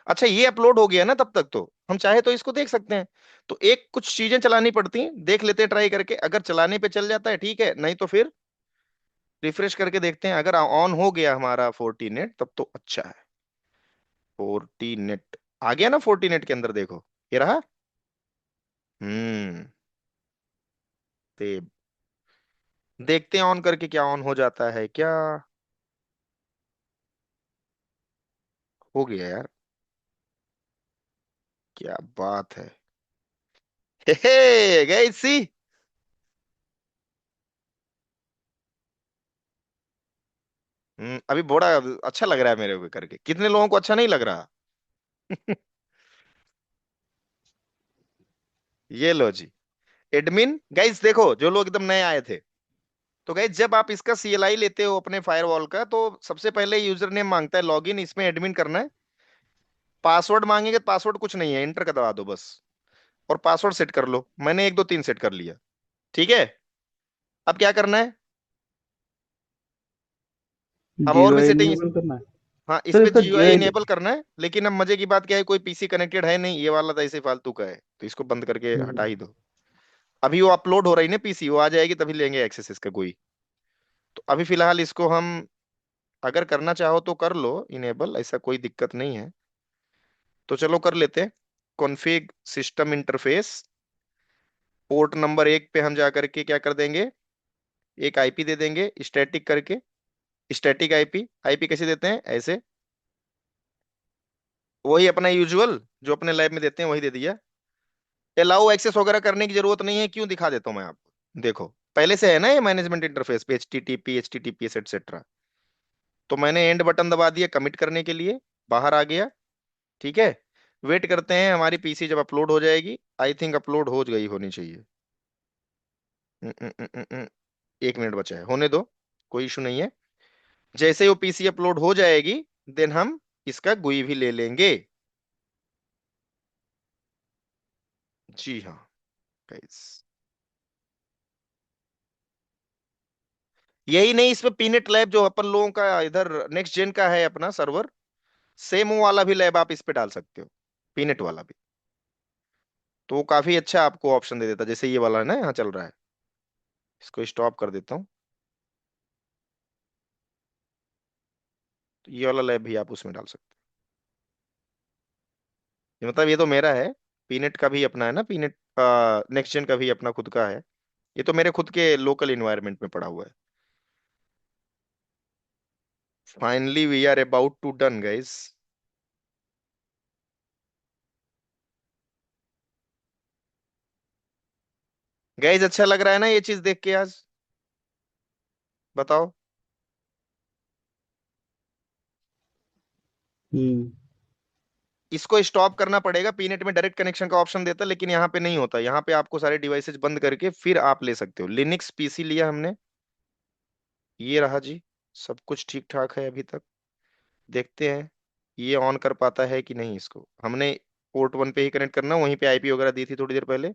अच्छा ये अपलोड हो गया ना, तब तक तो हम चाहे तो इसको देख सकते हैं। तो एक कुछ चीजें चलानी पड़ती हैं, देख लेते हैं ट्राई करके, अगर चलाने पे चल जाता है ठीक है, नहीं तो फिर रिफ्रेश करके देखते हैं। अगर ऑन हो गया हमारा 40 नेट तब तो अच्छा है। 40 नेट आ गया ना, 40 नेट के अंदर देखो, ये रहा। हम्म। ते देखते हैं ऑन करके क्या ऑन हो जाता है क्या। हो गया यार, क्या बात है। हे गाइस सी, अभी बड़ा अच्छा लग रहा है मेरे को करके, कितने लोगों को अच्छा नहीं लग रहा। ये लो जी, एडमिन गाइस देखो, जो लोग एकदम नए आए थे, तो गाइस जब आप इसका सीएलआई लेते हो अपने फायरवॉल का, तो सबसे पहले यूजर नेम मांगता है, लॉगिन, इसमें एडमिन करना है। पासवर्ड मांगेंगे, पासवर्ड कुछ नहीं है, एंटर का दबा दो बस, और पासवर्ड सेट कर लो। मैंने 1 2 3 सेट कर लिया। ठीक है, अब क्या करना है, अब और जीरो भी सेटिंग। इनेबल करना है हाँ, इस सर पे इसका। जीयूआई इनेबल करना है, लेकिन अब मजे की बात क्या है, कोई पीसी कनेक्टेड है नहीं, ये वाला तो ऐसे फालतू का है, तो इसको बंद करके हटा ही दो। अभी वो अपलोड हो रही ना पीसी, वो आ जाएगी तभी लेंगे एक्सेस इसका कोई। तो अभी फिलहाल इसको हम, अगर करना चाहो तो कर लो इनेबल, ऐसा कोई दिक्कत नहीं है। तो चलो कर लेते हैं। Config system interface, port number 1 पे हम जा करके क्या कर देंगे, एक आईपी दे देंगे स्टैटिक करके। स्टैटिक आईपी, आईपी कैसे देते हैं, ऐसे, वही अपना यूजुअल जो अपने लैब में देते हैं वही दे दिया। अलाउ एक्सेस वगैरह करने की जरूरत नहीं है, क्यों, दिखा देता हूं मैं आपको, देखो पहले से है ना ये मैनेजमेंट इंटरफेस पे, HTTP HTTPS एटसेट्रा। तो मैंने एंड बटन दबा दिया कमिट करने के लिए, बाहर आ गया। ठीक है, वेट करते हैं हमारी पीसी जब अपलोड हो जाएगी, आई थिंक अपलोड हो गई होनी चाहिए। 1 मिनट बचा है, होने दो, कोई इशू नहीं है। जैसे वो पीसी अपलोड हो जाएगी, देन हम इसका गुई भी ले लेंगे। जी हाँ गाइस, यही नहीं, इसमें पीनेट लैब जो अपन लोगों का इधर नेक्स्ट जेन का है अपना सर्वर, सेम वो वाला भी लैब आप इस पे डाल सकते हो, पीनेट वाला भी। तो वो काफी अच्छा आपको ऑप्शन दे देता है, जैसे ये वाला है ना यहाँ चल रहा है। इसको स्टॉप कर देता हूँ, तो ये वाला लैब भी आप उसमें डाल सकते हो। ये मतलब ये तो मेरा है, पीनेट का भी अपना है ना, पीनेट नेक्स्ट जेन का भी अपना खुद का है। ये तो मेरे खुद के लोकल इन्वायरमेंट में पड़ा हुआ है। Finally we are about to done guys. Guys अच्छा लग रहा है ना ये चीज देख के आज, बताओ। हम्म इसको स्टॉप करना पड़ेगा, पीनेट में डायरेक्ट कनेक्शन का ऑप्शन देता है, लेकिन यहाँ पे नहीं होता, यहाँ पे आपको सारे डिवाइसेस बंद करके फिर आप ले सकते हो। लिनक्स पीसी लिया हमने, ये रहा जी, सब कुछ ठीक ठाक है अभी तक। देखते हैं ये ऑन कर पाता है कि नहीं, इसको हमने पोर्ट 1 पे ही कनेक्ट करना, वहीं पे आईपी वगैरह दी थी थोड़ी देर पहले।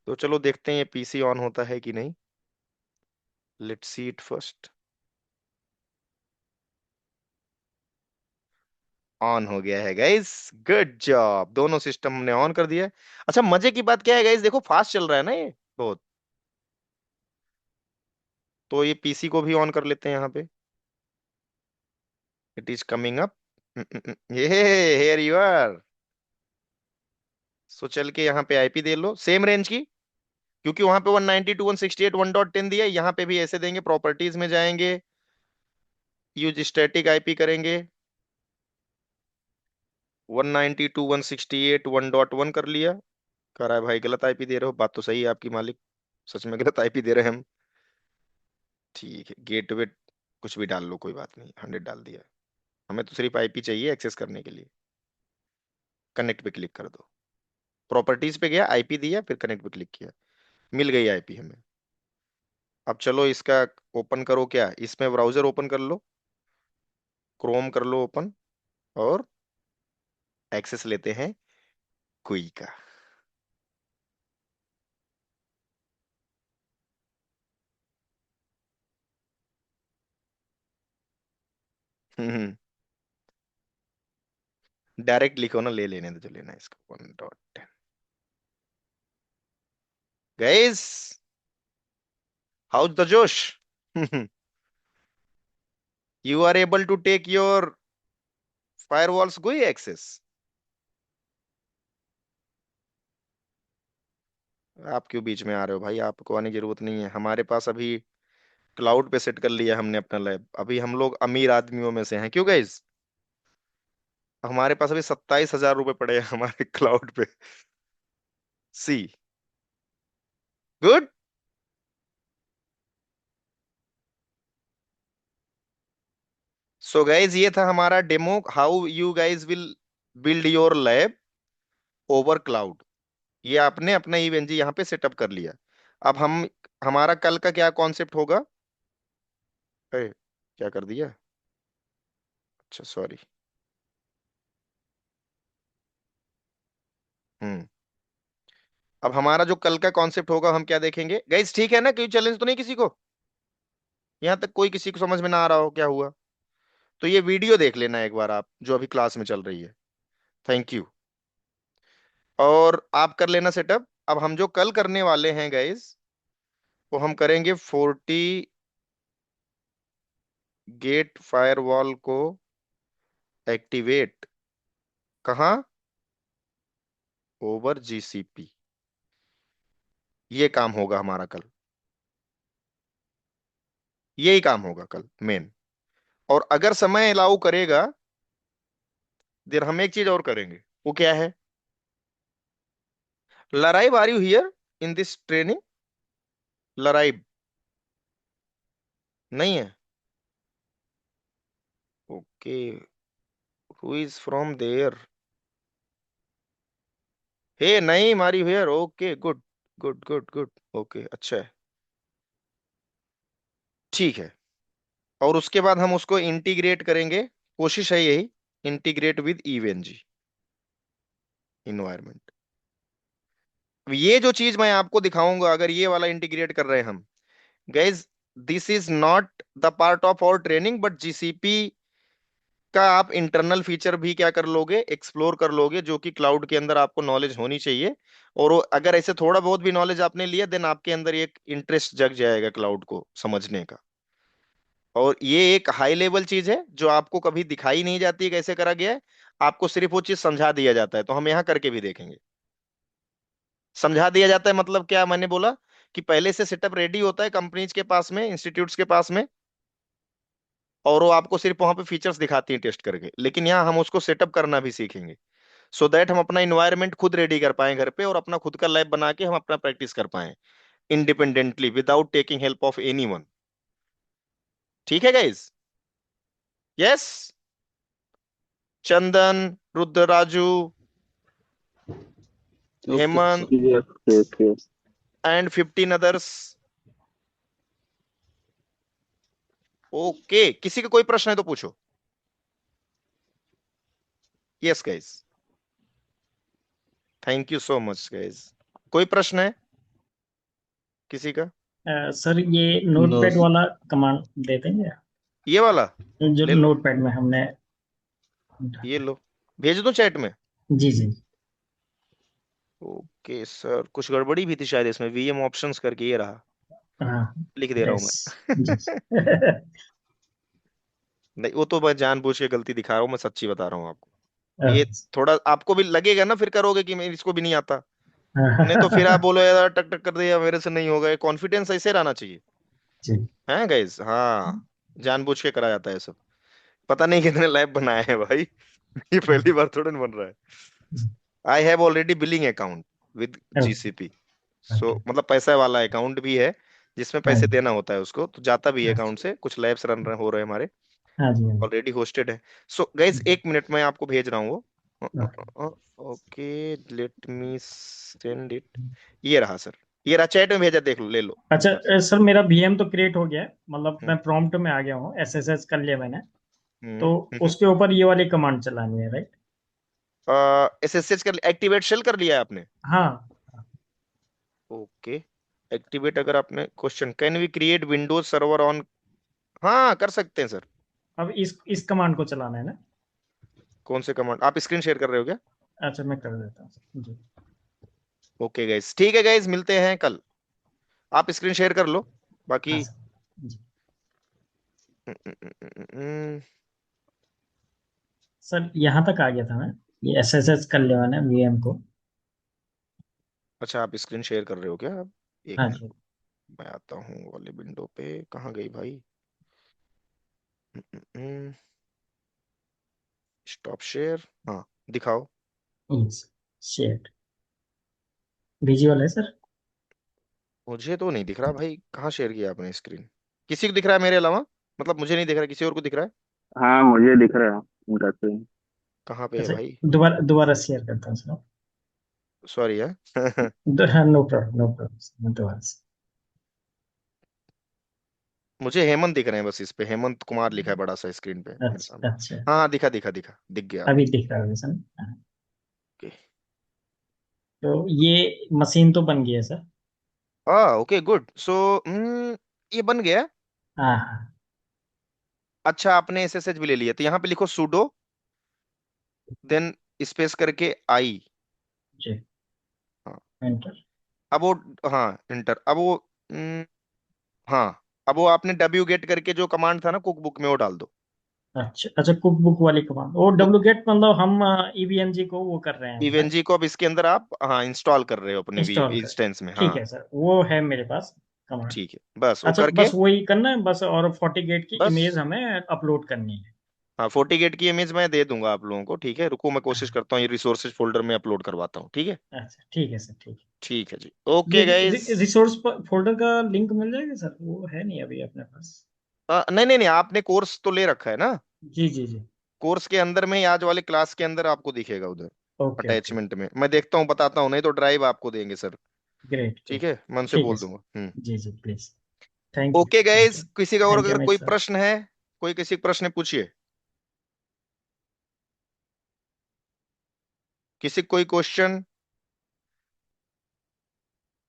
तो चलो देखते हैं ये पीसी ऑन होता है कि नहीं, let's see it first. On हो गया है गाइस, गुड जॉब, दोनों सिस्टम हमने ऑन कर दिया है। अच्छा मजे की बात क्या है गाइस, देखो फास्ट चल रहा है ना ये बहुत। तो ये पीसी को भी ऑन कर लेते हैं यहाँ पे, इट इज कमिंग अप। ये हियर यू आर। सो चल के यहाँ पे आईपी दे लो सेम रेंज की, क्योंकि वहां पे 192.168 1.10 दिया है, यहाँ पे भी ऐसे देंगे, प्रॉपर्टीज में जाएंगे, यूज स्टैटिक आईपी करेंगे, 192.168 1.1 कर लिया। कह रहा है भाई गलत आईपी दे रहे हो, बात तो सही है आपकी मालिक, सच में गलत आईपी दे रहे हैं हम। ठीक है, गेटवे कुछ भी डाल लो, कोई बात नहीं, 100 डाल दिया। हमें तो सिर्फ आईपी चाहिए एक्सेस करने के लिए। कनेक्ट पे क्लिक कर दो, प्रॉपर्टीज पे गया, आईपी दिया, फिर कनेक्ट पे क्लिक किया। मिल गई आईपी हमें। अब चलो इसका ओपन करो, क्या इसमें ब्राउजर ओपन कर लो, क्रोम कर लो ओपन, और एक्सेस लेते हैं क्वी का। डायरेक्ट लिखो ना, ले लेने दो जो लेना है इसका 1.10। Guys, how's the josh? You are able to take your firewalls GUI access? आप क्यों बीच में आ रहे हो भाई? आपको आने की जरूरत नहीं है, हमारे पास अभी क्लाउड पे सेट कर लिया हमने अपना लैब। अभी हम लोग अमीर आदमियों में से हैं, क्यों गाइस? हमारे पास अभी 27,000 रुपए पड़े हैं हमारे क्लाउड पे। सी गुड। सो गाइज, ये था हमारा demo, how you guys will build your lab over cloud. ये आपने अपना इवेंट यहाँ पे सेटअप कर लिया। अब हम, हमारा कल का क्या कॉन्सेप्ट होगा? क्या कर दिया? अच्छा सॉरी। हम्म। अब हमारा जो कल का कॉन्सेप्ट होगा, हम क्या देखेंगे गाइज? ठीक है ना, कोई चैलेंज तो नहीं किसी को? यहाँ तक कोई किसी को समझ में ना आ रहा हो क्या हुआ? तो ये वीडियो देख लेना एक बार आप, जो अभी क्लास में चल रही है। Thank you. और आप कर लेना सेटअप। अब हम जो कल करने वाले हैं गाइज, वो हम करेंगे 40 गेट फायरवॉल को एक्टिवेट। कहाँ? Over GCP. ये काम होगा हमारा कल, यही काम होगा कल मेन। और अगर समय अलाउ करेगा, देर हम एक चीज और करेंगे। वो क्या है? Laraib, are you here in this training? Laraib नहीं है? Okay, who is from there? Hey नहीं, Mary here, okay good good good good, okay अच्छा है, ठीक है। और उसके बाद हम उसको इंटीग्रेट करेंगे, कोशिश है यही, इंटीग्रेट विद ईवेनजी इन्वायरमेंट। ये जो चीज मैं आपको दिखाऊंगा, अगर ये वाला इंटीग्रेट कर रहे हैं हम guys, this is not the part of our training, but GCP का आप इंटरनल फीचर भी क्या कर लोगे, एक्सप्लोर कर लोगे, जो कि क्लाउड के अंदर आपको नॉलेज होनी चाहिए। और अगर ऐसे थोड़ा बहुत भी नॉलेज आपने लिया, देन आपके अंदर एक इंटरेस्ट जग जाएगा क्लाउड को समझने का। और ये एक हाई लेवल चीज है जो आपको कभी दिखाई नहीं जाती है कैसे करा गया है, आपको सिर्फ वो चीज समझा दिया जाता है। तो हम यहाँ करके भी देखेंगे। समझा दिया जाता है मतलब क्या? मैंने बोला कि पहले से सेटअप रेडी होता है कंपनीज के पास में, इंस्टीट्यूट्स के पास में, और वो आपको सिर्फ वहां पे फीचर्स दिखाती हैं टेस्ट करके। लेकिन यहाँ हम उसको सेटअप करना भी सीखेंगे, सो दैट हम अपना इन्वायरमेंट खुद रेडी कर पाए घर पे, और अपना खुद का लैब बना के हम अपना प्रैक्टिस कर पाए independently, without taking help of anyone. ठीक है guys? Yes. Chandan, Rudraraju, okay Hemant sir. Yes, yes, yes. And 15 others. Okay, किसी का कोई प्रश्न है तो पूछो। Yes guys, thank you so much guys. कोई प्रश्न है किसी का? सर ये नो नोटपैड वाला कमांड दे देंगे, ये वाला जो ले लो, नोटपैड में हमने। ये लो, भेज दो चैट में। जी जी। ओके सर, कुछ गड़बड़ी भी थी शायद इसमें, वीएम ऑप्शंस करके, ये रहा, हाँ। लिख दे रहा हूं यस। जी। मैं। नहीं, वो तो मैं जानबूझ के गलती दिखा रहा हूँ, मैं सच्ची बता रहा हूँ आपको। ये थोड़ा आपको भी लगेगा ना, फिर करोगे कि मैं इसको भी नहीं आता, नहीं तो फिर आप बोलो यार टक टक कर दिया मेरे से नहीं होगा। कॉन्फिडेंस ऐसे रहना चाहिए, जी। हैं गाइस? हाँ, जानबूझ के करा जाता है सब। पता नहीं कितने लैब बनाए हैं भाई। ये पहली बार थोड़ा ना बन रहा है। I have already billing account with GCP. So मतलब पैसा वाला अकाउंट भी है, जिसमें पैसे देना होता है उसको, तो जाता भी है अकाउंट से। कुछ लैब्स रन रहे हो रहे हैं हमारे, हाँ जी, हाँ जी। ऑलरेडी होस्टेड है। सो गाइज, एक मिनट में आपको भेज रहा हूँ वो। Okay. Okay, let me send it. ये रहा सर। ये रहा चैट में भेजा, देख लो, ले लो। अच्छा सर, मेरा वीएम तो क्रिएट हो गया है, मतलब हम्म मैं प्रॉम्प्ट में आ गया हूँ, एसएसएच कर लिया मैंने। हम्म तो हम्म। उसके ऊपर ये वाली कमांड चलानी है, राइट? एसएसएच कर, एक्टिवेट शेल कर लिया है आपने? हाँ। ओके, एक्टिवेट अगर आपने, question can we create Windows server on, हाँ कर सकते हैं सर। अब इस कमांड को चलाना है ना? कौन से कमांड, आप स्क्रीन शेयर कर रहे हो क्या? अच्छा, मैं कर देता हूँ जी। ओके गाइस, ठीक है गाइस, मिलते हैं कल। आप स्क्रीन शेयर कर लो बाकी। हाँ सर जी। सर यहाँ तक आ गया था मैं, ये एसएसएच कर लिया मैंने वीएम को। अच्छा, आप स्क्रीन शेयर कर रहे हो क्या? अब एक हाँ मिनट, जी। मैं आता हूँ वाले विंडो पे, कहाँ गई भाई? स्टॉप शेयर, हाँ दिखाओ। शेयर विजुअल है सर। मुझे तो नहीं दिख रहा भाई, कहाँ शेयर किया आपने स्क्रीन? किसी को दिख रहा है मेरे अलावा? मतलब मुझे नहीं दिख रहा, किसी और को दिख रहा है? हाँ मुझे दिख रहा है उनका screen। कहाँ पे है अच्छा, भाई? दोबारा दोबारा शेयर करता हूँ सर। सॉरी है। हाँ, नो प्रॉब्लम, नो प्रॉब्लम, मैं दोबारा से। मुझे हेमंत दिख रहे हैं बस, इस पे हेमंत कुमार लिखा है बड़ा सा स्क्रीन पे मेरे अच्छा सामने। अच्छा। हाँ दिखा दिखा दिखा, दिख गया अब। अभी दिख रहा है सर। हाँ। ओके। तो ये मशीन तो बन गई है सर। हाँ ओके गुड, सो ये बन गया। हाँ हाँ अच्छा, आपने एसएसएच भी ले लिया, तो यहाँ पे लिखो sudo, देन स्पेस करके आई। जी। हाँ, एंटर। अब वो, हाँ इंटर, अब वो हाँ, अब वो आपने डब्ल्यू गेट करके जो कमांड था ना कुक बुक में, वो डाल दो। अच्छा अच्छा, कुक बुक वाली कमांड, वो डब्ल्यू गेट, मतलब हम ईवीएनजी को वो कर रहे हैं, ईवीएनजी को अब इसके अंदर आप हाँ इंस्टॉल कर रहे हो अपने इंस्टॉल कर। इंस्टेंस में, ठीक हाँ। है सर, वो है मेरे पास कमांड। ठीक है, बस वो अच्छा, करके, बस वही करना है बस, और फोर्टिगेट की इमेज बस हमें अपलोड करनी है। हाँ 40 गेट की इमेज मैं दे दूंगा आप लोगों को, ठीक है, रुको मैं कोशिश करता हूँ ये रिसोर्सेज फोल्डर में अपलोड करवाता हूँ, ठीक है। अच्छा ठीक है सर, ठीक है। ठीक है जी, ये ओके गाइज। रिसोर्स फोल्डर का लिंक मिल जाएगा सर? वो है नहीं अभी अपने पास। नहीं नहीं नहीं, आपने कोर्स तो ले रखा है ना? जी जी जी। कोर्स के अंदर में ही, आज वाले क्लास के अंदर आपको दिखेगा उधर ओके ओके। अटैचमेंट में, मैं देखता हूँ बताता हूँ, नहीं तो ड्राइव आपको देंगे सर। ग्रेट ठीक ग्रेट। है, मैं उनसे ठीक है बोल दूंगा। सर, जी जी please. Thank you okay thank guys, you. किसी का और थैंक यू अगर अमित कोई सर। प्रश्न है, कोई किसी प्रश्न पूछिए, किसी कोई क्वेश्चन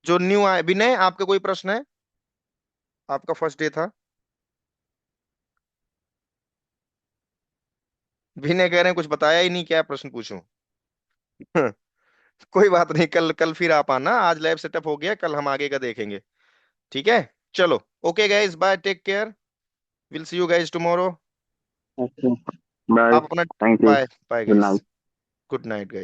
जो न्यू आए। विनय, आपका कोई प्रश्न है? आपका फर्स्ट डे था। विनय कह रहे हैं कुछ बताया ही नहीं, क्या प्रश्न पूछूं? कोई बात नहीं, कल कल फिर आप आना, आज लैब सेटअप हो गया, कल हम आगे का देखेंगे। ठीक है, चलो, okay guys, bye, take care, will see you guys tomorrow. Okay. Bye. आप अपना, Thank you. Bye bye Good night. Guys, good night guys.